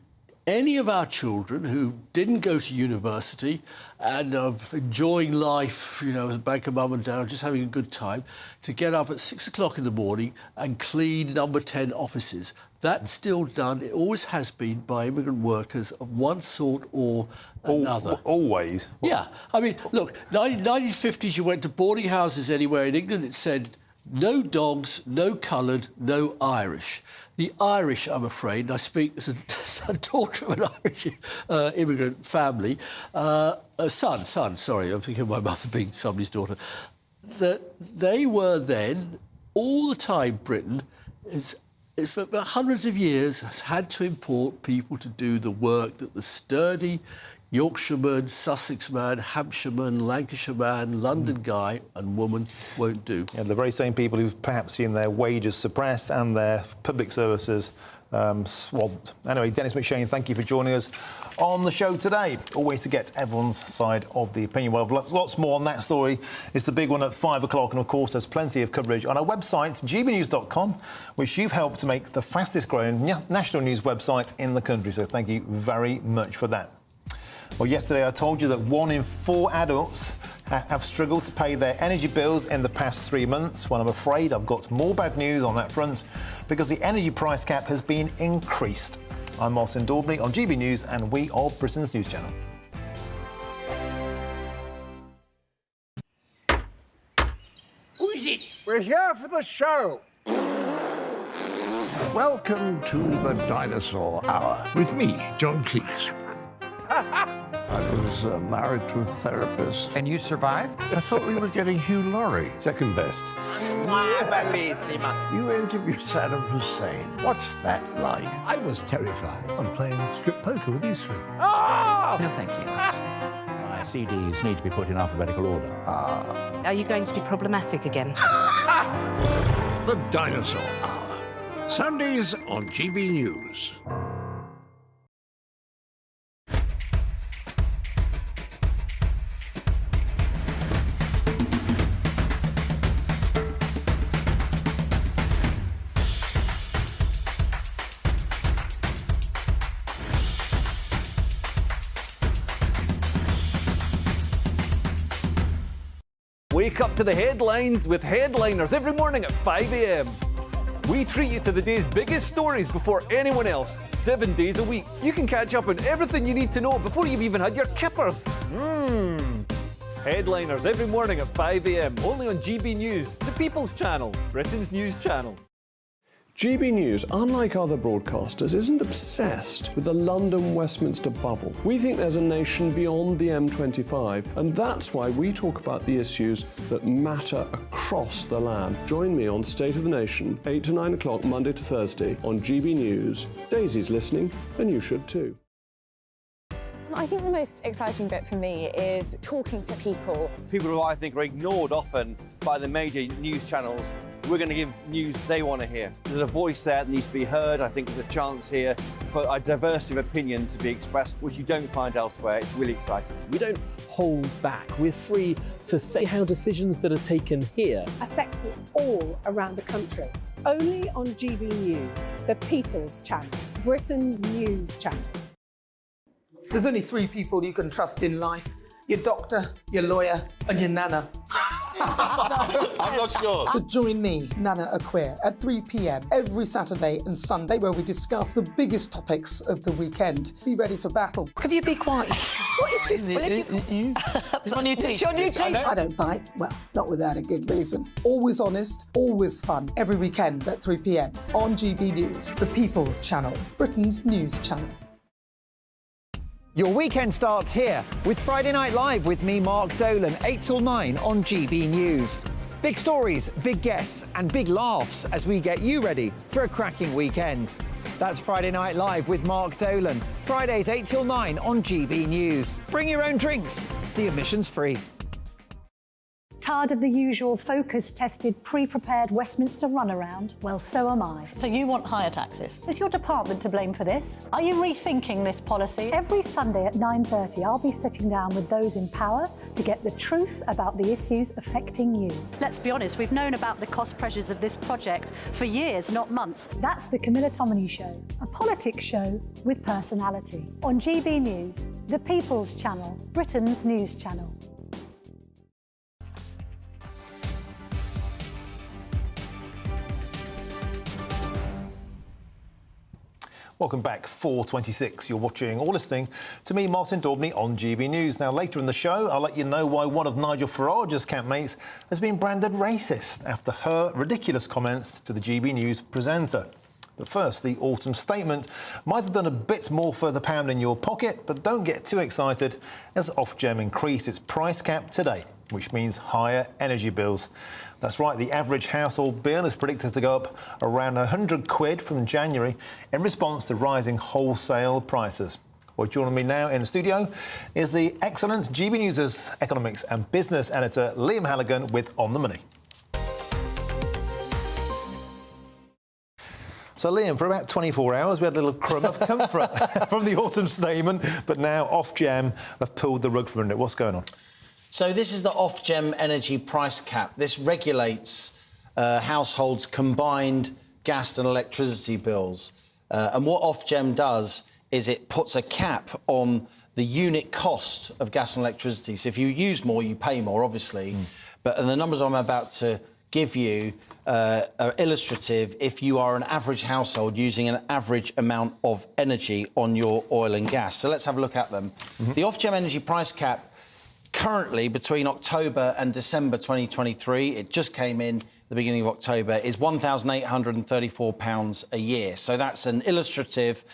any of our children who didn't go to university and are enjoying life, you know, back of mum and dad, just having a good time, to get up at 6 o'clock in the morning and clean number 10 offices. That's still done, it always has been, by immigrant workers of one sort or another. Always? Yeah. I mean, look, 1950s, you went to boarding houses anywhere in England, it said, no dogs, no coloured, no Irish. The Irish, I'm afraid, and I speak as a daughter of an Irish immigrant family, son, sorry, I'm thinking of my mother being somebody's daughter, that they were then, all the time, Britain, for hundreds of years, has had to import people to do the work that the sturdy Yorkshireman, Sussex man, Hampshireman, Lancashire man, London guy and woman won't do. Yeah, the very same people who've perhaps seen their wages suppressed and their public services swamped. Anyway, Dennis McShane, thank you for joining us on the show today. Always to get everyone's side of the opinion. Well, lots more on that story. It's the big one at 5 o'clock, and of course there's plenty of coverage on our website, gbnews.com, which you've helped to make the fastest growing national news website in the country. So thank you very much for that. Well, yesterday I told you that 1 in 4 adults have struggled to pay their energy bills in the past 3 months. Well, I'm afraid I've got more bad news on that front because the energy price cap has been increased. I'm Martin Daubney on GB News, and we are Britain's news channel. Who is it? We're here for the show. Welcome to the Dinosaur Hour with me, John Cleese. I was married to a therapist. And you survived? I thought we were getting Hugh Laurie. Second best. You interviewed Saddam Hussein. What's that like? I was terrified. I'm playing strip poker with you three. Oh! No, thank you. My CDs need to be put in alphabetical order. Are you going to be problematic again? The Dinosaur Hour. Sundays on GB News. Wake up to the headlines with Headliners every morning at 5 a.m. We treat you to the day's biggest stories before anyone else, 7 days a week. You can catch up on everything you need to know before you've even had your kippers. Headliners every morning at 5 a.m. only on GB News, the People's Channel, Britain's news channel. GB News, unlike other broadcasters, isn't obsessed with the London-Westminster bubble. We think there's a nation beyond the M25, and that's why we talk about the issues that matter across the land. Join me on State of the Nation, 8 to 9 o'clock, Monday to Thursday, on GB News. Daisy's listening, and you should too. I think the most exciting bit for me is talking to people. People who I think are ignored often by the major news channels. We're going to give news they want to hear. There's a voice there that needs to be heard. I think there's a chance here for a diversity of opinion to be expressed, which you don't find elsewhere. It's really exciting. We don't hold back. We're free to say how decisions that are taken here affect us all around the country. Only on GB News, the People's Channel, Britain's news channel. There's only 3 people you can trust in life: your doctor, your lawyer, and your nana. I'm not sure. So join me, Nana Aquare, at 3 p.m. every Saturday and Sunday, where we discuss the biggest topics of the weekend. Be ready for battle. Could you be quiet? What is this? It's my new teeth. It's your new teeth. I don't bite. Well, not without a good reason. Always honest, always fun. Every weekend at 3 p.m. on GB News, the People's Channel, Britain's news channel. Your weekend starts here with Friday Night Live with me, Mark Dolan, 8 till 9 on GB News. Big stories, big guests and big laughs as we get you ready for a cracking weekend. That's Friday Night Live with Mark Dolan, Fridays 8 till 9 on GB News. Bring your own drinks, the admission's free. Tired of the usual focus-tested, pre-prepared Westminster runaround? Well, so am I. So you want higher taxes? Is your department to blame for this? Are you rethinking this policy? Every Sunday at 9:30, I'll be sitting down with those in power to get the truth about the issues affecting you. Let's be honest, we've known about the cost pressures of this project for years, not months. That's the Camilla Tominey Show, a politics show with personality. On GB News, the People's Channel, Britain's news channel. Welcome back, 4:26. You're watching or listening to me, Martin Daubney, on GB News. Now, later in the show, I'll let you know why one of Nigel Farage's campmates has been branded racist after her ridiculous comments to the GB News presenter. But first, the autumn statement might have done a bit more for the pound in your pocket, but don't get too excited as Ofgem increased its price cap today, which means higher energy bills. That's right, the average household bill is predicted to go up around £100 from January in response to rising wholesale prices. Well, joining me now in the studio is the excellent GB News' economics and business editor, Liam Halligan, with On the Money. So, Liam, for about 24 hours, we had a little crumb of comfort from the autumn statement, but now Ofgem have pulled the rug from under it. What's going on? So this is the Ofgem energy price cap. This regulates households' combined gas and electricity bills. And what Ofgem does is it puts a cap on the unit cost of gas and electricity. So if you use more, you pay more, obviously. And the numbers I'm about to give you are illustrative if you are an average household using an average amount of energy on your oil and gas. So let's have a look at them. The Ofgem energy price cap currently, between October and December 2023, it just came in the beginning of October, is £1,834 a year. So that's an illustrative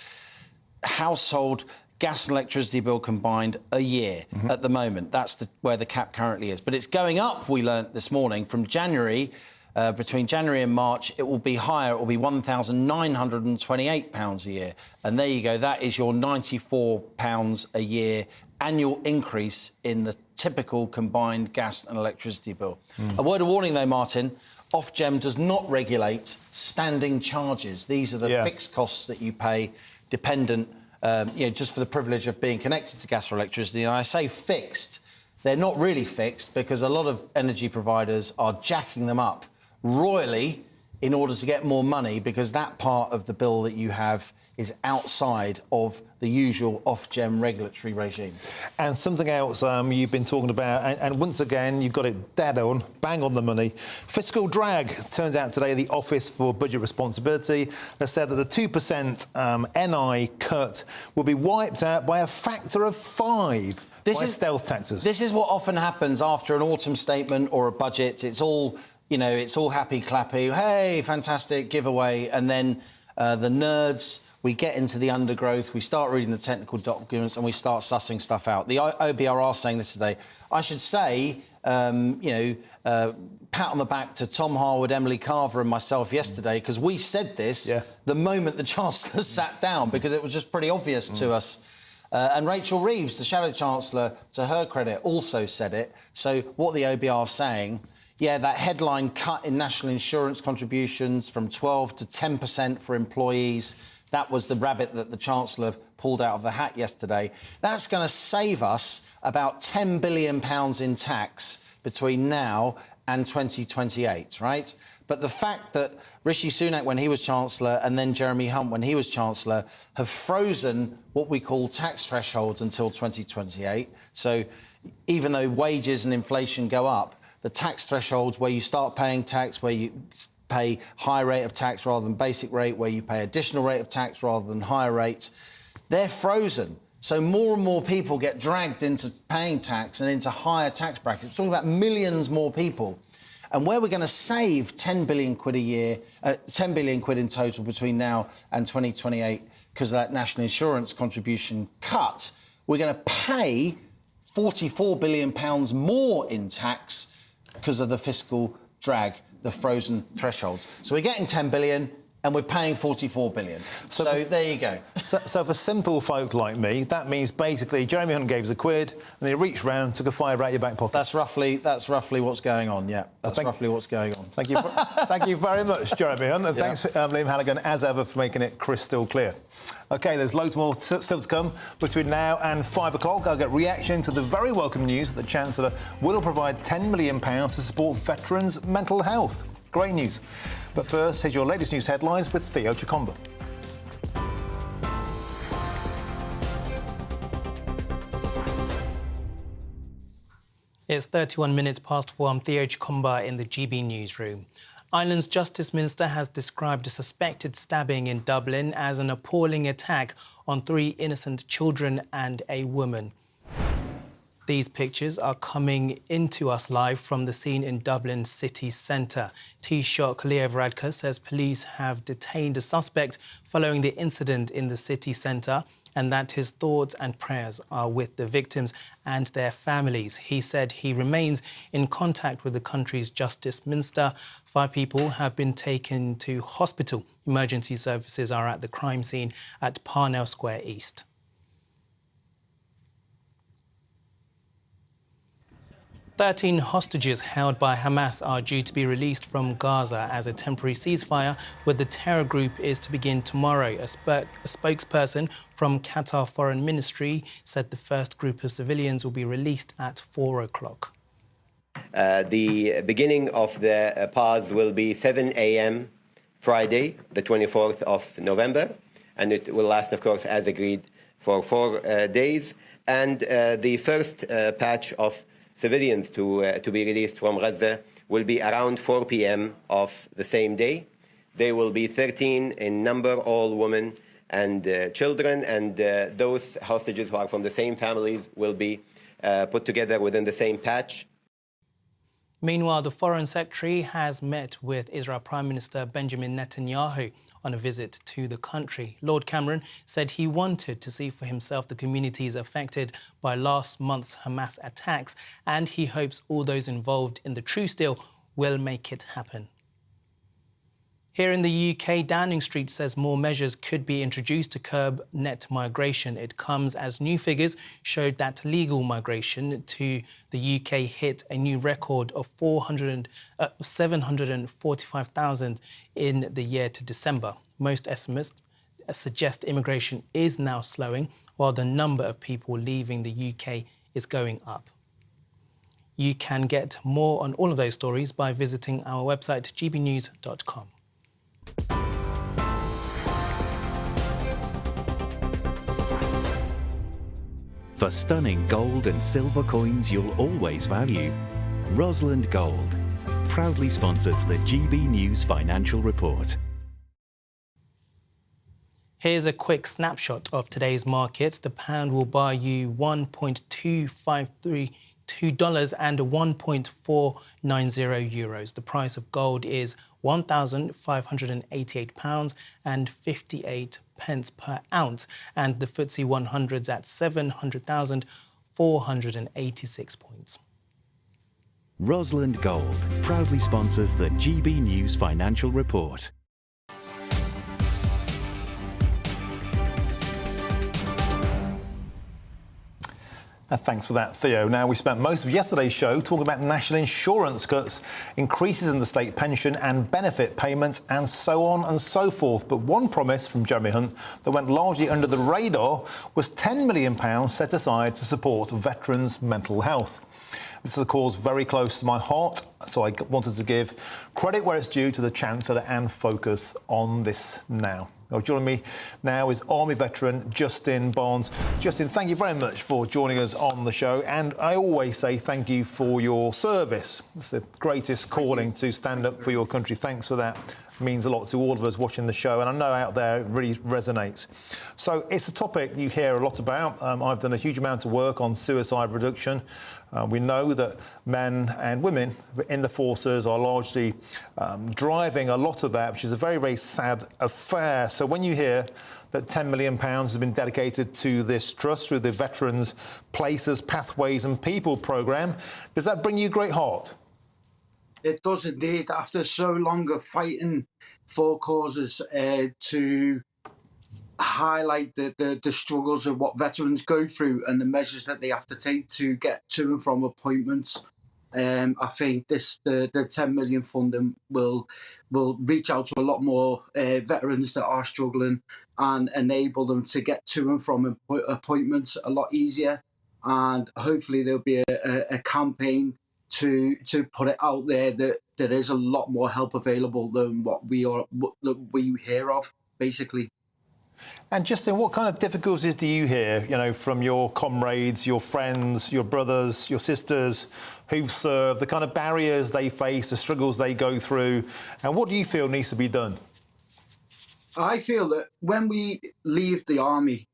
household gas and electricity bill combined a year at the moment. That's where the cap currently is. But it's going up, we learnt this morning, from January. Between January and March, it will be higher. It will be £1,928 a year. And there you go. That is your £94 a year annual increase in the typical combined gas and electricity bill. A word of warning, though, Martin. Ofgem does not regulate standing charges. These are the fixed costs that you pay dependent, just for the privilege of being connected to gas or electricity. And I say fixed. They're not really fixed because a lot of energy providers are jacking them up royally in order to get more money, because that part of the bill that you have is outside of the usual Ofgem regulatory regime. And something else you've been talking about, and once again, you've got it dead on, bang on the money. Fiscal drag. Turns out today the Office for Budget Responsibility has said that the 2% NI cut will be wiped out by a factor of 5 by stealth taxes. This is what often happens after an autumn statement or a budget. It's all, it's all happy clappy. Hey, fantastic giveaway. And then the nerds, we get into the undergrowth, we start reading the technical documents and we start sussing stuff out. The OBR saying this today. I should say, pat on the back to Tom Harwood, Emily Carver and myself yesterday, because we said this the moment the Chancellor sat down, because it was just pretty obvious to us. And Rachel Reeves, the Shadow Chancellor, to her credit, also said it. So what the OBR is saying Yeah, that headline cut in national insurance contributions from 12 to 10% for employees. That was the rabbit that the Chancellor pulled out of the hat yesterday. That's going to save us about £10 billion in tax between now and 2028, right? But the fact that Rishi Sunak, when he was Chancellor, and then Jeremy Hunt, when he was Chancellor, have frozen what we call tax thresholds until 2028. So even though wages and inflation go up, the tax thresholds where you start paying tax, where you pay high rate of tax rather than basic rate, where you pay additional rate of tax rather than higher rates, they're frozen. So more and more people get dragged into paying tax and into higher tax brackets. We're talking about millions more people. And where we're going to save 10 billion quid a year, 10 billion quid in total between now and 2028 because of that national insurance contribution cut, we're going to pay £44 billion more in tax because of the fiscal drag, the frozen thresholds. So we're getting 10 billion and we're paying 44 billion. So there you go. So for simple folk like me, that means basically Jeremy Hunt gave us £1 and he reached round, took a fiver out your back pocket. That's roughly what's going on, yeah. That's roughly what's going on. Thank you. Thank you very much, Jeremy Hunt. And thanks, Liam Halligan, as ever, for making it crystal clear. OK, there's loads more still to come between now and 5 o'clock. I'll get reaction to the very welcome news that the Chancellor will provide £10 million to support veterans' mental health. Great news. But first, here's your latest news headlines with Theo Chikomba. It's 31 minutes past 4. I'm Theo Chikomba in the GB newsroom. Ireland's Justice Minister has described a suspected stabbing in Dublin as an appalling attack on 3 innocent children and a woman. These pictures are coming into us live from the scene in Dublin city centre. Taoiseach Leo Varadkar says police have detained a suspect following the incident in the city centre and that his thoughts and prayers are with the victims and their families. He said he remains in contact with the country's Justice Minister. 5 people have been taken to hospital. Emergency services are at the crime scene at Parnell Square East. Thirteen hostages held by Hamas are due to be released from Gaza as a temporary ceasefire with the terror group is to begin tomorrow. A spokesperson from Qatar Foreign Ministry said the first group of civilians will be released at 4 o'clock. The beginning of the pause will be 7 a.m. Friday, the 24th of November, and it will last, of course, as agreed, for 4 days. And the first patch of civilians to be released from Gaza will be around 4 p.m. of the same day. They will be 13 in number, all women and children, and those hostages who are from the same families will be put together within the same patch. Meanwhile, the Foreign Secretary has met with Israel Prime Minister Benjamin Netanyahu on a visit to the country. Lord Cameron said he wanted to see for himself the communities affected by last month's Hamas attacks, and he hopes all those involved in the truce deal will make it happen. Here in the UK, Downing Street says more measures could be introduced to curb net migration. It comes as new figures showed that legal migration to the UK hit a new record of 745,000 in the year to December. Most estimates suggest immigration is now slowing, while the number of people leaving the UK is going up. You can get more on all of those stories by visiting our website, gbnews.com. For stunning gold and silver coins you'll always value, Rosland Gold proudly sponsors the GB News Financial Report. Here's a quick snapshot of today's markets. The pound will buy you $1.253 and €1.490. The price of gold is £1,588 and 58 pence per ounce, and the FTSE 100's at 700,486 points. Rosland Gold proudly sponsors the GB News Financial Report. Thanks for that, Theo. Now, we spent most of yesterday's show talking about national insurance cuts, increases in the state pension and benefit payments, and so on and so forth. But one promise from Jeremy Hunt that went largely under the radar was £10 million set aside to support veterans' mental health. This is a cause very close to my heart, so I wanted to give credit where it's due to the Chancellor and focus on this now. Joining me now is Army veteran Justin Barnes. Justin, thank you very much for joining us on the show. And I always say thank you for your service. It's the greatest calling to stand up for your country. Thanks for that. It means a lot to all of us watching the show. And I know out there it really resonates. So it's a topic you hear a lot about. I've done a huge amount of work on suicide reduction. We know that men and women in the forces are largely driving a lot of that, which is a very, very sad affair. So when you hear that £10 million has been dedicated to this trust through the Veterans Places, Pathways and People programme, does that bring you great heart? It does indeed. After so long of fighting for causes to highlight the struggles of what veterans go through and the measures that they have to take to get to and from appointments. I think the 10 million funding will reach out to a lot more veterans that are struggling and enable them to get to and from appointments a lot easier. And hopefully there'll be a campaign to put it out there that there is a lot more help available than what we hear of, basically. And Justin, what kind of difficulties do you hear, from your comrades, your friends, your brothers, your sisters who've served, the kind of barriers they face, the struggles they go through, and what do you feel needs to be done? I feel that when we leave the army,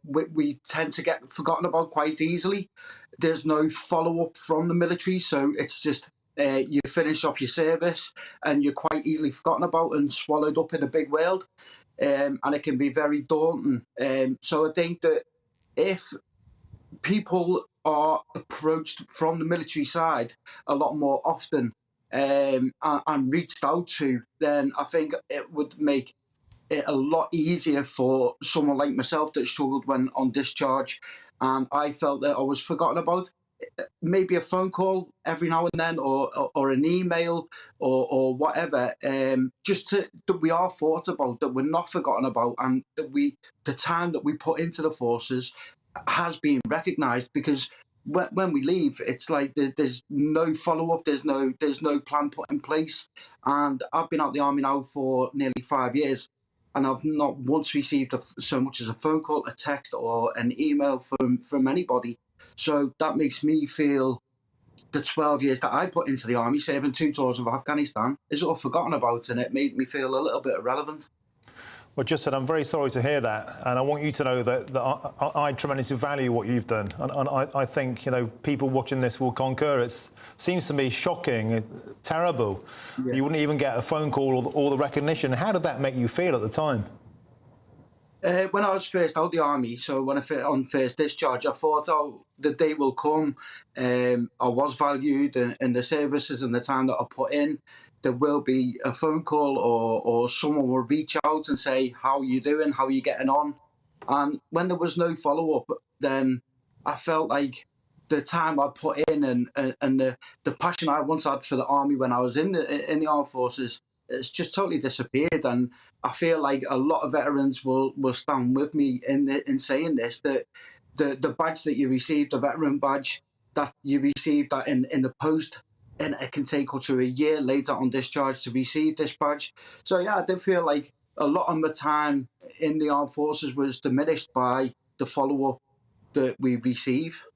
we tend to get forgotten about quite easily. There's no follow-up from the military, so it's just you finish off your service and you're quite easily forgotten about and swallowed up in a big world. And it can be very daunting. So I think that if people are approached from the military side a lot more often and reached out to, then I think it would make it a lot easier for someone like myself that struggled when on discharge. And I felt that I was forgotten about. Maybe a phone call every now and then, or an email, or whatever, just that we are thought about, that we're not forgotten about, and that the time that we put into the forces has been recognised. Because when we leave, it's like there's no follow up, there's no plan put in place. And I've been out the army now for nearly 5 years, and I've not once received so much as a phone call, a text, or an email from anybody. So that makes me feel the 12 years that I put into the army, serving 2 tours of Afghanistan, is all forgotten about, and it made me feel a little bit irrelevant. Well, Justin, I'm very sorry to hear that, and I want you to know that I tremendously value what you've done, and I think people watching this will concur. It seems to me shocking, terrible. Yeah. You wouldn't even get a phone call or the recognition. How did that make you feel at the time? When I was first out the army, so when on first discharge, I thought, the day will come. I was valued in the services and the time that I put in. There will be a phone call or someone will reach out and say, how are you doing? How are you getting on? And when there was no follow-up, then I felt like the time I put in and the passion I once had for the army when I was in the armed forces, it's just totally disappeared. And I feel like a lot of veterans will stand with me in saying this, that the badge that you received, the veteran badge that you received that in the post, and it can take up to a year later on discharge to receive this badge. So yeah, I did feel like a lot of my time in the armed forces was diminished by the follow-up that we receive.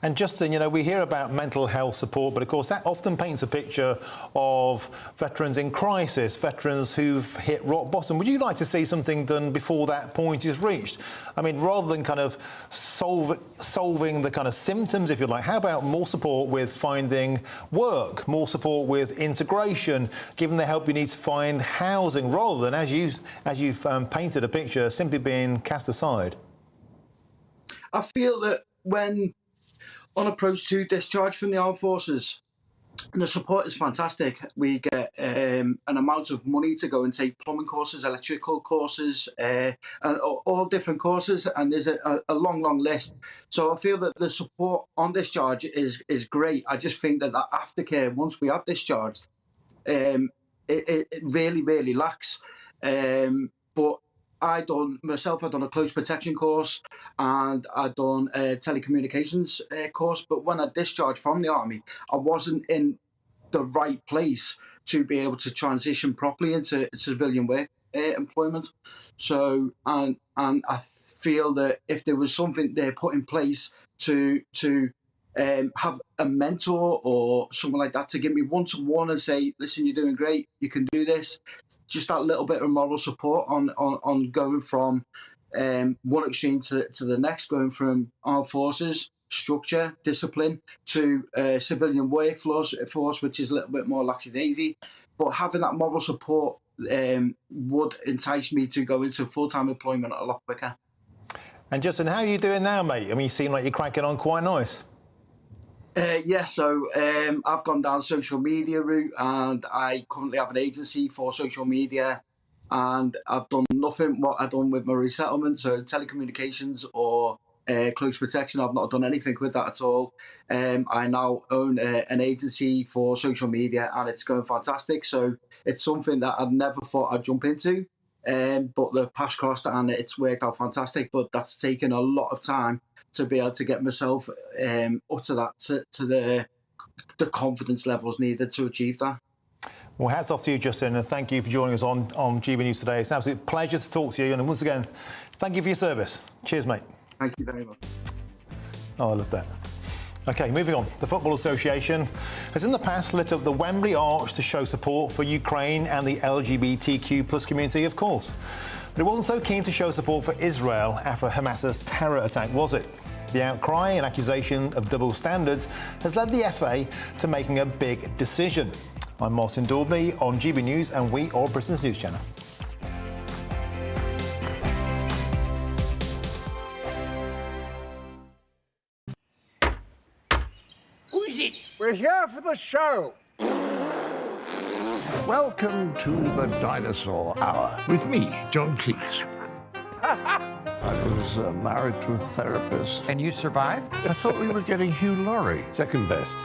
And Justin, we hear about mental health support, but of course that often paints a picture of veterans in crisis, veterans who've hit rock bottom. Would you like to see something done before that point is reached? I mean, rather than kind of solving the kind of symptoms, if you like, how about more support with finding work, more support with integration, giving the help you need to find housing, rather than, as you've painted a picture, simply being cast aside? I feel that when on approach to discharge from the armed forces, the support is fantastic. We get an amount of money to go and take plumbing courses, electrical courses, and all different courses, and there's a long list. So I feel that the support on discharge is great. I just think that aftercare, once we have discharged, it really lacks. But I've done a close protection course, and I've done a telecommunications course. But when I discharged from the army, I wasn't in the right place to be able to transition properly into civilian work employment. So, and I feel that if there was something they put in place to have a mentor or someone like that to give me one-to-one and say, listen, you're doing great, you can do this. Just that little bit of moral support on going from one extreme to the next, going from armed forces, structure, discipline, to civilian workforce, which is a little bit more lackadaisy. But having that moral support would entice me to go into full-time employment a lot quicker. And Justin, how are you doing now, mate? I mean, you seem like you're cracking on quite nice. So I've gone down social media route, and I currently have an agency for social media, and I've done nothing what I've done with my resettlement, so telecommunications or close protection. I've not done anything with that at all. I now own an agency for social media, and it's going fantastic. So it's something that I'd never thought I'd jump into, but the paths crossed and it's worked out fantastic. But that's taken a lot of time to be able to get myself up to that, to the confidence levels needed to achieve that. Well, hats off to you, Justin, and thank you for joining us on GB News today. It's an absolute pleasure to talk to you, and once again, thank you for your service. Cheers, mate. Thank you very much. Oh, I love that. OK, moving on. The Football Association has in the past lit up the Wembley Arch to show support for Ukraine and the LGBTQ+ community, of course. But it wasn't so keen to show support for Israel after Hamas's terror attack, was it? The outcry and accusation of double standards has led the FA to making a big decision. I'm Martin Daubney on GB News, and we are Britain's news channel. Who is it? We're here for the show. Welcome to the Dinosaur Hour with me, John Cleese. I was married to a therapist. And you survived? I thought we were getting Hugh Laurie. Second best.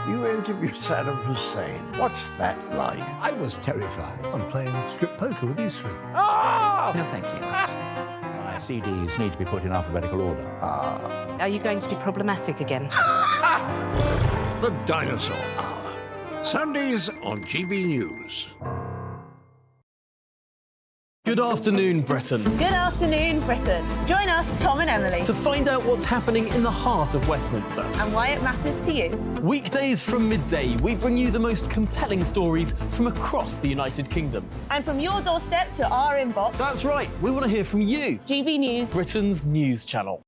You interviewed Saddam Hussein. What's that like? I was terrified. I'm playing strip poker with you three. Oh! No, thank you. My CDs need to be put in alphabetical order. Are you going to be problematic again? The Dinosaur Hour. Sundays on GB News. Good afternoon, Britain. Good afternoon, Britain. Join us, Tom and Emily, To find out what's happening in the heart of Westminster. and why it matters to you. Weekdays from midday, we bring you the most compelling stories from across the United Kingdom. And from your doorstep to our inbox. That's right, we want to hear from you. GB News, Britain's news channel.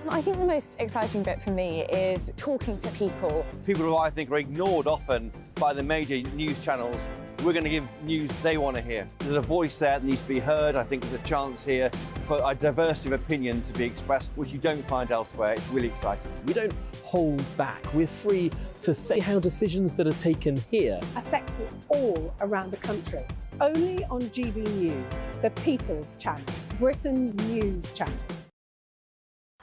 I think the most exciting bit for me is talking to people. People who I think are ignored often by the major news channels. We're going to give news they want to hear. There's a voice there that needs to be heard. I think there's a chance here for a diversity of opinion to be expressed, which you don't find elsewhere. It's really exciting. We don't hold back. We're free to say how decisions that are taken here affect us all around the country. Only on GB News, the People's Channel, Britain's news channel.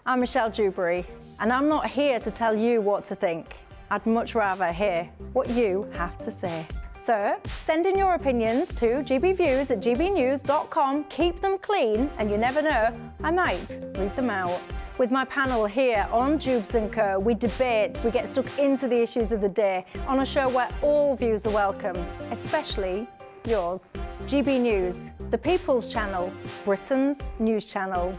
I'm Michelle Dewberry, and I'm not here to tell you what to think. I'd much rather hear what you have to say. So send in your opinions to gbviews@gbnews.com. Keep them clean, and you never know, I might read them out. With my panel here on Jubes & Co, we debate, we get stuck into the issues of the day on a show where all views are welcome, especially yours. GB News, the People's Channel, Britain's news channel.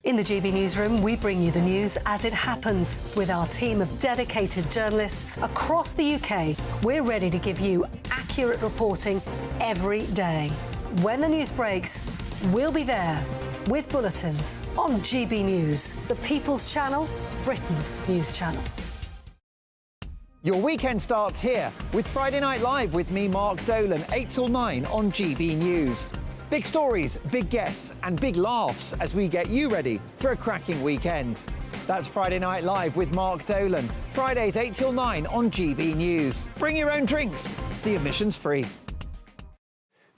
In the GB Newsroom, we bring you the news as it happens. With our team of dedicated journalists across the UK, we're ready to give you accurate reporting every day. When the news breaks, we'll be there with bulletins on GB News, the People's Channel, Britain's news channel. Your weekend starts here with Friday Night Live with me, Mark Dolan, 8 till 9 on GB News. Big stories, big guests and big laughs as we get you ready for a cracking weekend. That's Friday Night Live with Mark Dolan. Fridays 8 till 9 on GB News. Bring your own drinks. The admission's free.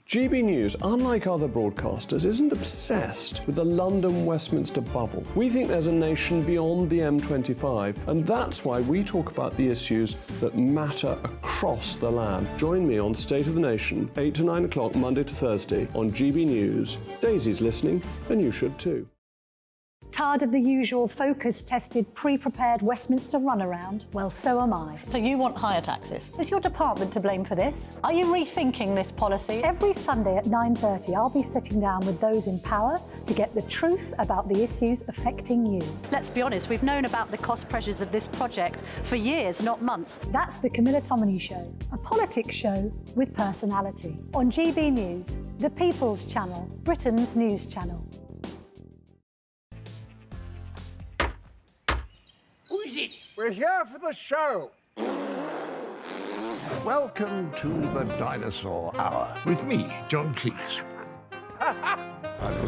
GB News, unlike other broadcasters, isn't obsessed with the London-Westminster bubble. We think there's a nation beyond the M25, and that's why we talk about the issues that matter across the land. Join me on State of the Nation, 8 to 9 o'clock, Monday to Thursday, on GB News. Daisy's listening, and you should too. Tired of the usual focus-tested, pre-prepared Westminster runaround? Well, so am I. So you want higher taxes? Is your department to blame for this? Are you rethinking this policy? Every Sunday at 9:30, I'll be sitting down with those in power to get the truth about the issues affecting you. Let's be honest, we've known about the cost pressures of this project for years, not months. That's the Camilla Tominey Show, a politics show with personality. On GB News, the People's Channel, Britain's news channel. Who is it? We're here for the show. Welcome to the Dinosaur Hour with me, John Cleese. I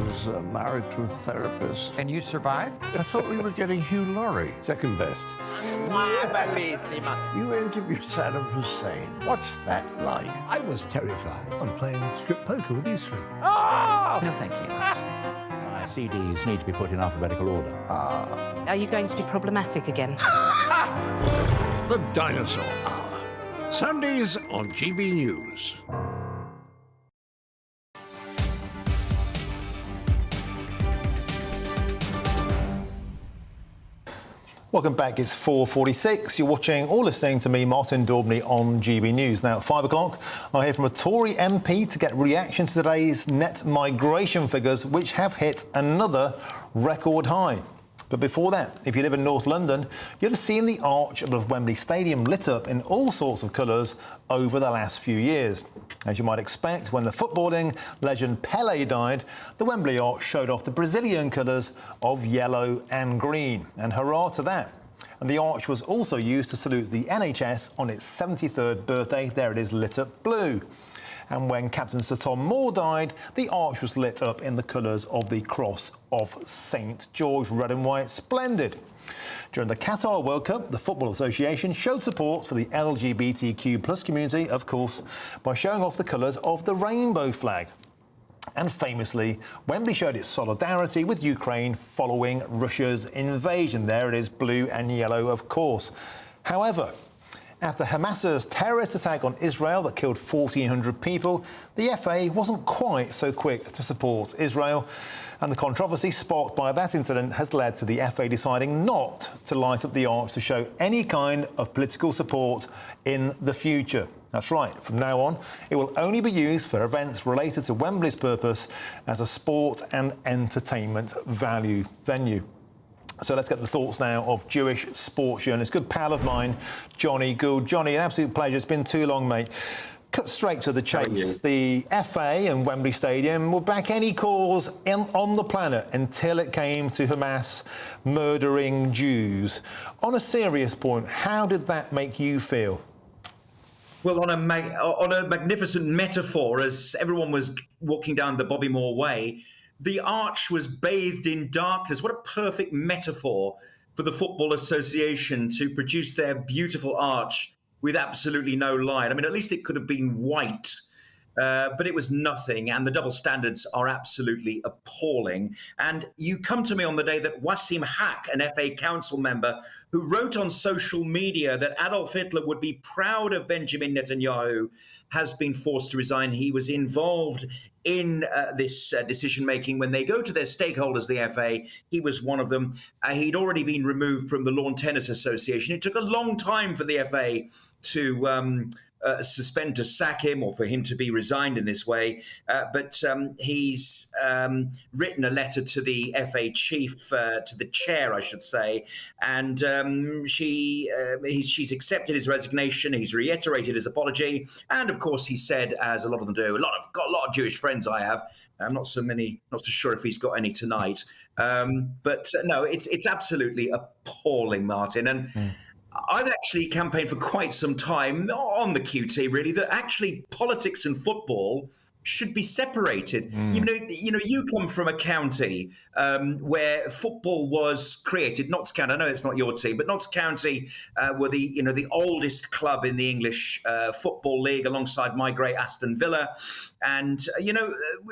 was married to a therapist. And you survived? I thought we were getting Hugh Laurie. Second best. You interviewed Saddam Hussein. What's that like? I was terrified. I'm playing strip poker with these three. No, thank you. My CDs need to be put in alphabetical order. Are you going to be problematic again? The Dinosaur Hour. Sundays on GB News. Welcome back. It's 4:46. You're watching or listening to me, Martin Daubney, on GB News. Now, at 5 o'clock, I'll hear from a Tory MP to get reaction to today's net migration figures, which have hit another record high. But before that, if you live in North London, you'll have seen the arch above Wembley Stadium lit up in all sorts of colours over the last few years. As you might expect, when the footballing legend Pelé died, the Wembley arch showed off the Brazilian colours of yellow and green. And hurrah to that. And the arch was also used to salute the NHS on its 73rd birthday. There it is, lit up blue. And when Captain Sir Tom Moore died, the arch was lit up in the colours of the Cross of St George, red and white, splendid. During the Qatar World Cup, the Football Association showed support for the LGBTQ+ community, of course, by showing off the colours of the rainbow flag. And famously, Wembley showed its solidarity with Ukraine following Russia's invasion. There it is, blue and yellow, of course. However, after Hamas's terrorist attack on Israel that killed 1,400 people, the FA wasn't quite so quick to support Israel. And the controversy sparked by that incident has led to the FA deciding not to light up the arch to show any kind of political support in the future. That's right, from now on, it will only be used for events related to Wembley's purpose as a sport and entertainment venue. So let's get the thoughts now of Jewish sports journalist, good pal of mine, Johnny Gould. Johnny, an absolute pleasure. It's been too long, mate. Cut straight to the chase. The FA and Wembley Stadium will back any cause on the planet until it came to Hamas murdering Jews. On a serious point, how did that make you feel? Well, on a magnificent metaphor, as everyone was walking down the Bobby Moore Way, the arch was bathed in darkness. What a perfect metaphor for the Football Association to produce their beautiful arch with absolutely no light. I mean, at least it could have been white, but it was nothing. And the double standards are absolutely appalling. And you come to me on the day that Wasim Haq, an FA council member, who wrote on social media that Adolf Hitler would be proud of Benjamin Netanyahu, has been forced to resign. He was involved in this decision-making when they go to their stakeholders, the FA. He was one of them. He'd already been removed from the Lawn Tennis Association. It took a long time for the FA to suspend, to sack him, or for him to be resigned in this way. But he's written a letter to the FA chief, to the chair, I should say, and she's accepted his resignation. He's reiterated his apology, and of course, he said, as a lot of them do, got a lot of Jewish friends I have. I'm not so sure if he's got any tonight. But no, it's absolutely appalling, Martin. And I've actually campaigned for quite some time on the QT, really, that actually politics and football should be separated. You know, you come from a county where football was created. Notts County, I know it's not your team, but Notts County were the oldest club in the English football league, alongside my great Aston Villa. And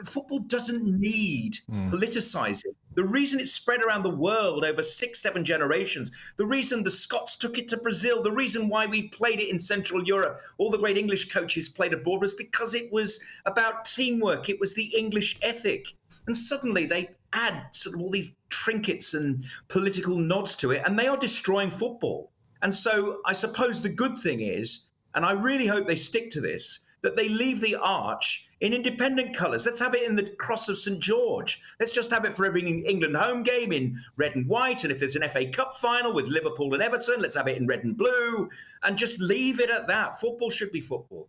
football doesn't need politicising. The reason it's spread around the world over 6-7 generations, the reason the Scots took it to Brazil, the reason why we played it in Central Europe, all the great English coaches played abroad, was because it was about teamwork. It was the English ethic. And suddenly they add sort of all these trinkets and political nods to it, and they are destroying football. And so I suppose the good thing is, and I really hope they stick to this, that they leave the arch in independent colours. Let's have it in the cross of St George. Let's just have it for every England home game in red and white. And if there's an FA Cup final with Liverpool and Everton, let's have it in red and blue. And just leave it at that. Football should be football.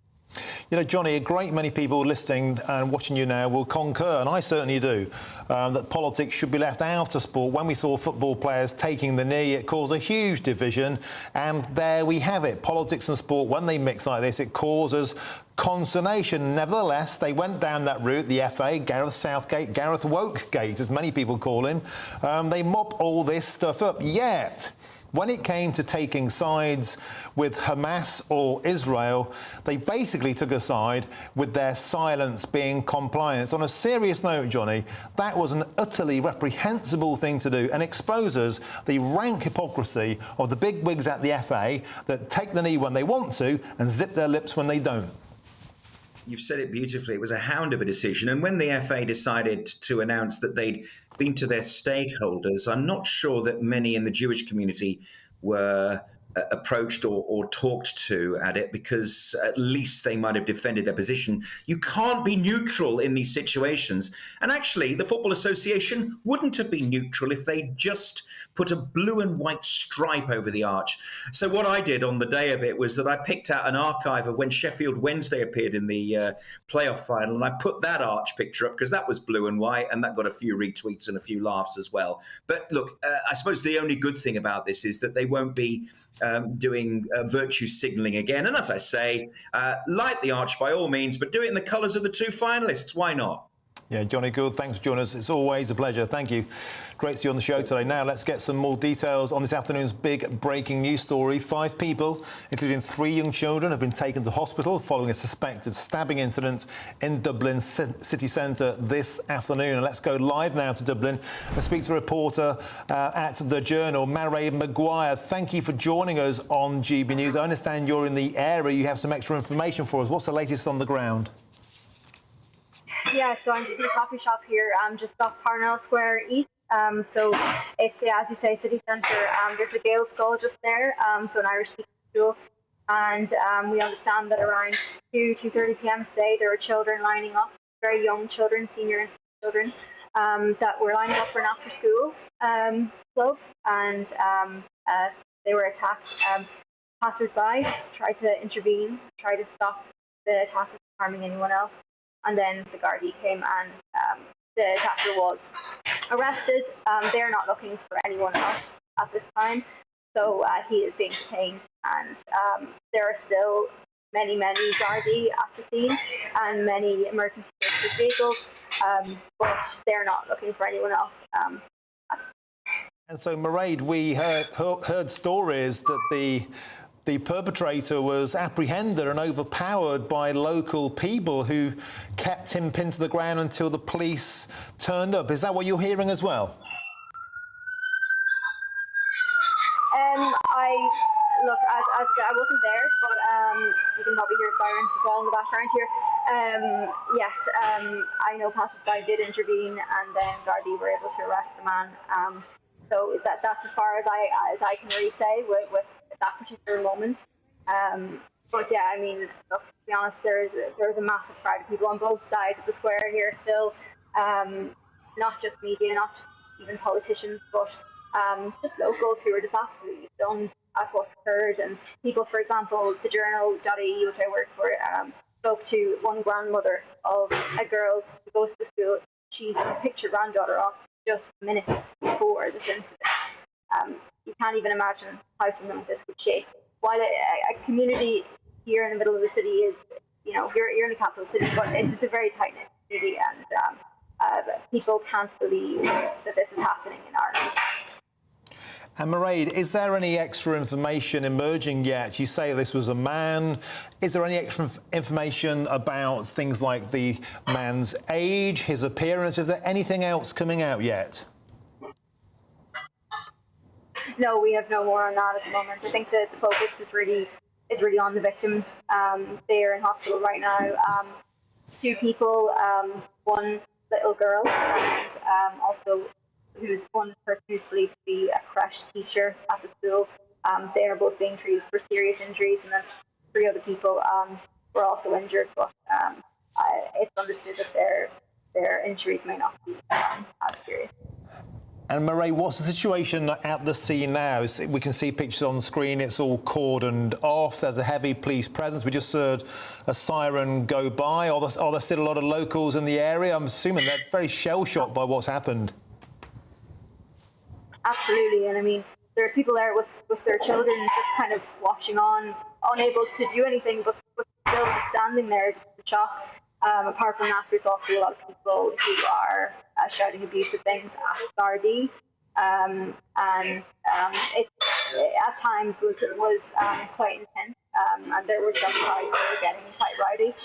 You know, Johnny, a great many people listening and watching you now will concur, and I certainly do, that politics should be left out of sport. When we saw football players taking the knee, it caused a huge division, and there we have it. Politics and sport, when they mix like this, it causes consternation. Nevertheless, they went down that route, the FA, Gareth Southgate, Gareth Wokegate, as many people call him. They mop all this stuff up. Yet, when it came to taking sides with Hamas or Israel, they basically took a side with their silence being compliance. On a serious note, Johnny, that was an utterly reprehensible thing to do and exposes the rank hypocrisy of the big wigs at the FA that take the knee when they want to and zip their lips when they don't. You've said it beautifully. It was a hound of a decision. And when the FA decided to announce that they'd been to their stakeholders, I'm not sure that many in the Jewish community were approached or talked to at it, because at least they might have defended their position. You can't be neutral in these situations. And actually, the Football Association wouldn't have been neutral if they just put a blue and white stripe over the arch. So what I did on the day of it was that I picked out an archive of when Sheffield Wednesday appeared in the playoff final, and I put that arch picture up because that was blue and white, and that got a few retweets and a few laughs as well. But look, I suppose the only good thing about this is that they won't be doing virtue signalling again. And as I say, light the arch by all means, but do it in the colours of the two finalists. Why not? Yeah, Johnny Gould, thanks for joining us. It's always a pleasure. Thank you. Great to see you on the show today. Now, let's get some more details on this afternoon's big breaking news story. 5 people, including 3 young children, have been taken to hospital following a suspected stabbing incident in Dublin city centre this afternoon. And let's go live now to Dublin and speak to a reporter at The Journal, Mairead Maguire. Thank you for joining us on GB News. I understand you're in the area. You have some extra information for us. What's the latest on the ground? Yeah, so I'm just in a coffee shop here, just off Parnell Square East. So it's, as you say, city centre. There's a Gaelic school just there, so an Irish-speaking school. And we understand that around 2:30 p.m. today, there were children lining up, very young children, senior children, that were lining up for an after-school club, and they were attacked. Passers-by tried to intervene, tried to stop the attack from harming anyone else. And then the Gardaí came, and the attacker was arrested. They're not looking for anyone else at this time, so he is being detained. And there are still many Gardaí at the scene and many emergency services vehicles, but they're not looking for anyone else. And so, Mairead, we heard stories that the perpetrator was apprehended and overpowered by local people who kept him pinned to the ground until the police turned up. Is that what you're hearing as well? I wasn't there, but you can probably hear sirens as well in the background here. Yes, I know passers-by did intervene, and then Gardaí were able to arrest the man. So that's as far as I can really say with that particular moment. But yeah, I mean, look, to be honest, there's a massive crowd of people on both sides of the square here still. Not just media, not just even politicians, but just locals who are just absolutely stunned at what's occurred. And people, for example, the Journal.ie, which I work for, spoke to one grandmother of a girl who goes to school. She picked her granddaughter up just minutes before this incident. You can't even imagine how something like this would shape. While a community here in the middle of the city is, you're you're in the capital city, but it's a very tight-knit community, and people can't believe that this is happening in Ireland. And Mairead, is there any extra information emerging yet? You say this was a man. Is there any extra information about things like the man's age, his appearance? Is there anything else coming out yet? No, we have no more on that at the moment. I think that the focus is really on the victims. They are in hospital right now. 2 people, 1 little girl, and also who's one person who's believed to be a crash teacher at the school. They are both being treated for serious injuries, and then 3 other people were also injured, but it's understood that their injuries may not be as serious. And Mairead, what's the situation at the scene now? We can see pictures on the screen. It's all cordoned off. There's a heavy police presence. We just heard a siren go by. Are there still a lot of locals in the area? I'm assuming they're very shell-shocked by what's happened. Absolutely, and I mean, there are people there with their children just kind of watching on, unable to do anything, but still just standing there, just in shock. Apart from that, there's also a lot of people who are shouting abusive things at Gardaí, and it at times was quite intense, and there were some crowds that were getting quite rowdy.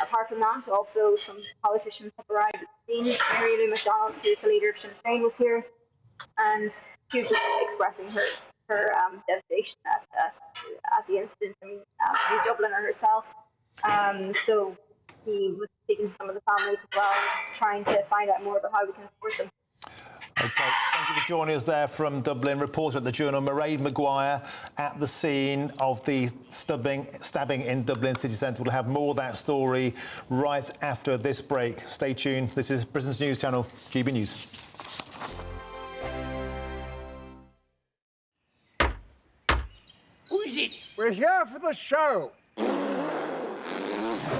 Apart from that, also some politicians have arrived at the scene. Mary Lou McDonald, who's the leader of Sinn Féin, was here, and she was just expressing her devastation at the incident. I mean, she's a Dubliner herself, so he was speaking to some of the families as well, just trying to find out more about how we can support them. OK, thank you for joining us there from Dublin. Reporter at the Journal, Mairead Maguire, at the scene of the stabbing in Dublin city centre. We'll have more of that story right after this break. Stay tuned. This is Britain's News Channel, GB News. Who is it? We're here for the show.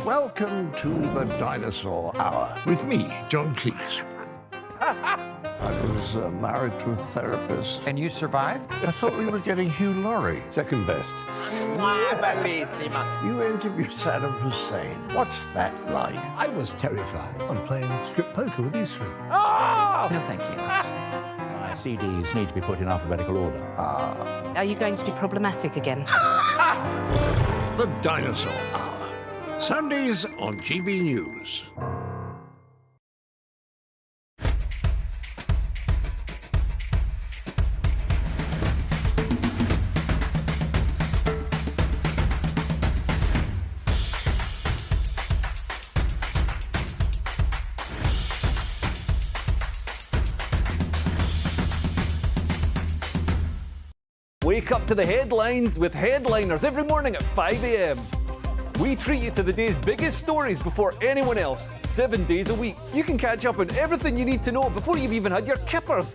Welcome to the Dinosaur Hour with me, John Cleese. I was married to a therapist. And you survived? I thought we were getting Hugh Laurie. Second best. You interviewed Saddam Hussein. What's that like? I was terrified. I'm playing strip poker with these 3. No, thank you. My CDs need to be put in alphabetical order. Are you going to be problematic again? The Dinosaur Hour. Sundays on GB News. Wake up to the headlines with Headliners every morning at 5 a.m. We treat you to the day's biggest stories before anyone else, 7 days a week. You can catch up on everything you need to know before you've even had your kippers.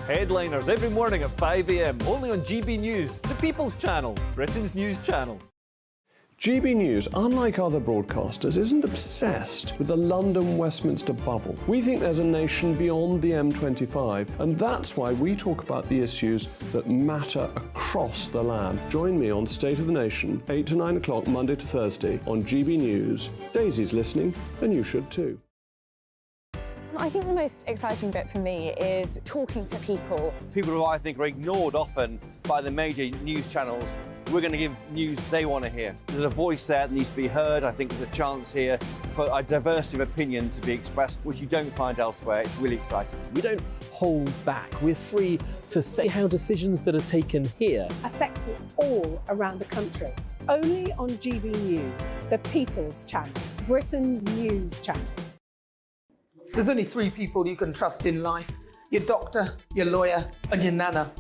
Headliners every morning at 5 a.m, only on GB News, the People's Channel, Britain's news channel. GB News, unlike other broadcasters, isn't obsessed with the London-Westminster bubble. We think there's a nation beyond the M25, and that's why we talk about the issues that matter across the land. Join me on State of the Nation, 8 to 9 o'clock, Monday to Thursday, on GB News. Daisy's listening, and you should too. I think the most exciting bit for me is talking to people. People who I think are ignored often by the major news channels. We're going to give news they want to hear. There's a voice there that needs to be heard. I think there's a chance here for a diversity of opinion to be expressed, which you don't find elsewhere. It's really exciting. We don't hold back. We're free to say how decisions that are taken here affect us all around the country. Only on GB News, the People's Channel, Britain's news channel. There's only 3 people you can trust in life. Your doctor, your lawyer, and your nana.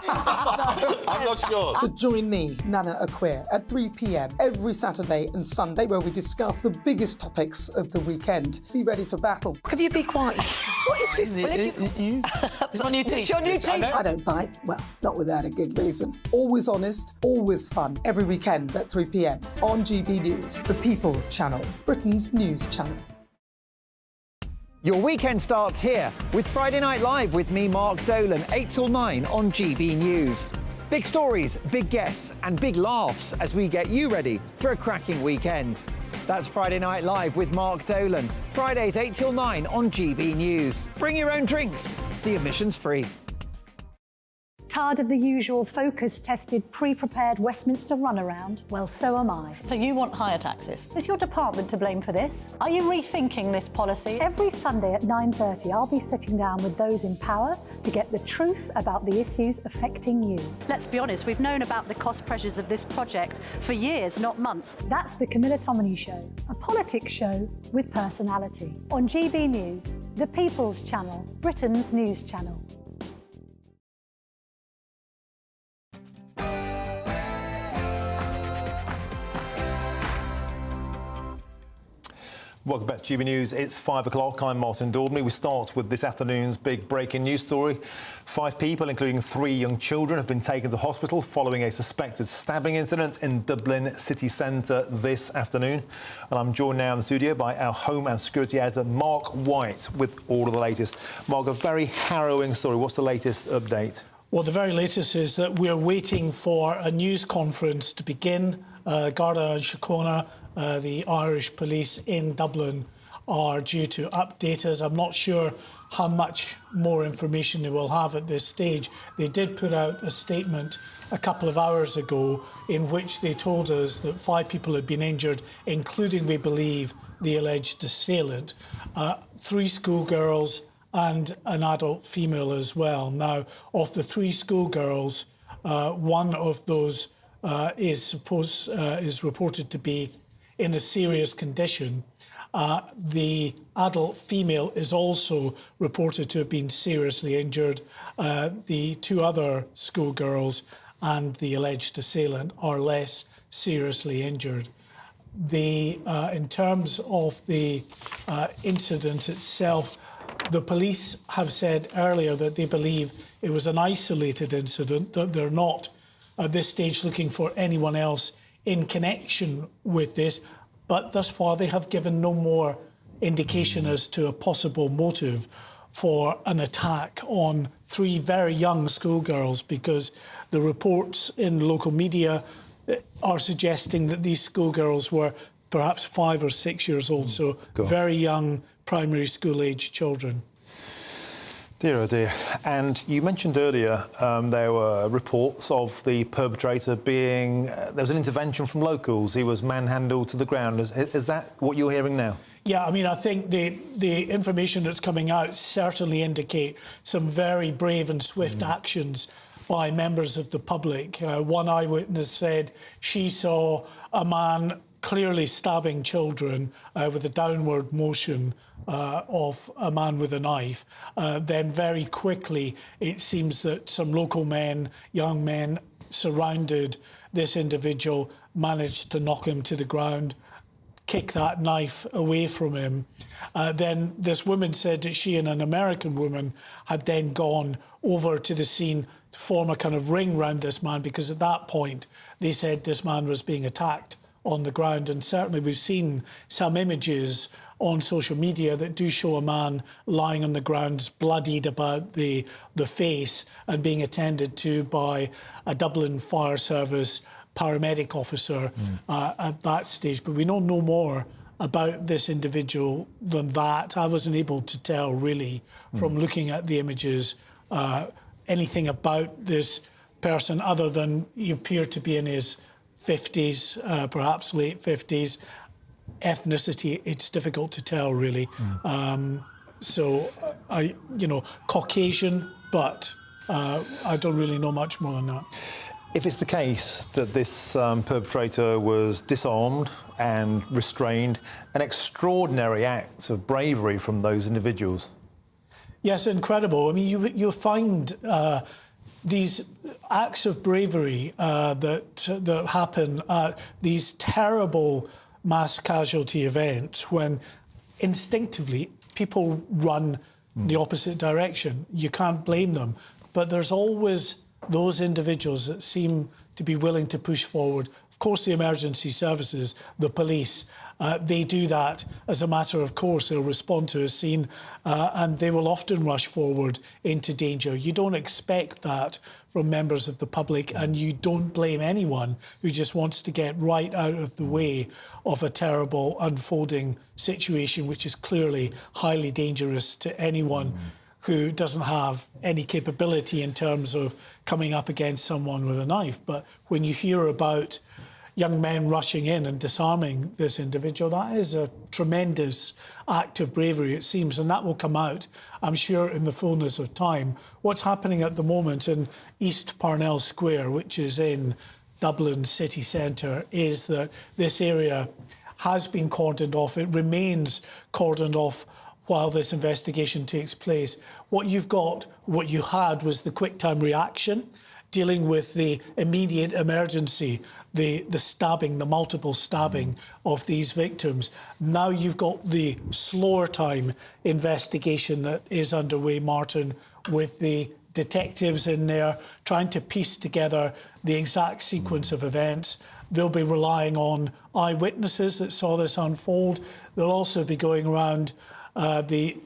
I'm not sure. So join me, Nana Aquia, at 3 p.m. every Saturday and Sunday, where we discuss the biggest topics of the weekend. Be ready for battle. Could you be quiet? What is this? It's on your teeth. It's on your teeth. I don't bite. Well, not without a good reason. Always honest, always fun. Every weekend at 3 p.m. on GB News, the People's Channel, Britain's news channel. Your weekend starts here with Friday Night Live with me, Mark Dolan, 8 till 9 on GB News. Big stories, big guests and big laughs as we get you ready for a cracking weekend. That's Friday Night Live with Mark Dolan. Fridays 8 till 9 on GB News. Bring your own drinks. The admission's free. Tired of the usual focus-tested, pre-prepared Westminster runaround? Well, so am I. So you want higher taxes? Is your department to blame for this? Are you rethinking this policy? Every Sunday at 9:30, I'll be sitting down with those in power to get the truth about the issues affecting you. Let's be honest, we've known about the cost pressures of this project for years, not months. That's the Camilla Tominey Show, a politics show with personality. On GB News, the People's Channel, Britain's news channel. Welcome back to GB News. It's 5 o'clock. I'm Martin Daubney. We start with this afternoon's big breaking news story. 5 people, including 3 young children, have been taken to hospital following a suspected stabbing incident in Dublin city centre this afternoon. And I'm joined now in the studio by our Home and Security Editor, Mark White, with all of the latest. Mark, a very harrowing story. What's the latest update? Well, the very latest is that we're waiting for a news conference to begin. Garda and Síochána, the Irish police in Dublin, are due to update us. I'm not sure how much more information they will have at this stage. They did put out a statement a couple of hours ago in which they told us that 5 people had been injured, including, we believe, the alleged assailant, 3 schoolgirls and an adult female as well. Now, of the 3 schoolgirls, one of those is reported to be in a serious condition. The adult female is also reported to have been seriously injured. The 2 other schoolgirls and the alleged assailant are less seriously injured. In terms of the incident itself, the police have said earlier that they believe it was an isolated incident, that they're not at this stage looking for anyone else in connection with this, but thus far they have given no more indication as to a possible motive for an attack on 3 very young schoolgirls, because the reports in local media are suggesting that these schoolgirls were perhaps 5 or 6 years old, so very young primary school-age children. Dear oh dear. And you mentioned earlier there were reports of the perpetrator being... there was an intervention from locals. He was manhandled to the ground. Is that what you're hearing now? Yeah, I mean, I think the information that's coming out certainly indicate some very brave and swift actions by members of the public. One eyewitness said she saw a man clearly stabbing children with a downward motion of a man with a knife. Then very quickly, it seems that some local men, young men, surrounded this individual, managed to knock him to the ground, kick that knife away from him. Then this woman said that she and an American woman had then gone over to the scene to form a kind of ring round this man, because at that point they said this man was being attacked on the ground. And certainly we've seen some images on social media that do show a man lying on the ground, bloodied about the face, and being attended to by a Dublin Fire Service paramedic officer at that stage. But we know no more about this individual than that. I wasn't able to tell really from looking at the images anything about this person other than he appeared to be in his 50s, perhaps late 50s. Ethnicity, it's difficult to tell really. Caucasian, but I don't really know much more than that. If it's the case that this perpetrator was disarmed and restrained, an extraordinary act of bravery from those individuals. Yes, incredible. I mean, you find these acts of bravery that happen at these terrible mass casualty events when instinctively people run the opposite direction. You can't blame them, but there's always those individuals that seem to be willing to push forward, Of course, the emergency services, the police, they do that as a matter of course. They'll respond to a scene and they will often rush forward into danger. You don't expect that from members of the public, and you don't blame anyone who just wants to get right out of the way of a terrible unfolding situation, which is clearly highly dangerous to anyone who doesn't have any capability in terms of coming up against someone with a knife. But when you hear about young men rushing in and disarming this individual, that is a tremendous act of bravery, it seems, and that will come out, I'm sure, in the fullness of time. What's happening at the moment in East Parnell Square, which is in Dublin city centre, is that this area has been cordoned off. It remains cordoned off while this investigation takes place. What you had was the quick time reaction, dealing with the immediate emergency, the stabbing, the multiple stabbing of these victims. Now you've got the slower time investigation that is underway, Martin, with the detectives in there trying to piece together the exact sequence of events. They'll be relying on eyewitnesses that saw this unfold. They'll also be going around the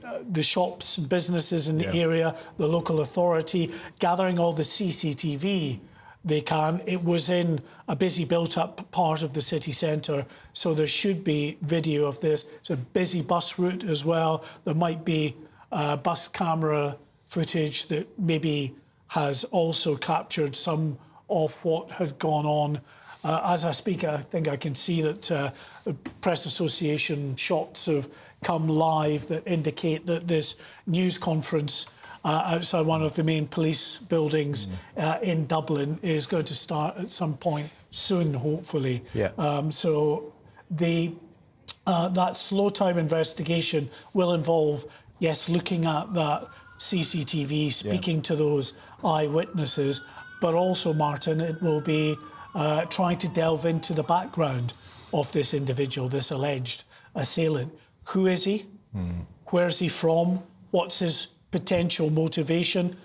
shops and businesses in the area, the local authority, gathering all the CCTV they can. It was in a busy built-up part of the city centre, so there should be video of this. It's a busy bus route as well. There might be bus camera footage that maybe has also captured some of what had gone on. As I speak, I think I can see that the Press Association shots have come live that indicate that this news conference outside one of the main police buildings in Dublin is going to start at some point soon, hopefully. So that slow time investigation will involve, yes, looking at that CCTV, speaking to those eyewitnesses, but also, Martin, it will be trying to delve into the background of this individual, this alleged assailant. Who is he? Where is he from? What's his potential motivation?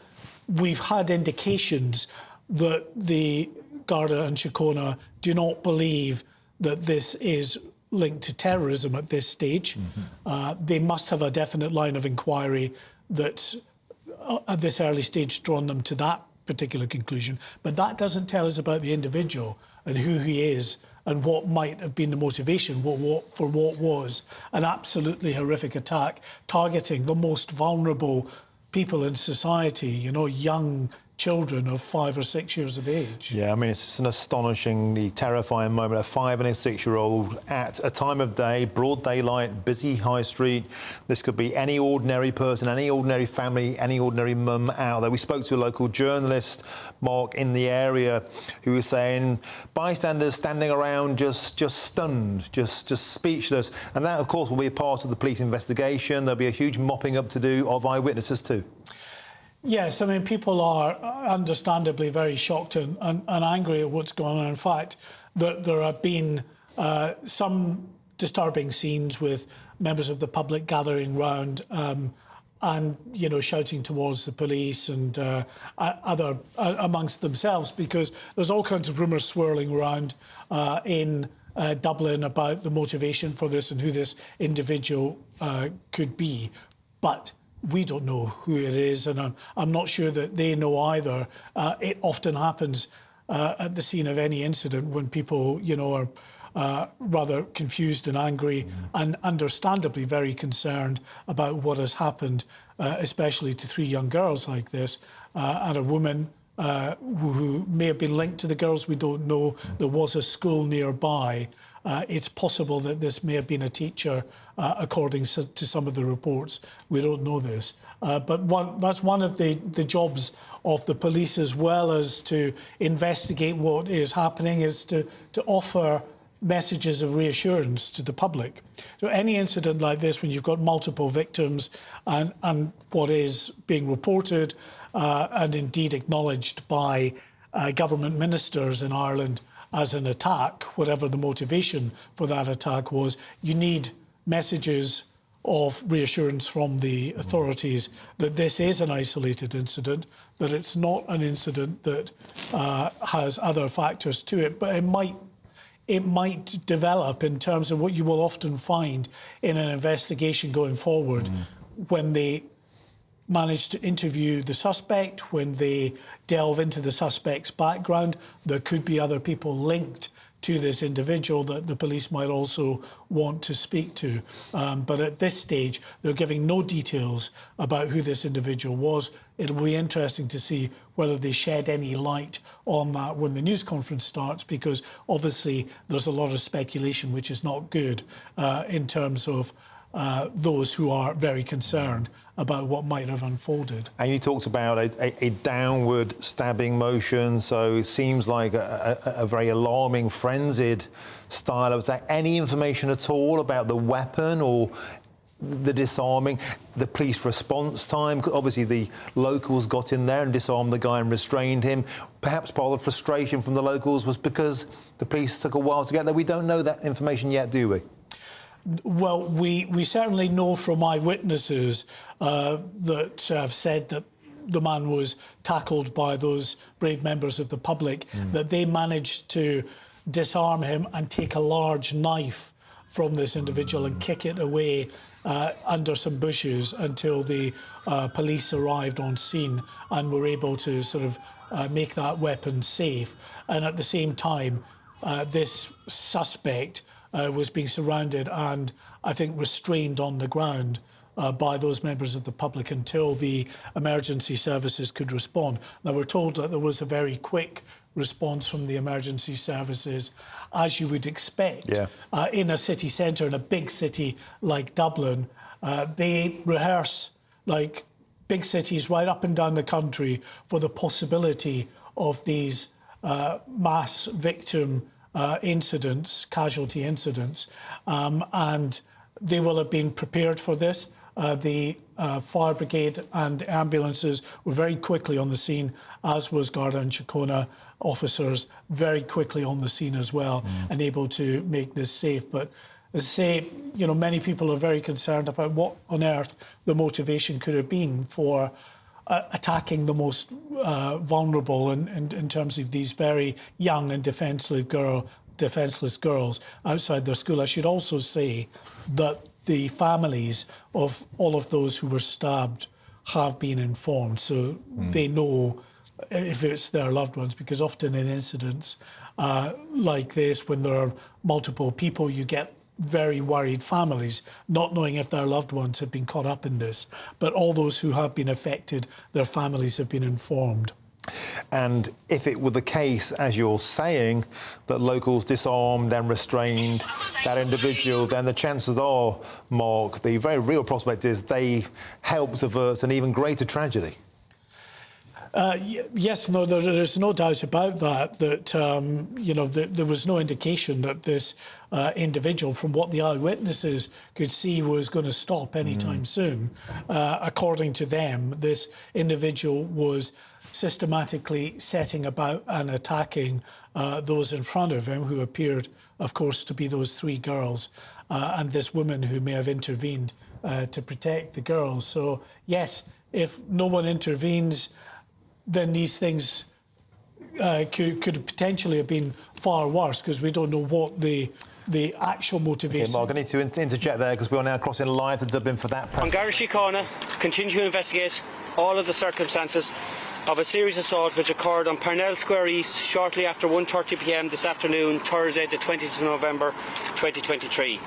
We've had indications that the Garda and Síochána do not believe that this is linked to terrorism at this stage. They must have a definite line of inquiry that's at this early stage drawn them to that particular conclusion. But that doesn't tell us about the individual and who he is and what might have been the motivation for what was an absolutely horrific attack targeting the most vulnerable people in society, you know, young children of 5 or 6 years of age. Yeah, I mean, it's just an astonishingly terrifying moment. A 5- and a 6-year-old at a time of day, broad daylight, busy high street. This could be any ordinary person, any ordinary family, any ordinary mum out there. We spoke to a local journalist, Mark, in the area, who was saying bystanders standing around just stunned, just speechless. And that, of course, will be a part of the police investigation. There'll be a huge mopping up to do of eyewitnesses too. Yes, I mean, people are understandably very shocked and angry at what's going on. In fact, there have been some disturbing scenes with members of the public gathering round and, you know, shouting towards the police and other amongst themselves, because there's all kinds of rumours swirling around in Dublin about the motivation for this and who this individual could be. But we don't know who it is, and I'm not sure that they know either. It often happens at the scene of any incident when people, you know, are rather confused and angry and understandably very concerned about what has happened, especially to 3 young girls like this, and a woman who may have been linked to the girls, we don't know. There was a school nearby. It's possible that this may have been a teacher, according to some of the reports. We don't know this. But that's one of the jobs of the police, as well as to investigate what is happening, is to offer messages of reassurance to the public. So any incident like this, when you've got multiple victims and what is being reported and indeed acknowledged by government ministers in Ireland as an attack, whatever the motivation for that attack was, you need messages of reassurance from the authorities that this is an isolated incident, that it's not an incident that has other factors to it, but it might it might develop in terms of what you will often find in an investigation going forward when they manage to interview the suspect, when they delve into the suspect's background. There could be other people linked to this individual that the police might also want to speak to. But at this stage, they're giving no details about who this individual was. It'll be interesting to see whether they shed any light on that when the news conference starts, because obviously there's a lot of speculation which is not good in terms of those who are very concerned about what might have unfolded. And you talked about a downward stabbing motion, so it seems like a very alarming, frenzied style. Was there any information at all about the weapon or the disarming, the police response time? Obviously the locals got in there and disarmed the guy and restrained him. Perhaps part of the frustration from the locals was because the police took a while to get there. We don't know that information yet, do we? Well, we certainly know from eyewitnesses that have said that the man was tackled by those brave members of the public, that they managed to disarm him and take a large knife from this individual and kick it away under some bushes until the police arrived on scene and were able to sort of make that weapon safe. And at the same time, this suspect was being surrounded and, I think, restrained on the ground by those members of the public until the emergency services could respond. Now, we're told that there was a very quick response from the emergency services, as you would expect. In a city centre, in a big city like Dublin, they rehearse, like big cities right up and down the country, for the possibility of these mass victim incidents, casualty incidents, and they will have been prepared for this. The fire brigade and ambulances were very quickly on the scene, as was Garda and Síochána officers very quickly on the scene as well, and able to make this safe. But as I say, you know, many people are very concerned about what on earth the motivation could have been for attacking the most vulnerable in terms of these very young and defenceless girls outside their school. I should also say that the families of all of those who were stabbed have been informed, so they know if it's their loved ones, because often in incidents like this, when there are multiple people, you get very worried families, not knowing if their loved ones have been caught up in this. But all those who have been affected, their families have been informed. And if it were the case, as you're saying, that locals disarmed and restrained that individual, then the chances are, Mark, the very real prospect is they helped avert an even greater tragedy. Yes, no, there's no doubt about that, you know, there was no indication that this individual, from what the eyewitnesses could see, was going to stop anytime soon. According to them, this individual was systematically setting about and attacking those in front of him, who appeared, of course, to be those three girls, and this woman who may have intervened to protect the girls. So, yes, if no one intervenes, then these things could potentially have been far worse, because we don't know what the actual motivation. Okay, Mark, I need to interject there, because we are now crossing live to Dublin for that press. On Garda Síochána, continue to investigate all of the circumstances of a serious assault which occurred on Parnell Square East shortly after 1:30 p.m. this afternoon, Thursday the 20th of November 2023.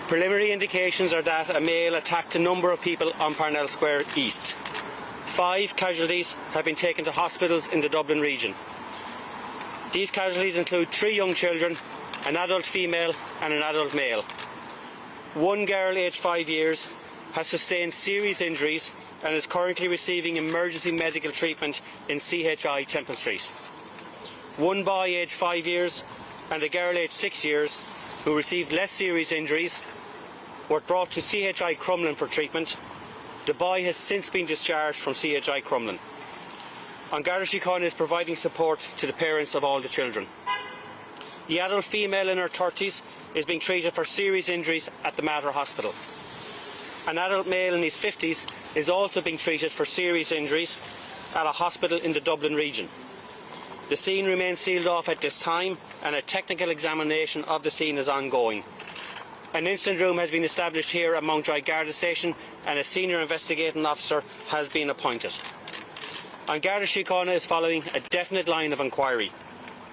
Preliminary indications are that a male attacked a number of people on Parnell Square East. 5 casualties have been taken to hospitals in the Dublin region. These casualties include 3 young children, an adult female and an adult male. 1 girl aged 5 years has sustained serious injuries and is currently receiving emergency medical treatment in CHI Temple Street. 1 boy aged 5 years and a girl aged 6 years who received less serious injuries were brought to CHI Crumlin for treatment. The boy has since been discharged from CHI Crumlin. On Garda Síochána is providing support to the parents of all the children. The adult female in her 30s is being treated for serious injuries at the Mater Hospital. An adult male in his 50s is also being treated for serious injuries at a hospital in the Dublin region. The scene remains sealed off at this time and a technical examination of the scene is ongoing. An incident room has been established here at Mountjoy Garda Station and a senior investigating officer has been appointed. An Garda Síochána is following a definite line of inquiry.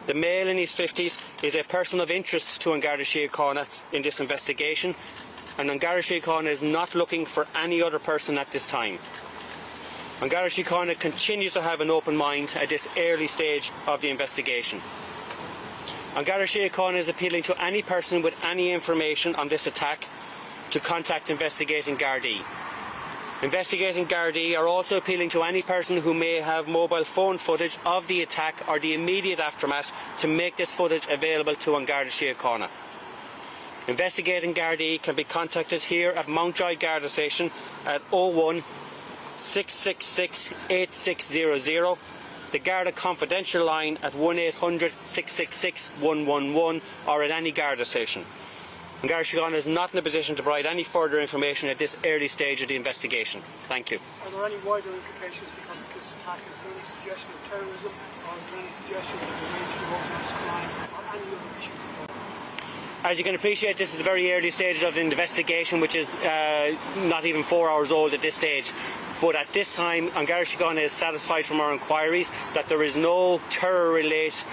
The male in his 50s is a person of interest to An Garda Síochána in this investigation, and An Garda Síochána is not looking for any other person at this time. An Garda Síochána continues to have an open mind at this early stage of the investigation. An Garda Síochána is appealing to any person with any information on this attack to contact Investigating Gardaí. Investigating Gardaí are also appealing to any person who may have mobile phone footage of the attack or the immediate aftermath to make this footage available to An Garda Síochána. Investigating Gardaí can be contacted here at Mountjoy Garda Station at 01 666 8600, the Garda confidential line at 1800 666 111 or at any Garda station. An Garda Síochána is not in a position to provide any further information at this early stage of the investigation. Thank you. Are there any wider implications because of this attack? Is there any suggestion of terrorism or is there any suggestion of related to organised crime or any other issue? As you can appreciate, this is the very early stages of the investigation, which is not even 4 hours old at this stage. But at this time, An Garda Síochána is satisfied from our inquiries that there is no terror-related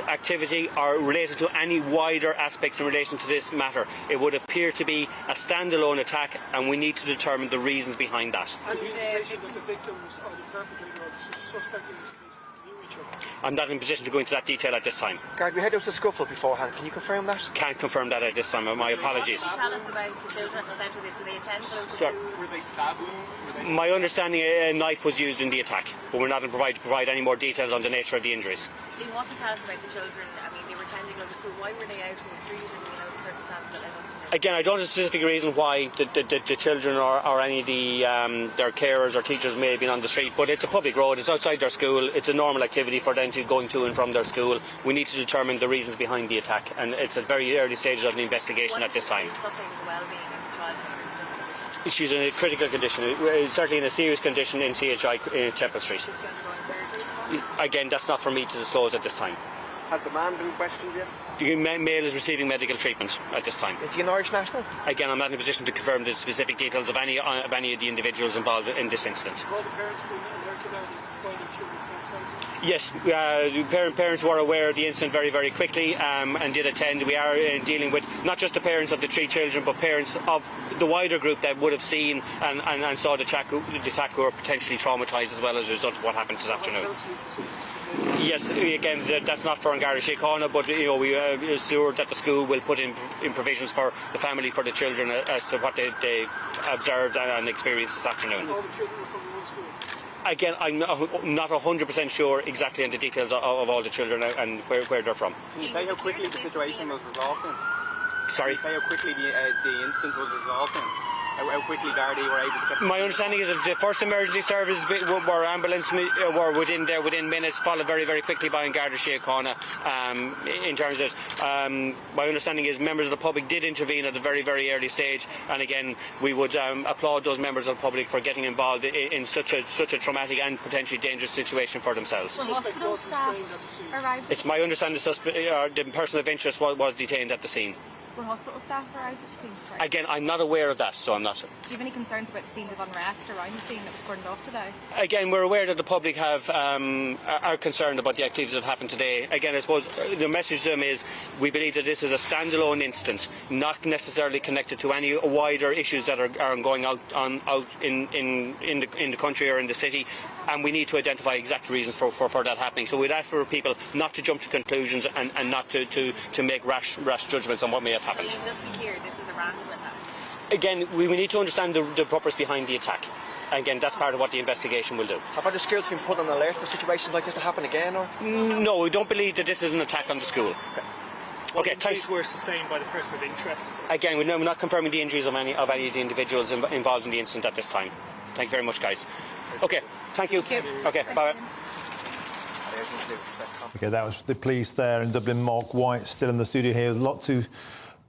activity or related to any wider aspects in relation to this matter. It would appear to be a standalone attack, and we need to determine the reasons behind that. And the indication that the victims or the perpetrator or the suspect in this case knew each other? I'm not in a position to go into that detail at this time. Guard, we heard there was a scuffle beforehand. Can you confirm that? Can't confirm that at this time. My apologies. Can you tell us about the children at the centre? Did they attend? Sir, were they stab wounds? My understanding, a knife was used in the attack, but we're not in to provide any more details on the nature of the injuries. Can you tell us about the children? I mean, they were attending the school. Why were they out in the street? And do we know the circumstances that led up to it? Again, I don't have a specific reason why the children or any of their carers or teachers may have been on the street, but it's a public road, it's outside their school, it's a normal activity for them to going to and from their school. We need to determine the reasons behind the attack, and it's at very early stages of the investigation at this time. She's in a critical condition, certainly in a serious condition in CHI in Temple Street. Again, that's not for me to disclose at this time. Has the man been questioned yet? The male is receiving medical treatment at this time. Is he an Irish national? Again, I'm not in a position to confirm the specific details of any of the individuals involved in this incident. Have all the parents been alerted out and finding children outside? Yes, the parents were aware of the incident very, very quickly and did attend. We are dealing with not just the parents of the 3 children, but parents of the wider group that would have seen and saw the attack who were potentially traumatised as well as a result of what happened this afternoon. Yes, again, that's not for An Garda Síochána, but we are assured that the school will put in provisions for the family, for the children, as to what they observed and experienced this afternoon. All the children were from one school? Again, I'm not 100% sure exactly on the details of all the children and where they're from. Can you say how quickly the situation was resolved then? Sorry? Can you say how quickly the incident was resolved then? How quickly Gardaí were able to get... My understanding is that the first emergency services were ambulance were within minutes, followed very, very quickly by An Garda Síochána. In terms of my understanding is members of the public did intervene at a very, very early stage, and again we would applaud those members of the public for getting involved in such a traumatic and potentially dangerous situation for themselves. Were hospital staff arrived? It's my understanding the person of interest was detained at the scene. Were hospital staff arrived at the scene? Again, I'm not aware of that, so I'm not. Do you have any concerns about the scenes of unrest around the scene that was cordoned off today? Again, we're aware that the public are concerned about the activities that happened today. Again, I suppose the message to them is we believe that this is a standalone incident, not necessarily connected to any wider issues that are going out in the country or in the city, and we need to identify exact reasons for that happening. So we'd ask for people not to jump to conclusions and not to make rash judgments on what may have happened. So just to be clear, this is a random attack? Again, we need to understand the purpose behind the attack. Again, that's part of what the investigation will do. Have other schools been put on alert for situations like this to happen again? Or? No, we don't believe that this is an attack on the school. Okay, injuries were sustained by the person of interest? Again, we're not confirming the injuries of any of the individuals involved in the incident at this time. Thank you very much, guys. Okay, thank you. Okay, bye. Okay, that was the police there in Dublin. Mark White still in the studio here. There's a lot to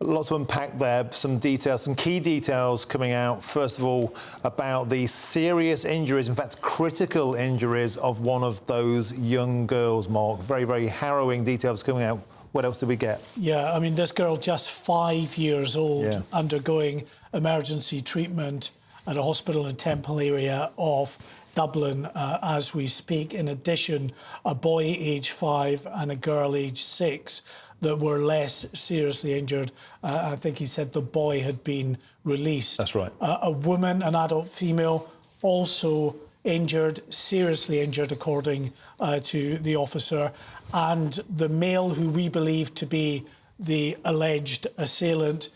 A lot to unpack there, some details, some key details coming out. First of all, about the serious injuries, in fact, critical injuries of one of those young girls, Mark. Very, very harrowing details coming out. What else did we get? Yeah, I mean, this girl, just 5 years old, undergoing emergency treatment at a hospital in Temple area of Dublin as we speak. In addition, a boy aged 5 and a girl aged 6 that were less seriously injured. I think he said the boy had been released. That's right. A woman, an adult female, also injured, seriously injured, according to the officer. And the male, who we believe to be the alleged assailant,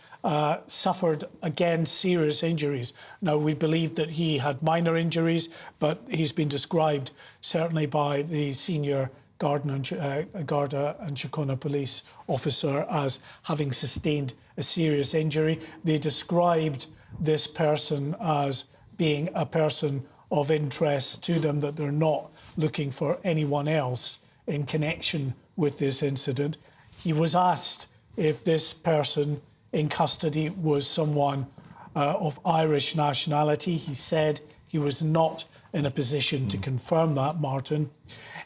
suffered, again, serious injuries. Now, we believe that he had minor injuries, but he's been described, certainly by the senior Garda and Síochána police officer, as having sustained a serious injury. They described this person as being a person of interest to them, that they're not looking for anyone else in connection with this incident. He was asked if this person in custody was someone of Irish nationality. He said he was not in a position to confirm that, Martin.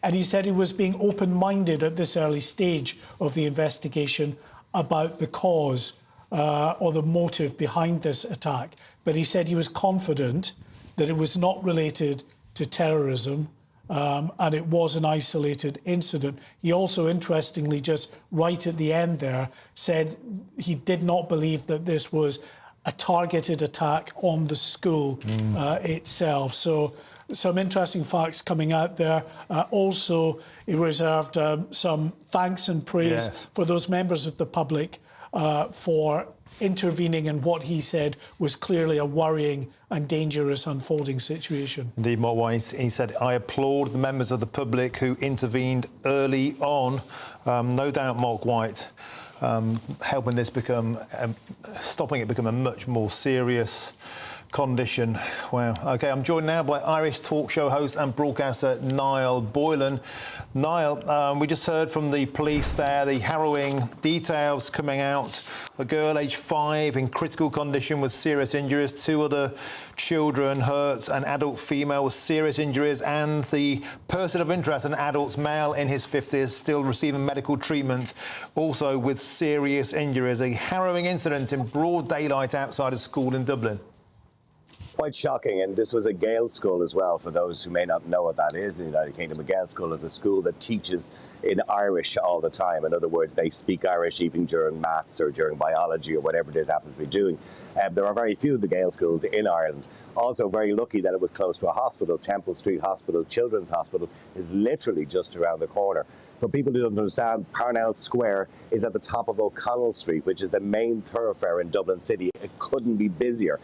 And he said he was being open-minded at this early stage of the investigation about the cause or the motive behind this attack. But he said he was confident that it was not related to terrorism and it was an isolated incident. He also, interestingly, just right at the end there, said he did not believe that this was a targeted attack on the school itself. So some interesting facts coming out there. Also, he reserved some thanks and praise for those members of the public for intervening in what he said was clearly a worrying and dangerous unfolding situation. Indeed, Mark White, he said, I applaud the members of the public who intervened early on. No doubt, Mark White, helping this become, stopping it become a much more serious condition. Wow. OK, I'm joined now by Irish talk show host and broadcaster Niall Boylan. Niall, we just heard from the police there, the harrowing details coming out. A girl aged 5 in critical condition with serious injuries, 2 other children hurt, an adult female with serious injuries, and the person of interest, an adult male in his 50s, still receiving medical treatment, also with serious injuries. A harrowing incident in broad daylight outside a school in Dublin. Quite shocking, and this was a Gael school as well, for those who may not know what that is in the United Kingdom. A Gael school is a school that teaches in Irish all the time. In other words, they speak Irish even during maths or during biology or whatever it is happens to be doing. There are very few of the Gael schools in Ireland. Also very lucky that it was close to a hospital. Temple Street Hospital, Children's Hospital, is literally just around the corner. For people who don't understand, Parnell Square is at the top of O'Connell Street, which is the main thoroughfare in Dublin City. It couldn't be busier.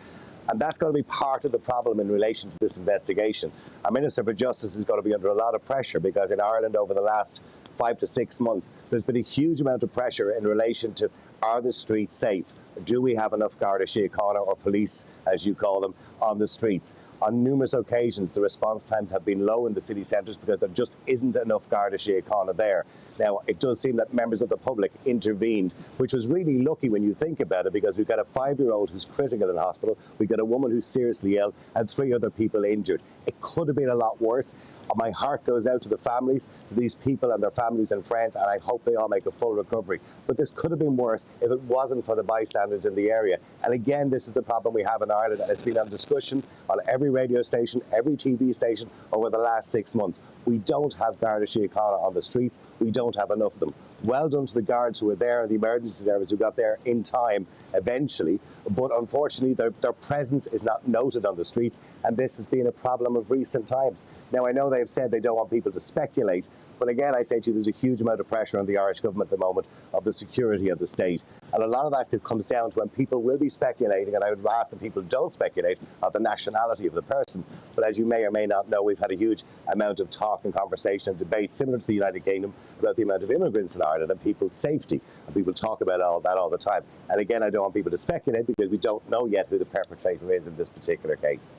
And that's going to be part of the problem in relation to this investigation. Our Minister for Justice is going to be under a lot of pressure, because in Ireland over the last 5 to 6 months, there's been a huge amount of pressure in relation to, are the streets safe? Do we have enough Garda Síochána, or police, as you call them, on the streets? On numerous occasions, the response times have been low in the city centres because there just isn't enough Garda Síochána there. Now, it does seem that members of the public intervened, which was really lucky when you think about it, because we've got a 5-year-old who's critical in hospital, we've got a woman who's seriously ill, and 3 other people injured. It could have been a lot worse. My heart goes out to the families, to these people and their families and friends, and I hope they all make a full recovery. But this could have been worse if it wasn't for the bystanders in the area. And again, this is the problem we have in Ireland, and it's been on discussion on every radio station, every TV station over the last 6 months. We don't have Garda Síochána on the streets. We don't have enough of them. Well done to the guards who were there and the emergency service who got there in time eventually. But unfortunately, their presence is not noted on the streets, and this has been a problem of recent times. Now, I know they've said they don't want people to speculate, but again, I say to you, there's a huge amount of pressure on the Irish government at the moment of the security of the state. And a lot of that comes down to when people will be speculating, and I would ask that people don't speculate of the nationality of the person. But as you may or may not know, we've had a huge amount of talk and conversation and debate similar to the United Kingdom about the amount of immigrants in Ireland and people's safety. And people talk about all that all the time. And again, I don't want people to speculate because we don't know yet who the perpetrator is in this particular case.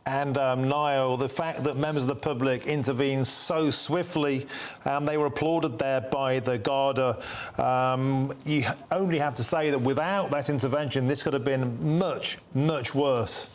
And Niall, the fact that members of the public intervened so swiftly, they were applauded there by the Garda. You only only have to say that without that intervention, this could have been much, much worse.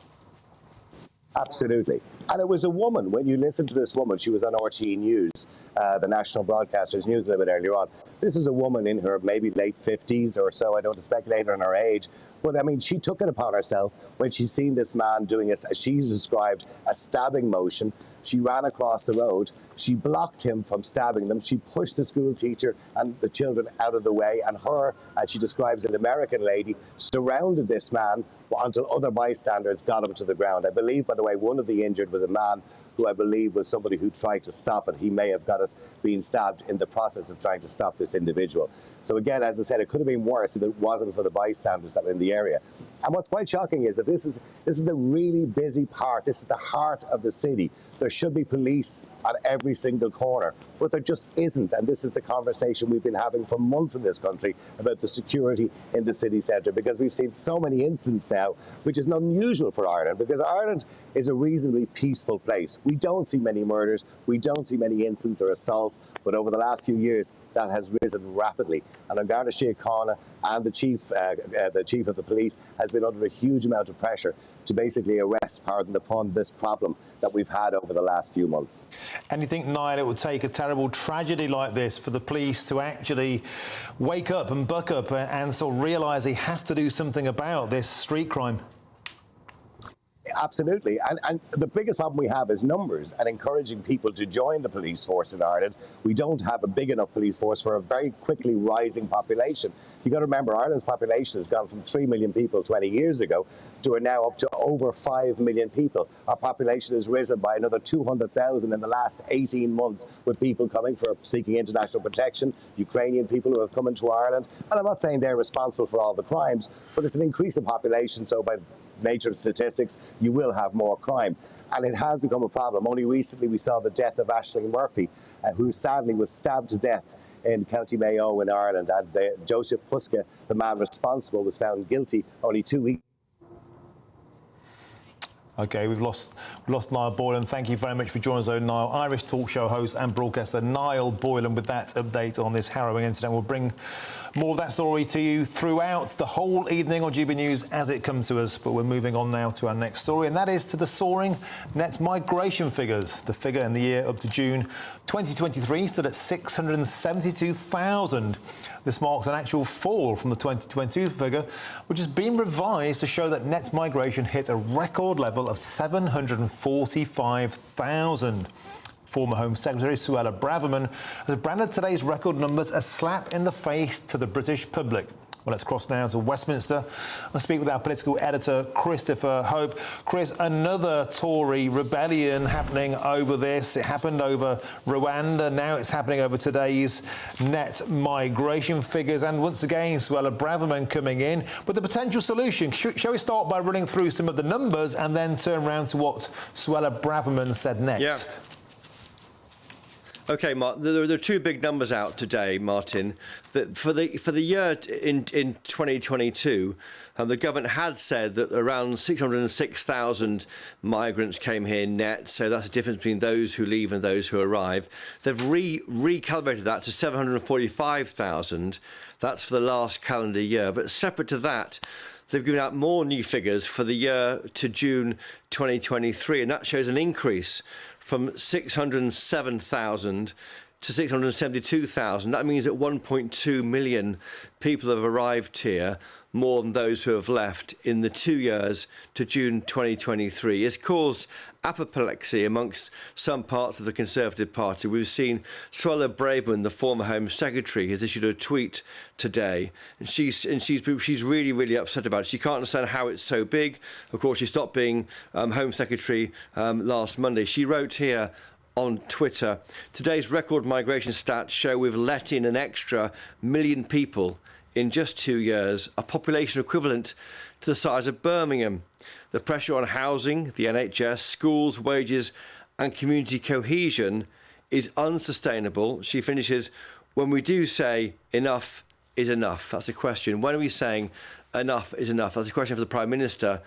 Absolutely. And it was a woman. When you listen to this woman, she was on RTE News, the national broadcaster's news a little bit earlier on. This is a woman in her maybe late 50s or so. I don't want to speculate on her age. But, I mean, she took it upon herself when she'd seen this man doing, as she described, a stabbing motion. She ran across the road. She blocked him from stabbing them. She pushed the school teacher and the children out of the way. And her, as she describes, an American lady, surrounded this man until other bystanders got him to the ground. I believe, by the way, one of the injured was a man who I believe was somebody who tried to stop it. He may have got us being stabbed in the process of trying to stop this individual. So again, as I said, it could have been worse if it wasn't for the bystanders that were in the area. And what's quite shocking is that this is the really busy part. This is the heart of the city. There should be police at every single corner, but there just isn't. And this is the conversation we've been having for months in this country about the security in the city centre, because we've seen so many incidents now, which is not unusual for Ireland, because Ireland is a reasonably peaceful place. We don't see many murders, we don't see many incidents or assaults, but over the last few years, that has risen rapidly. And An Garda Síochána and the chief of the police has been under a huge amount of pressure to basically arrest, pardon the pun, this problem that we've had over the last few months. And you think, Niall, it would take a terrible tragedy like this for the police to actually wake up and buck up and sort of realise they have to do something about this street crime? Absolutely. And the biggest problem we have is numbers and encouraging people to join the police force in Ireland. We don't have a big enough police force for a very quickly rising population. You've got to remember, Ireland's population has gone from 3 million people 20 years ago to now up to over 5 million people. Our population has risen by another 200,000 in the last 18 months, with people coming for seeking international protection, Ukrainian people who have come into Ireland. And I'm not saying they're responsible for all the crimes, but it's an increase in population, so by nature of statistics, you will have more crime. And it has become a problem. Only recently we saw the death of Aisling Murphy, who sadly was stabbed to death in County Mayo in Ireland. And Joseph Puska, the man responsible, was found guilty only 2 weeks. OK, we've lost Niall Boylan. Thank you very much for joining us, though, Niall. Irish talk show host and broadcaster Niall Boylan with that update on this harrowing incident. We'll bring more of that story to you throughout the whole evening on GB News as it comes to us. But we're moving on now to our next story, and that is to the soaring net migration figures. The figure in the year up to June 2023 stood at 672,000. This marks an actual fall from the 2022 figure, which has been revised to show that net migration hit a record level of 745,000. Former Home Secretary Suella Braverman has branded today's record numbers a slap in the face to the British public. Well, let's cross now to Westminster and speak with our political editor, Christopher Hope. Chris, another Tory rebellion happening over this. It happened over Rwanda. Now it's happening over today's net migration figures. And once again, Suella Braverman coming in with the potential solution. Shall we start by running through some of the numbers and then turn around to what Suella Braverman said next? Yeah. OK, Mark, there are two big numbers out today, Martin. That for the year in 2022, the government had said that around 606,000 migrants came here net, so that's the difference between those who leave and those who arrive. They've recalibrated that to 745,000. That's for the last calendar year. But separate to that, they've given out more new figures for the year to June 2023, and that shows an increase from 607,000 to 672,000. That means that 1.2 million people have arrived here, more than those who have left in the 2 years to June 2023. It's caused apoplexy amongst some parts of the Conservative Party. We've seen Suella Braverman, the former Home Secretary, has issued a tweet today, and she's really, really upset about it. She can't understand how it's so big. Of course, she stopped being Home Secretary last Monday. She wrote here on Twitter, today's record migration stats show we've let in an extra million people in just 2 years, a population equivalent to the size of Birmingham. The pressure on housing, the NHS, schools, wages and community cohesion is unsustainable. She finishes, when we do say enough is enough. That's a question. When are we saying enough is enough? That's a question for the Prime Minister.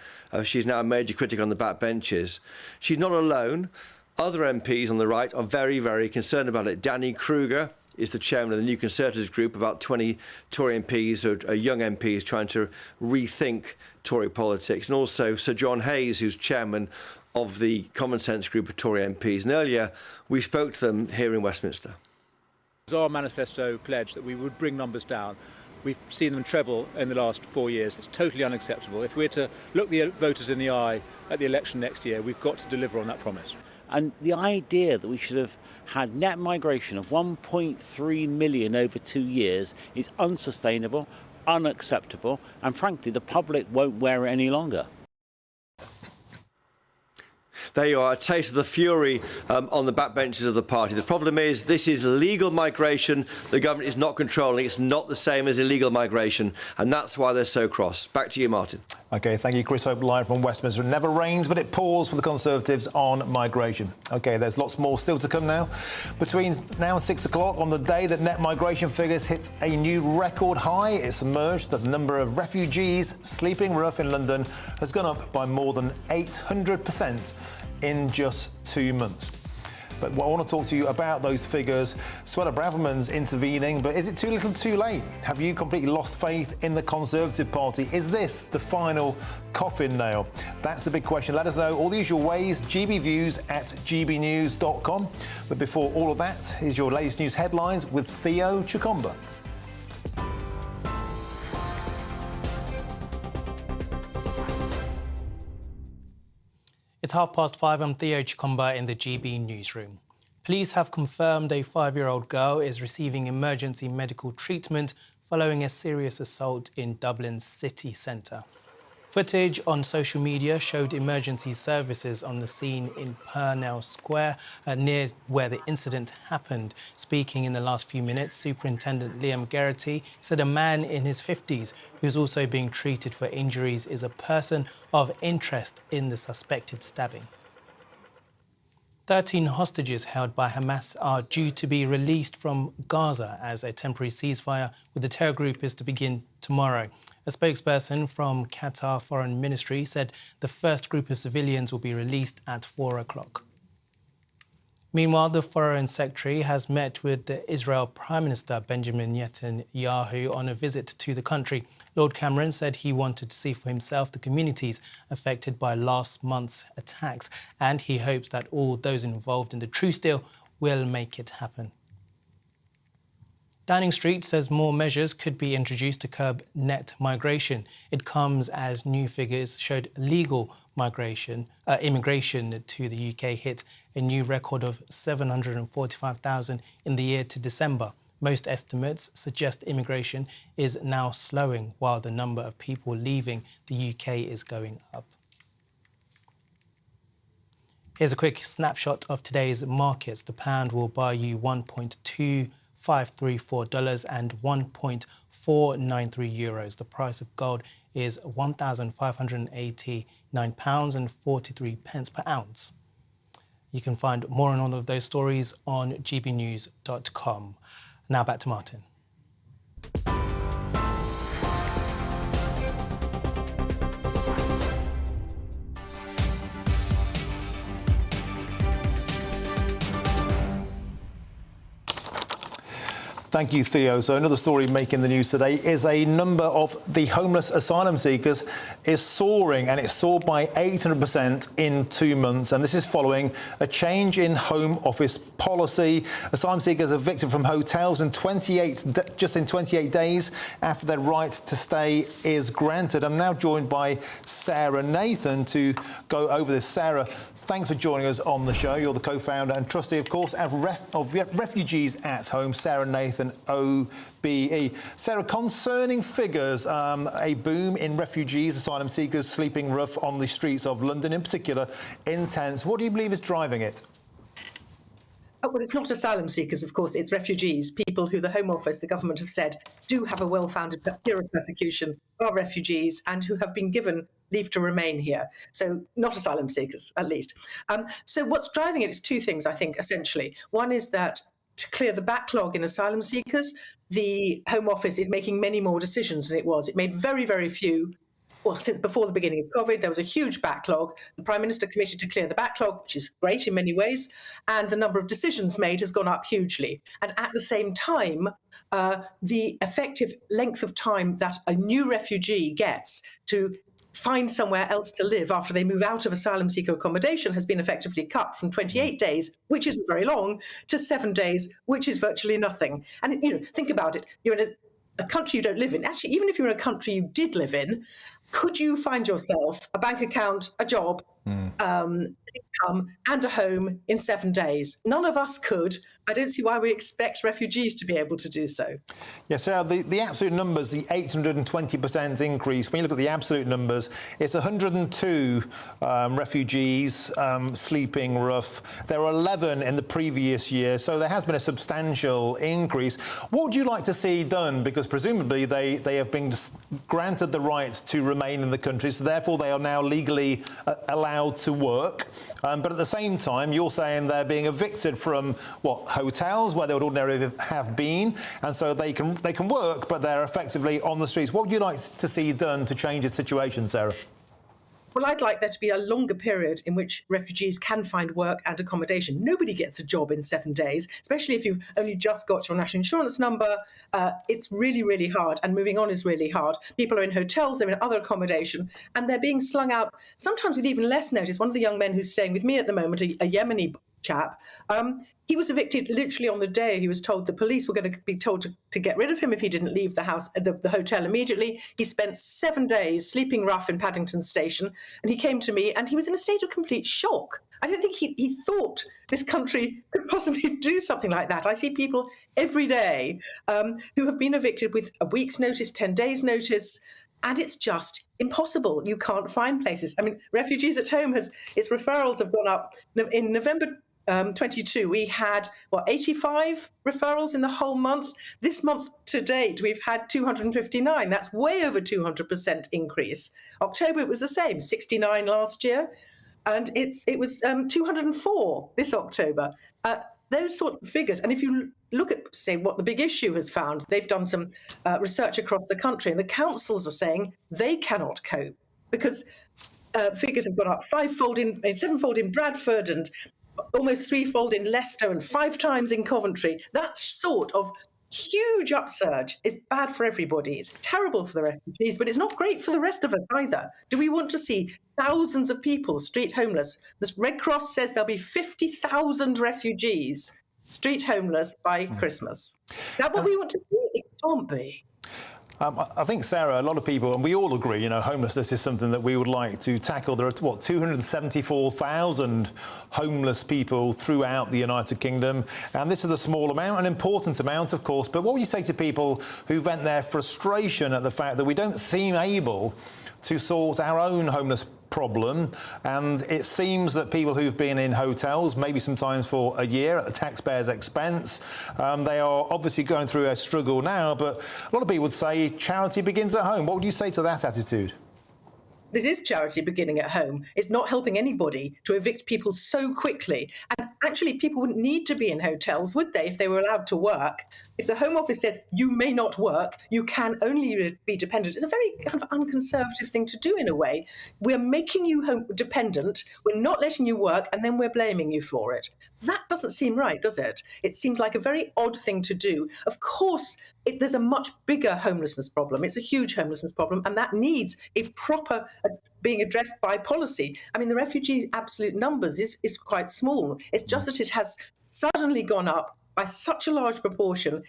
She's now a major critic on the backbenches. She's not alone. Other MPs on the right are very, very concerned about it. Danny Kruger is the chairman of the New Conservatives group, about 20 Tory MPs or young MPs trying to rethink Tory politics, and also Sir John Hayes, who's chairman of the Common Sense group of Tory MPs. And earlier we spoke to them here in Westminster. It was our manifesto pledge that we would bring numbers down. We've seen them treble in the last 4 years. It's totally unacceptable. If we're to look the voters in the eye at the election next year, we've got to deliver on that promise. And the idea that we should have had net migration of 1.3 million over 2 years is unsustainable, unacceptable, and frankly, the public won't wear it any longer. There you are, a taste of the fury on the backbenches of the party. The problem is this is legal migration. The government is not controlling. It's not the same as illegal migration, and that's why they're so cross. Back to you, Martin. OK, thank you, Chris Hope, live from Westminster. It never rains, but it pours for the Conservatives on migration. OK, there's lots more still to come now. Between now and 6 o'clock on the day that net migration figures hit a new record high, it's emerged that the number of refugees sleeping rough in London has gone up by more than 800% in just 2 months. But I want to talk to you about those figures. Suella Braverman's intervening, but is it too little too late? Have you completely lost faith in the Conservative Party? Is this the final coffin nail? That's the big question. Let us know all the usual ways, gbviews@gbnews.com. But before all of that, here's your latest news headlines with Theo Chikomba. It's 5:30. I'm Theo Chikomba in the GB newsroom. Police have confirmed a 5-year-old girl is receiving emergency medical treatment following a serious assault in Dublin's city centre. Footage on social media showed emergency services on the scene in Purnell Square, near where the incident happened. Speaking in the last few minutes, Superintendent Liam Geraghty said a man in his 50s who's also being treated for injuries is a person of interest in the suspected stabbing. 13 hostages held by Hamas are due to be released from Gaza as a temporary ceasefire with the terror group is to begin tomorrow. A spokesperson from Qatar Foreign Ministry said the first group of civilians will be released at 4 o'clock. Meanwhile, the Foreign Secretary has met with the Israel Prime Minister Benjamin Netanyahu on a visit to the country. Lord Cameron said he wanted to see for himself the communities affected by last month's attacks, and he hopes that all those involved in the truce deal will make it happen. Downing Street says more measures could be introduced to curb net migration. It comes as new figures showed legal immigration to the UK hit a new record of 745,000 in the year to December. Most estimates suggest immigration is now slowing while the number of people leaving the UK is going up. Here's a quick snapshot of today's markets. The pound will buy you $1.2534 and €1.493. The price of gold is £1,589.43 per ounce. You can find more on all of those stories on gbnews.com. Now back to Martin. Thank you, Theo. So another story making the news today is a number of the homeless asylum seekers is soaring, and it's soared by 800% in 2 months. And this is following a change in Home Office policy. Asylum seekers are evicted from hotels in just in 28 days after their right to stay is granted. I'm now joined by Sarah Nathan to go over this. Sarah, thanks for joining us on the show. You're the co-founder and trustee, of course, of Refugees at Home, Sarah Nathan, OBE. Sarah, concerning figures, a boom in refugees, asylum seekers sleeping rough on the streets of London, in particular, in tents. What do you believe is driving it? Well, it's not asylum seekers, of course, it's refugees, people who the Home Office, the government have said, do have a well-founded fear of persecution, are refugees and who have been given leave to remain here. So not asylum seekers, at least. So what's driving it is two things, I think, essentially. One is that to clear the backlog in asylum seekers, the Home Office is making many more decisions than it was. It made very, very few since before the beginning of COVID, there was a huge backlog. The Prime Minister committed to clear the backlog, which is great in many ways, and the number of decisions made has gone up hugely. And at the same time, the effective length of time that a new refugee gets to find somewhere else to live after they move out of asylum seeker accommodation has been effectively cut from 28 days, which isn't very long, to 7 days, which is virtually nothing. And, think about it. You're in a country you don't live in. Actually, even if you're in a country you did live in, could you find yourself a bank account, a job, income and a home in 7 days? None of us could. I don't see why we expect refugees to be able to do so. Yes, Sarah, the absolute numbers, the 820% increase, when you look at the absolute numbers, it's 102 refugees sleeping rough. There were 11 in the previous year, so there has been a substantial increase. What would you like to see done? Because presumably they have been granted the right to remain in the country, so therefore they are now legally allowed to work. But at the same time, you're saying they're being evicted from, hotels where they would ordinarily have been, and so they can work, but they're effectively on the streets. What would you like to see done to change the situation, Sarah? Well, I'd like there to be a longer period in which refugees can find work and accommodation. Nobody gets a job in 7 days, especially if you've only just got your national insurance number. It's really, really hard, and moving on is really hard. People are in hotels, they're in other accommodation, and they're being slung out, sometimes with even less notice. One of the young men who's staying with me at the moment, a Yemeni chap, he was evicted literally on the day he was told the police were going to be told to get rid of him if he didn't leave the house, the hotel immediately. He spent 7 days sleeping rough in Paddington Station, and he came to me and he was in a state of complete shock. I don't think he thought this country could possibly do something like that. I see people every day who have been evicted with a week's notice, 10 days notice, and it's just impossible. You can't find places. I mean, Refugees at Home its referrals have gone up. In November 22, we had 85 referrals in the whole month. This month to date, we've had 259. That's way over 200% increase. October, it was the same, 69 last year, and it was 204 this October. Those sorts of figures. And if you look at, say, what the Big Issue has found, they've done some research across the country, and the councils are saying they cannot cope because figures have gone up sevenfold in Bradford, and almost threefold in Leicester, and 5 times in Coventry. That sort of huge upsurge is bad for everybody. It's terrible for the refugees, but it's not great for the rest of us either. Do we want to see thousands of people street homeless? The Red Cross says there'll be 50,000 refugees street homeless by Christmas. Is that what we want to see? It can't be. I think, Sarah, a lot of people, and we all agree, homelessness is something that we would like to tackle. There are, 274,000 homeless people throughout the United Kingdom, and this is a small amount, an important amount, of course. But what would you say to people who vent their frustration at the fact that we don't seem able to sort our own homeless problem, and it seems that people who've been in hotels, maybe sometimes for a year at the taxpayers' expense, they are obviously going through a struggle now, but a lot of people would say charity begins at home. What would you say to that attitude? This is charity beginning at home. It's not helping anybody to evict people so quickly. And actually, people wouldn't need to be in hotels, would they, if they were allowed to work? If the Home Office says you may not work, you can only be dependent, it's a very kind of unconservative thing to do in a way. We're making you dependent, we're not letting you work, and then we're blaming you for it. That doesn't seem right, does it? It seems like a very odd thing to do. Of course, there's a much bigger homelessness problem. It's a huge homelessness problem, and that needs a proper being addressed by policy. I mean, the refugee absolute numbers is quite small. It's just that it has suddenly gone up by such a large proportion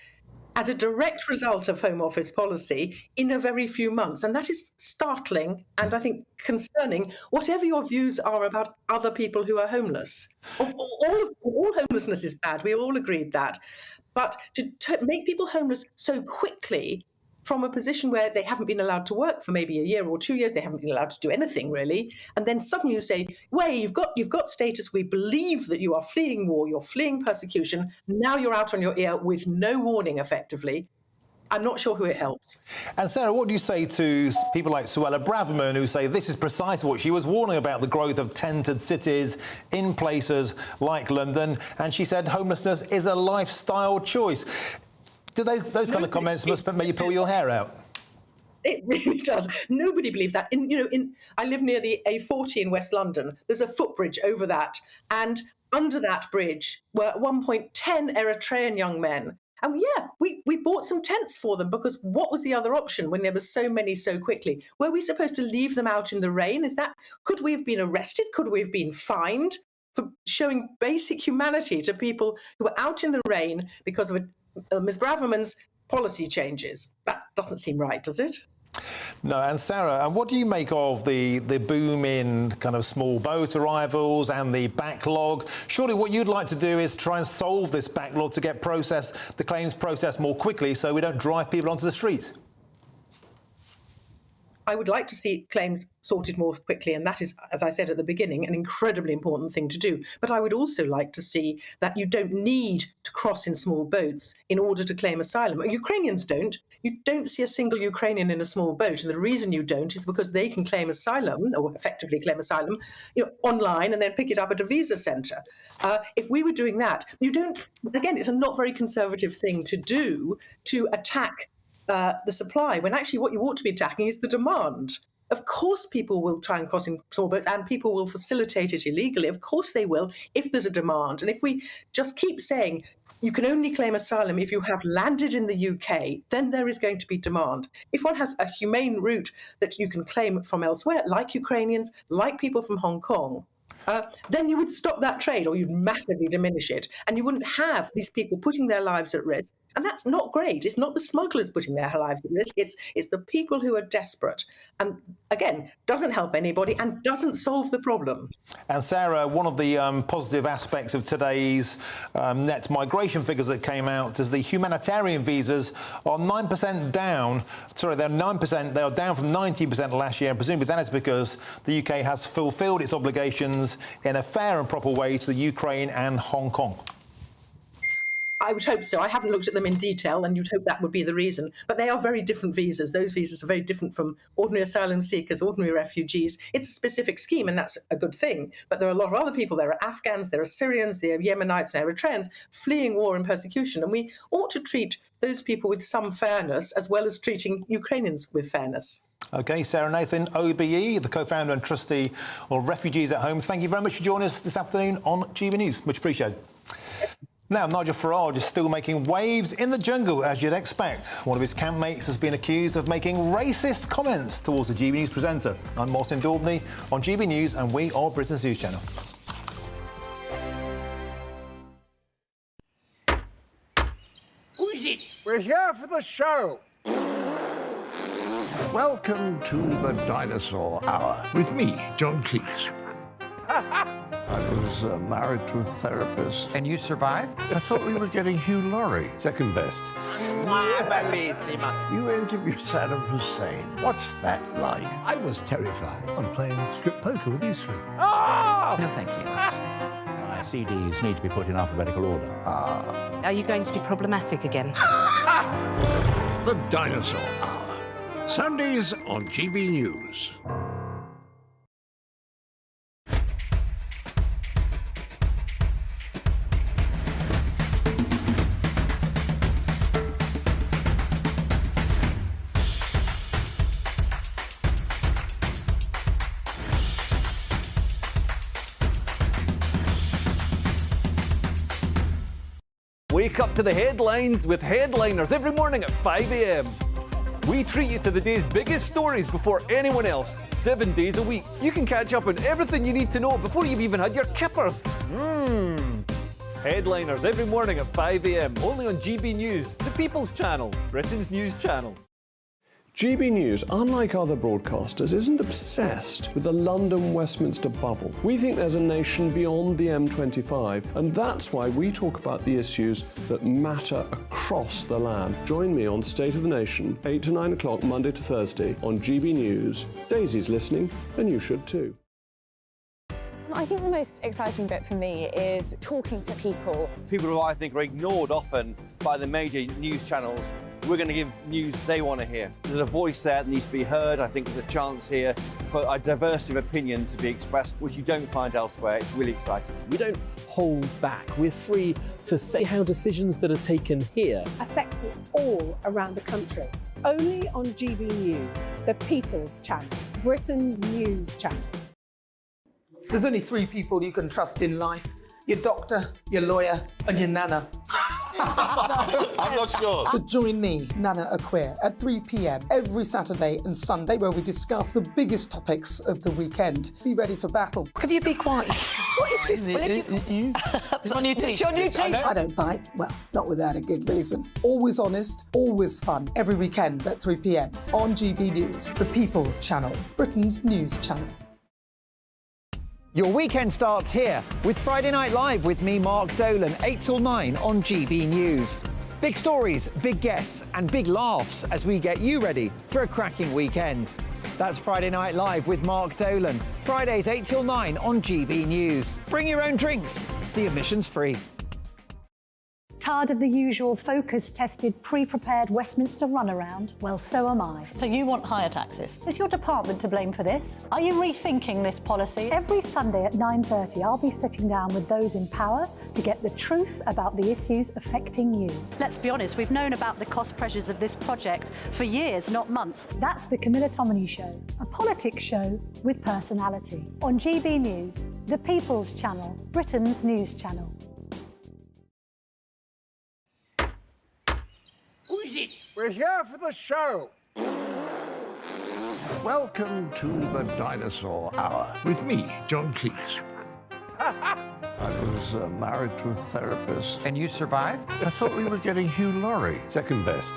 as a direct result of Home Office policy in a very few months. And that is startling and I think concerning, whatever your views are about other people who are homeless. All homelessness is bad. We all agreed that. But to make people homeless so quickly from a position where they haven't been allowed to work for maybe a year or 2 years, they haven't been allowed to do anything really, and then suddenly you say, "Wait, you've got status. We believe that you are fleeing war, you're fleeing persecution. Now you're out on your ear with no warning, effectively." I'm not sure who it helps. And Sarah, what do you say to people like Suella Braverman, who say this is precisely what she was warning about, the growth of tented cities in places like London, and she said homelessness is a lifestyle choice. Do those kind of comments must make you pull your hair out? It really does. Nobody believes that. I live near the A40 in West London. There's a footbridge over that, and under that bridge were at one point 10 Eritrean young men. And yeah, we bought some tents for them, because what was the other option when there were so many so quickly? Were we supposed to leave them out in the rain? Could we have been arrested? Could we have been fined for showing basic humanity to people who were out in the rain because of Ms. Braverman's policy changes? That doesn't seem right, does it? No, and Sarah, and what do you make of the boom in kind of small boat arrivals and the backlog? Surely what you'd like to do is try and solve this backlog to get the claims processed more quickly, so we don't drive people onto the streets. I would like to see claims sorted more quickly, and that is, as I said at the beginning, an incredibly important thing to do. But I would also like to see that you don't need to cross in small boats in order to claim asylum. Ukrainians don't. You don't see a single Ukrainian in a small boat, and the reason you don't is because they can claim asylum, or effectively claim asylum, online and then pick it up at a visa centre. If we were doing that, again, it's a not very conservative thing to do, to attack the supply, when actually what you ought to be attacking is the demand. Of course people will try and cross in small boats, and people will facilitate it illegally. Of course they will, if there's a demand. And if we just keep saying you can only claim asylum if you have landed in the UK, then there is going to be demand. If one has a humane route that you can claim from elsewhere, like Ukrainians, like people from Hong Kong, then you would stop that trade, or you'd massively diminish it, and you wouldn't have these people putting their lives at risk. And that's not great. It's not the smugglers putting their lives at risk. It's the people who are desperate. And again, doesn't help anybody and doesn't solve the problem. And Sarah, one of the positive aspects of today's net migration figures that came out is the humanitarian visas are 9% down. Sorry, they're 9%. They are down from 19% last year, and presumably that is because the UK has fulfilled its obligations in a fair and proper way to the Ukraine and Hong Kong. I would hope so. I haven't looked at them in detail, and you'd hope that would be the reason. But they are very different visas. Those visas are very different from ordinary asylum seekers, ordinary refugees. It's a specific scheme, and that's a good thing. But there are a lot of other people. There are Afghans, there are Syrians, there are Yemenites and Eritreans fleeing war and persecution. And we ought to treat those people with some fairness, as well as treating Ukrainians with fairness. OK, Sarah Nathan, OBE, the co-founder and trustee of Refugees at Home. Thank you very much for joining us this afternoon on GB News. Much appreciated. Now, Nigel Farage is still making waves in the jungle, as you'd expect. One of his campmates has been accused of making racist comments towards the GB News presenter. I'm Martin Daubney on GB News, and we are Britain's news channel. Who is it? We're here for the show. Welcome to the Dinosaur Hour with me, John Cleese. I was married to a therapist. And you survived? I thought we were getting Hugh Laurie. Second best. You interviewed Saddam Hussein. What's that like? I was terrified. I'm playing strip poker with you three. Oh! No, thank you. My CDs need to be put in alphabetical order. Are you going to be problematic again? The Dinosaur Hour. Sundays on GB News. Wake up to the headlines with Headliners every morning at 5 a.m. We treat you to the day's biggest stories before anyone else, 7 days a week. You can catch up on everything you need to know before you've even had your kippers. Headliners every morning at 5 a.m. only on GB News, the People's Channel, Britain's news channel. GB News, unlike other broadcasters, isn't obsessed with the London-Westminster bubble. We think there's a nation beyond the M25, and that's why we talk about the issues that matter across the land. Join me on State of the Nation, 8 to 9 o'clock, Monday to Thursday, on GB News. Daisy's listening, and you should too. I think the most exciting bit for me is talking to people. People who I think are ignored often by the major news channels. We're going to give news they want to hear. There's a voice there that needs to be heard. I think there's a chance here for a diversity of opinion to be expressed, which you don't find elsewhere. It's really exciting. We don't hold back. We're free to say how decisions that are taken here affect us all around the country. only on GB News, the People's Channel, Britain's news channel. There's only three people you can trust in life: your doctor, your lawyer, and your nana. I'm not sure. So join me, Nana Aquare, at 3 p.m. every Saturday and Sunday, where we discuss the biggest topics of the weekend. Be ready for battle. Could you be quiet? What is this? It's my new teeth. It's your new teeth. I don't bite. Well, not without a good reason. Always honest, always fun. Every weekend at 3 p.m. on GB News, the People's Channel, Britain's news channel. Your weekend starts here with Friday Night Live with me, Mark Dolan, 8 till 9 on GB News. Big stories, big guests and big laughs as we get you ready for a cracking weekend. That's Friday Night Live with Mark Dolan. Fridays 8 till 9 on GB News. Bring your own drinks. The admission's free. Tired of the usual focus-tested, pre-prepared Westminster runaround? Well, so am I. So you want higher taxes? Is your department to blame for this? Are you rethinking this policy? Every Sunday at 9:30, I'll be sitting down with those in power to get the truth about the issues affecting you. Let's be honest, we've known about the cost pressures of this project for years, not months. That's the Camilla Tominey Show, a politics show with personality. On GB News, the People's Channel, Britain's news channel. Who is it? We're here for the show. Welcome to the Dinosaur Hour with me, John Cleese. I was married to a therapist. And you survived? I thought we were getting Hugh Laurie. Second best.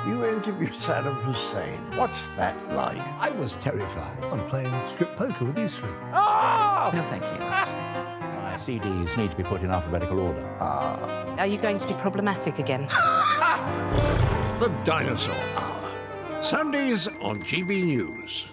You interviewed Saddam Hussein. What's that like? I was terrified. I'm playing strip poker with these three. Oh! No, thank you. My CDs need to be put in alphabetical order. Are you going to be problematic again? The Dinosaur Hour. Sundays on GB News.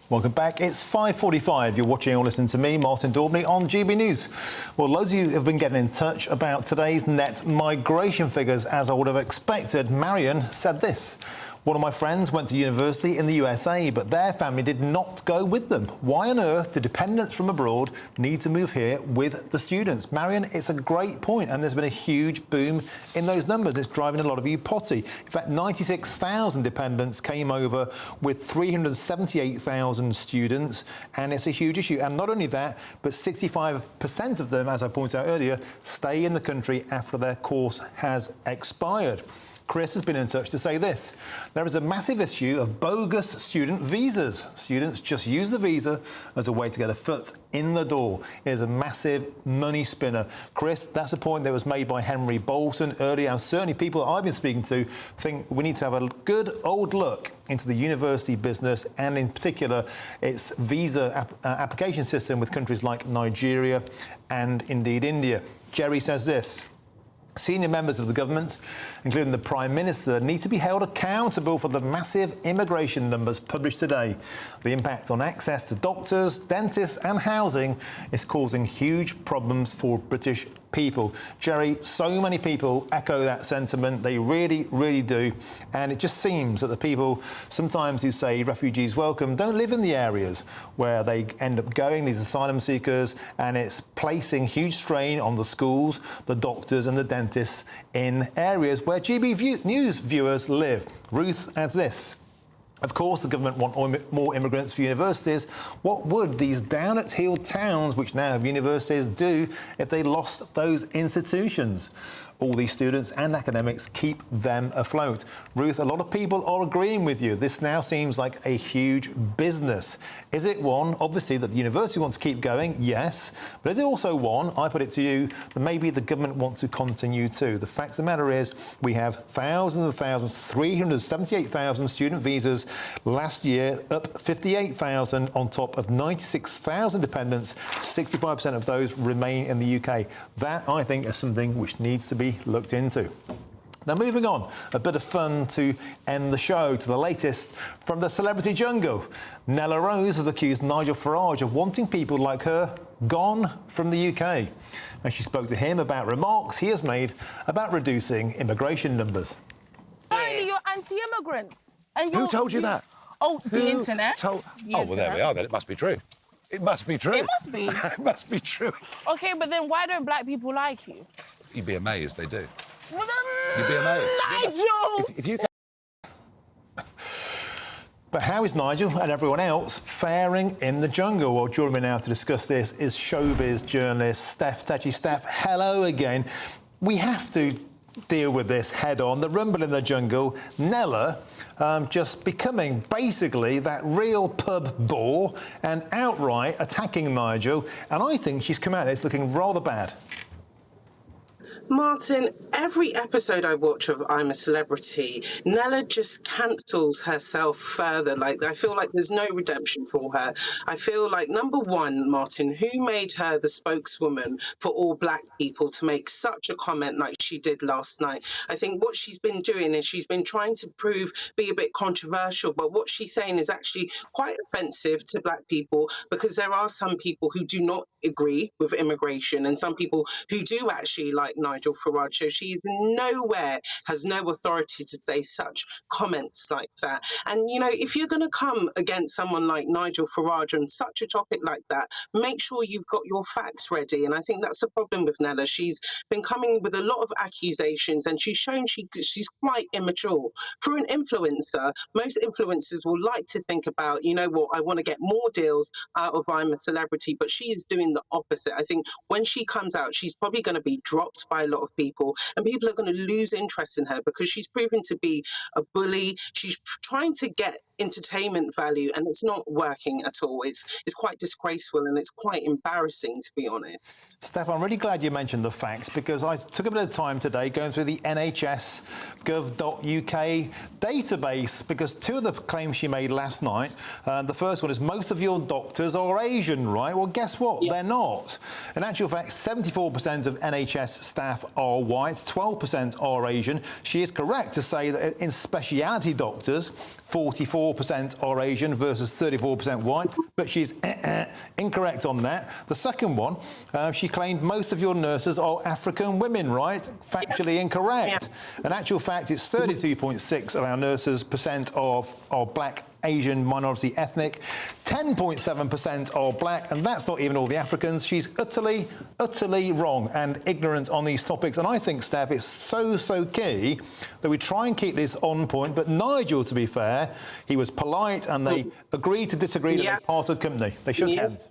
Welcome back. It's 5:45. You're watching or listening to me, Martin Daubney, on GB News. Well, loads of you have been getting in touch about today's net migration figures. As I would have expected, Marion said this. One of my friends went to university in the USA, but their family did not go with them. Why on earth do dependents from abroad need to move here with the students? Marion, it's a great point, and there's been a huge boom in those numbers. It's driving a lot of you potty. In fact, 96,000 dependents came over with 378,000 students, and it's a huge issue. And not only that, but 65% of them, as I pointed out earlier, stay in the country after their course has expired. Chris has been in touch to say this. There is a massive issue of bogus student visas. Students just use the visa as a way to get a foot in the door. It is a massive money spinner. Chris, that's a point that was made by Henry Bolton earlier, and certainly people that I've been speaking to think we need to have a good old look into the university business, and in particular its visa application system with countries like Nigeria and indeed India. Jerry says this. Senior members of the government, including the Prime Minister, need to be held accountable for the massive immigration numbers published today. The impact on access to doctors, dentists and housing is causing huge problems for British people. Jerry, so many people echo that sentiment. They really, really do. And it just seems that the people sometimes who say refugees welcome don't live in the areas where they end up going, these asylum seekers, and it's placing huge strain on the schools, the doctors and the dentists in areas where GB News viewers live. Ruth adds this. Of course, the government want more immigrants for universities. What would these down-at-heel towns, which now have universities, do if they lost those institutions? All these students and academics keep them afloat. Ruth, a lot of people are agreeing with you. This now seems like a huge business. Is it one, obviously, that the university wants to keep going? Yes. But is it also one, I put it to you, that maybe the government wants to continue too? The fact of the matter is we have thousands and thousands, 378,000 student visas last year, up 58,000 on top of 96,000 dependents. 65% of those remain in the UK. That, I think, is something which needs to be looked into. Now, moving on, a bit of fun to end the show to the latest from the celebrity jungle. Nella Rose has accused Nigel Farage of wanting people like her gone from the UK. And she spoke to him about remarks he has made about reducing immigration numbers. Apparently you're anti-immigrants. Who told you that? Oh, the internet. Oh, well, there we are, then. It must be true. It must be true. It must be. It must be true. Okay, but then why don't black people like you? You'd be amazed they do. You'd be amazed. Nigel! If you But how is Nigel and everyone else faring in the jungle? Well, joining me now to discuss this is showbiz journalist Steph Tetchy. Steph, hello again. We have to deal with this head on. The rumble in the jungle, Nella just becoming basically that real pub bore and outright attacking Nigel. And I think she's come out of this looking rather bad. Martin, every episode I watch of I'm a Celebrity, Nella just cancels herself further. Like, I feel like there's no redemption for her. I feel like, number one, Martin, who made her the spokeswoman for all black people to make such a comment like she did last night? I think what she's been doing is she's been trying to be a bit controversial, but what she's saying is actually quite offensive to black people, because there are some people who do not agree with immigration and some people who do actually like Nigel Farage. So she has no authority to say such comments like that. And, you know, if you're going to come against someone like Nigel Farage on such a topic like that, make sure you've got your facts ready. And I think that's the problem with Nella. She's been coming with a lot of accusations and she's shown she's quite immature. For an influencer, most influencers will like to think about, you know what, I want to get more deals out of I'm a Celebrity, but she is doing the opposite. I think when she comes out, she's probably going to be dropped by a lot of people, and people are going to lose interest in her because she's proven to be a bully. She's trying to get entertainment value and it's not working at all. It's quite disgraceful and it's quite embarrassing, to be honest. Steph, I'm really glad you mentioned the facts, because I took a bit of time today going through the NHS.gov.uk database, because two of the claims she made last night, the first one is most of your doctors are Asian, right? Well, guess what? They're not. In actual fact, 74% of NHS staff are white, 12% are Asian. She is correct to say that in speciality doctors, 44% are Asian versus 34% white, but she's incorrect on that. The second one, she claimed most of your nurses are African women, right? Factually incorrect. In actual fact, it's 32.6 of our nurses percent are black, Asian, minority ethnic, 10.7% are black, and that's not even all the Africans. She's utterly wrong and ignorant on these topics. And I think, Steph, it's so key that we try and keep this on point. But Nigel, to be fair, he was polite and they agreed to disagree and they parted company. They shook hands.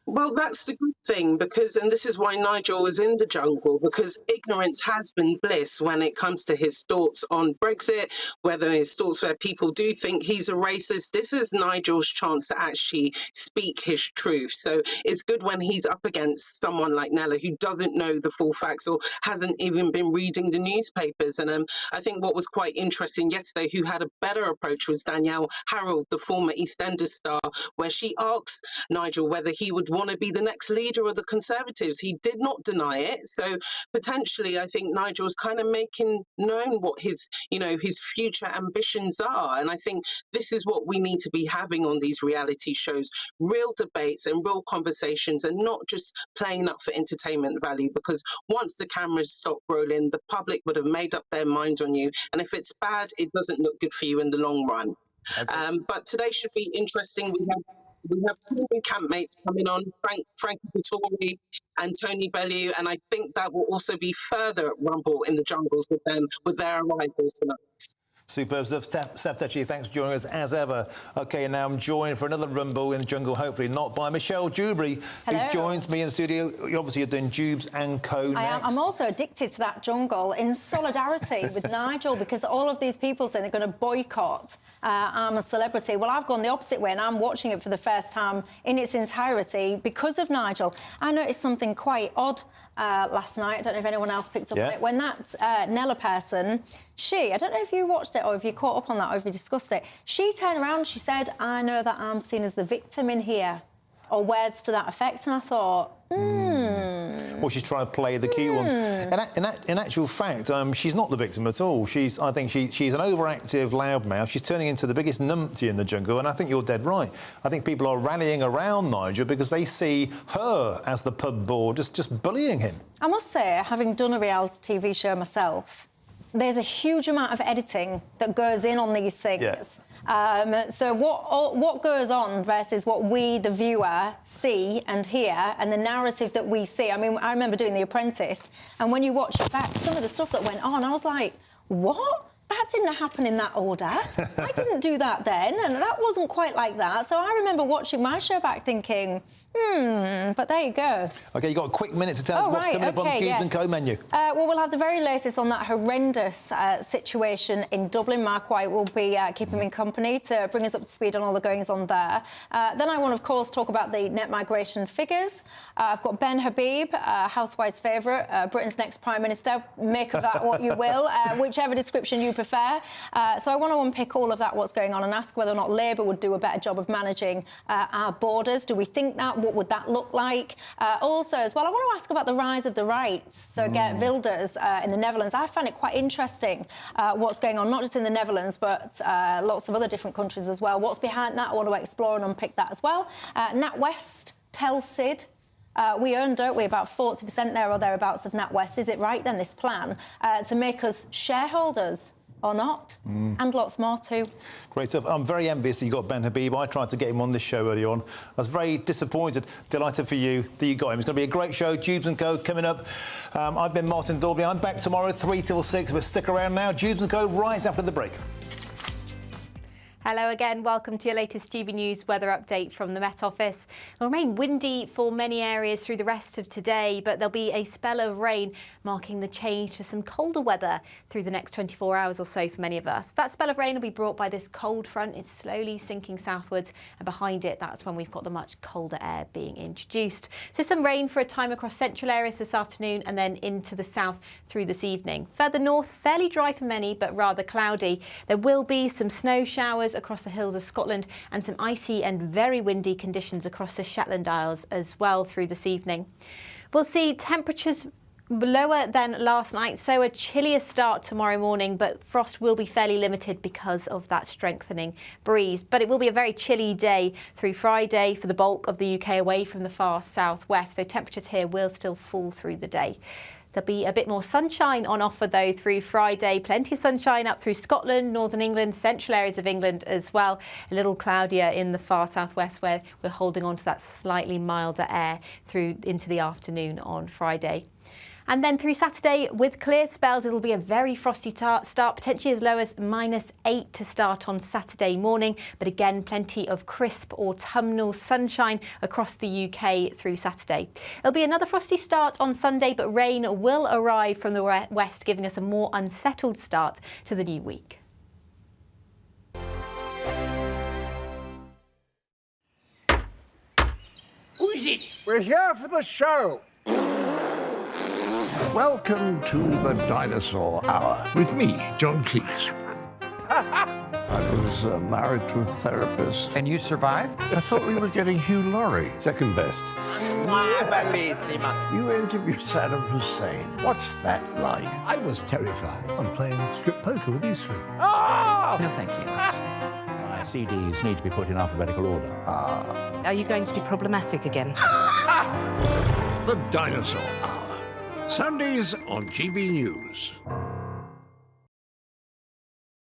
Well, that's the good thing, and this is why Nigel is in the jungle, because ignorance has been bliss when it comes to his thoughts on Brexit, whether his thoughts where people do think he's a racist. This is Nigel's chance to actually speak his truth. So it's good when he's up against someone like Nella who doesn't know the full facts or hasn't even been reading the newspapers. And I think what was quite interesting yesterday, who had a better approach, was Danielle Harold, the former EastEnders star, where she asked Nigel whether he would want to be the next leader of the Conservatives. He did not deny it. So potentially, I think Nigel's kind of making known what his future ambitions are. And I think this is what we need to be having on these reality shows: real debates and real conversations, and not just playing up for entertainment value. Because once the cameras stop rolling, the public would have made up their minds on you. And if it's bad, it doesn't look good for you in the long run. Okay. But today should be interesting. We have two new campmates coming on, Frankie Vittori and Tony Bellew, and I think that will also be further rumble in the jungles with them, with their arrivals tonight. Superb stuff. Steph Tetchy, thanks for joining us as ever. OK, now I'm joined for another rumble in the jungle, hopefully not by Michelle Dewberry, who joins me in the studio. Obviously, you're doing Jubes and Co. next. I'm also addicted to that jungle in solidarity with Nigel, because all of these people saying they're going to boycott I'm a Celebrity. Well, I've gone the opposite way, and I'm watching it for the first time in its entirety because of Nigel. I noticed something quite odd last night. I don't know if anyone else picked up on it. When that Nella person, I don't know if you watched it or if you caught up on that or if you discussed it, she turned around and she said, I know that I'm seen as the victim in here, or words to that effect. And I thought, Well, she's trying to play the cute ones. In actual fact, she's not the victim at all. I think she's an overactive loudmouth. She's turning into the biggest numpty in the jungle, and I think you're dead right. I think people are rallying around Nigel because they see her as the pub bore, just bullying him. I must say, having done a reality TV show myself, there's a huge amount of editing that goes in on these things. So what goes on versus what we, the viewer, see and hear, and the narrative that we see. I mean, I remember doing The Apprentice, and when you watch it back, some of the stuff that went on, I was like, what? That didn't happen in that order. I didn't do that then, and that wasn't quite like that. So I remember watching my show back thinking, but there you go. OK, you've got a quick minute to tell us what's coming up on the Tubes & Co menu. Well, we'll have the very latest on that horrendous situation in Dublin. Mark White will be keeping me company to bring us up to speed on all the goings-on there. Then I want, of course, talk about the net migration figures. I've got Ben Habib, Housewife's favourite, Britain's next Prime Minister. Make of that what you will, whichever description you prefer. So I want to unpick all of that, what's going on, and ask whether or not Labour would do a better job of managing our borders. Do we think that? What would that look like? Also, as well, I want to ask about the rise of the right. So Geert Wilders in the Netherlands. I find it quite interesting what's going on, not just in the Netherlands, but lots of other different countries as well. What's behind that? I want to explore and unpick that as well. NatWest tells Sid. We earn, don't we, about 40% there or thereabouts of NatWest. Is it right, then, this plan, to make us shareholders or not? And lots more, too. Great stuff. I'm very envious that you got Ben Habib. I tried to get him on this show earlier on. I was very disappointed. Delighted for you that you got him. It's going to be a great show. Tubes & Co coming up. I've been Martin Daubney. I'm back tomorrow, 3 till 6. But stick around now. Tubes & Co right after the break. Hello again, welcome to your latest GB News weather update from the Met Office. It'll remain windy for many areas through the rest of today, but there'll be a spell of rain marking the change to some colder weather through the next 24 hours or so for many of us. That spell of rain will be brought by this cold front. It's slowly sinking southwards, and behind it, that's when we've got the much colder air being introduced. So some rain for a time across central areas this afternoon and then into the south through this evening. Further north, fairly dry for many, but rather cloudy. There will be some snow showers across the hills of Scotland and some icy and very windy conditions across the Shetland Isles as well through this evening. We'll see temperatures lower than last night, so a chillier start tomorrow morning, but frost will be fairly limited because of that strengthening breeze. But it will be a very chilly day through Friday for the bulk of the UK away from the far southwest, so temperatures here will still fall through the day. There'll be a bit more sunshine on offer, though, through Friday. Plenty of sunshine up through Scotland, northern England, central areas of England as well. A little cloudier in the far southwest, where we're holding on to that slightly milder air through into the afternoon on Friday. And then through Saturday, with clear spells, it'll be a very frosty start, potentially as low as -8 to start on Saturday morning. But again, plenty of crisp autumnal sunshine across the UK through Saturday. It'll be another frosty start on Sunday, but rain will arrive from the west, giving us a more unsettled start to the new week. Who is it? We're here for the show. Welcome to the Dinosaur Hour with me, John Cleese. I was married to a therapist. And you survived? I thought we were getting Hugh Laurie. Second best. You interviewed Saddam Hussein. What's that like? I was terrified. I'm playing strip poker with these three. Oh! No, thank you. My CDs need to be put in alphabetical order. Are you going to be problematic again? The Dinosaur Hour. Sundays on GB News.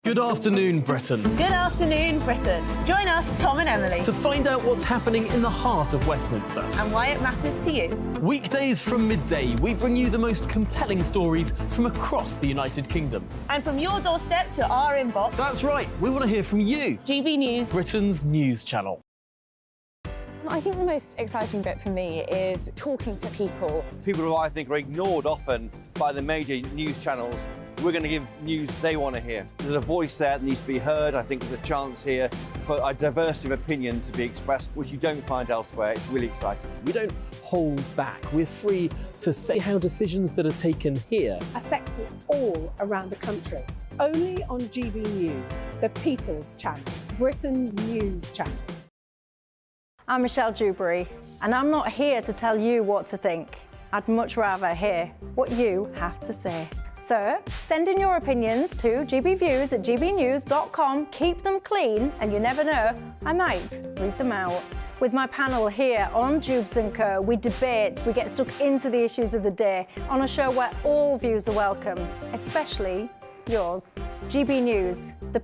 Good afternoon, Britain. Good afternoon, Britain. Join us, Tom and Emily, To find out what's happening in the heart of Westminster. and why it matters to you. Weekdays from midday, we bring you the most compelling stories from across the United Kingdom. And from your doorstep to our inbox. That's right, we want to hear from you. GB News, Britain's news channel. I think the most exciting bit for me is talking to people. People who I think are ignored often by the major news channels. We're going to give news they want to hear. There's a voice there that needs to be heard. I think there's a chance here for a diversity of opinion to be expressed, which you don't find elsewhere. It's really exciting. We don't hold back. We're free to say how decisions that are taken here affect us all around the country. Only on GB News, the People's Channel, Britain's news channel. I'm Michelle Dewberry, and I'm not here to tell you what to think. I'd much rather hear what you have to say. So send in your opinions to gbviews@gbnews.com. Keep them clean, and you never know, I might read them out. With my panel here on Tubes & Co, we debate, we get stuck into the issues of the day on a show where all views are welcome, especially yours. GB News, the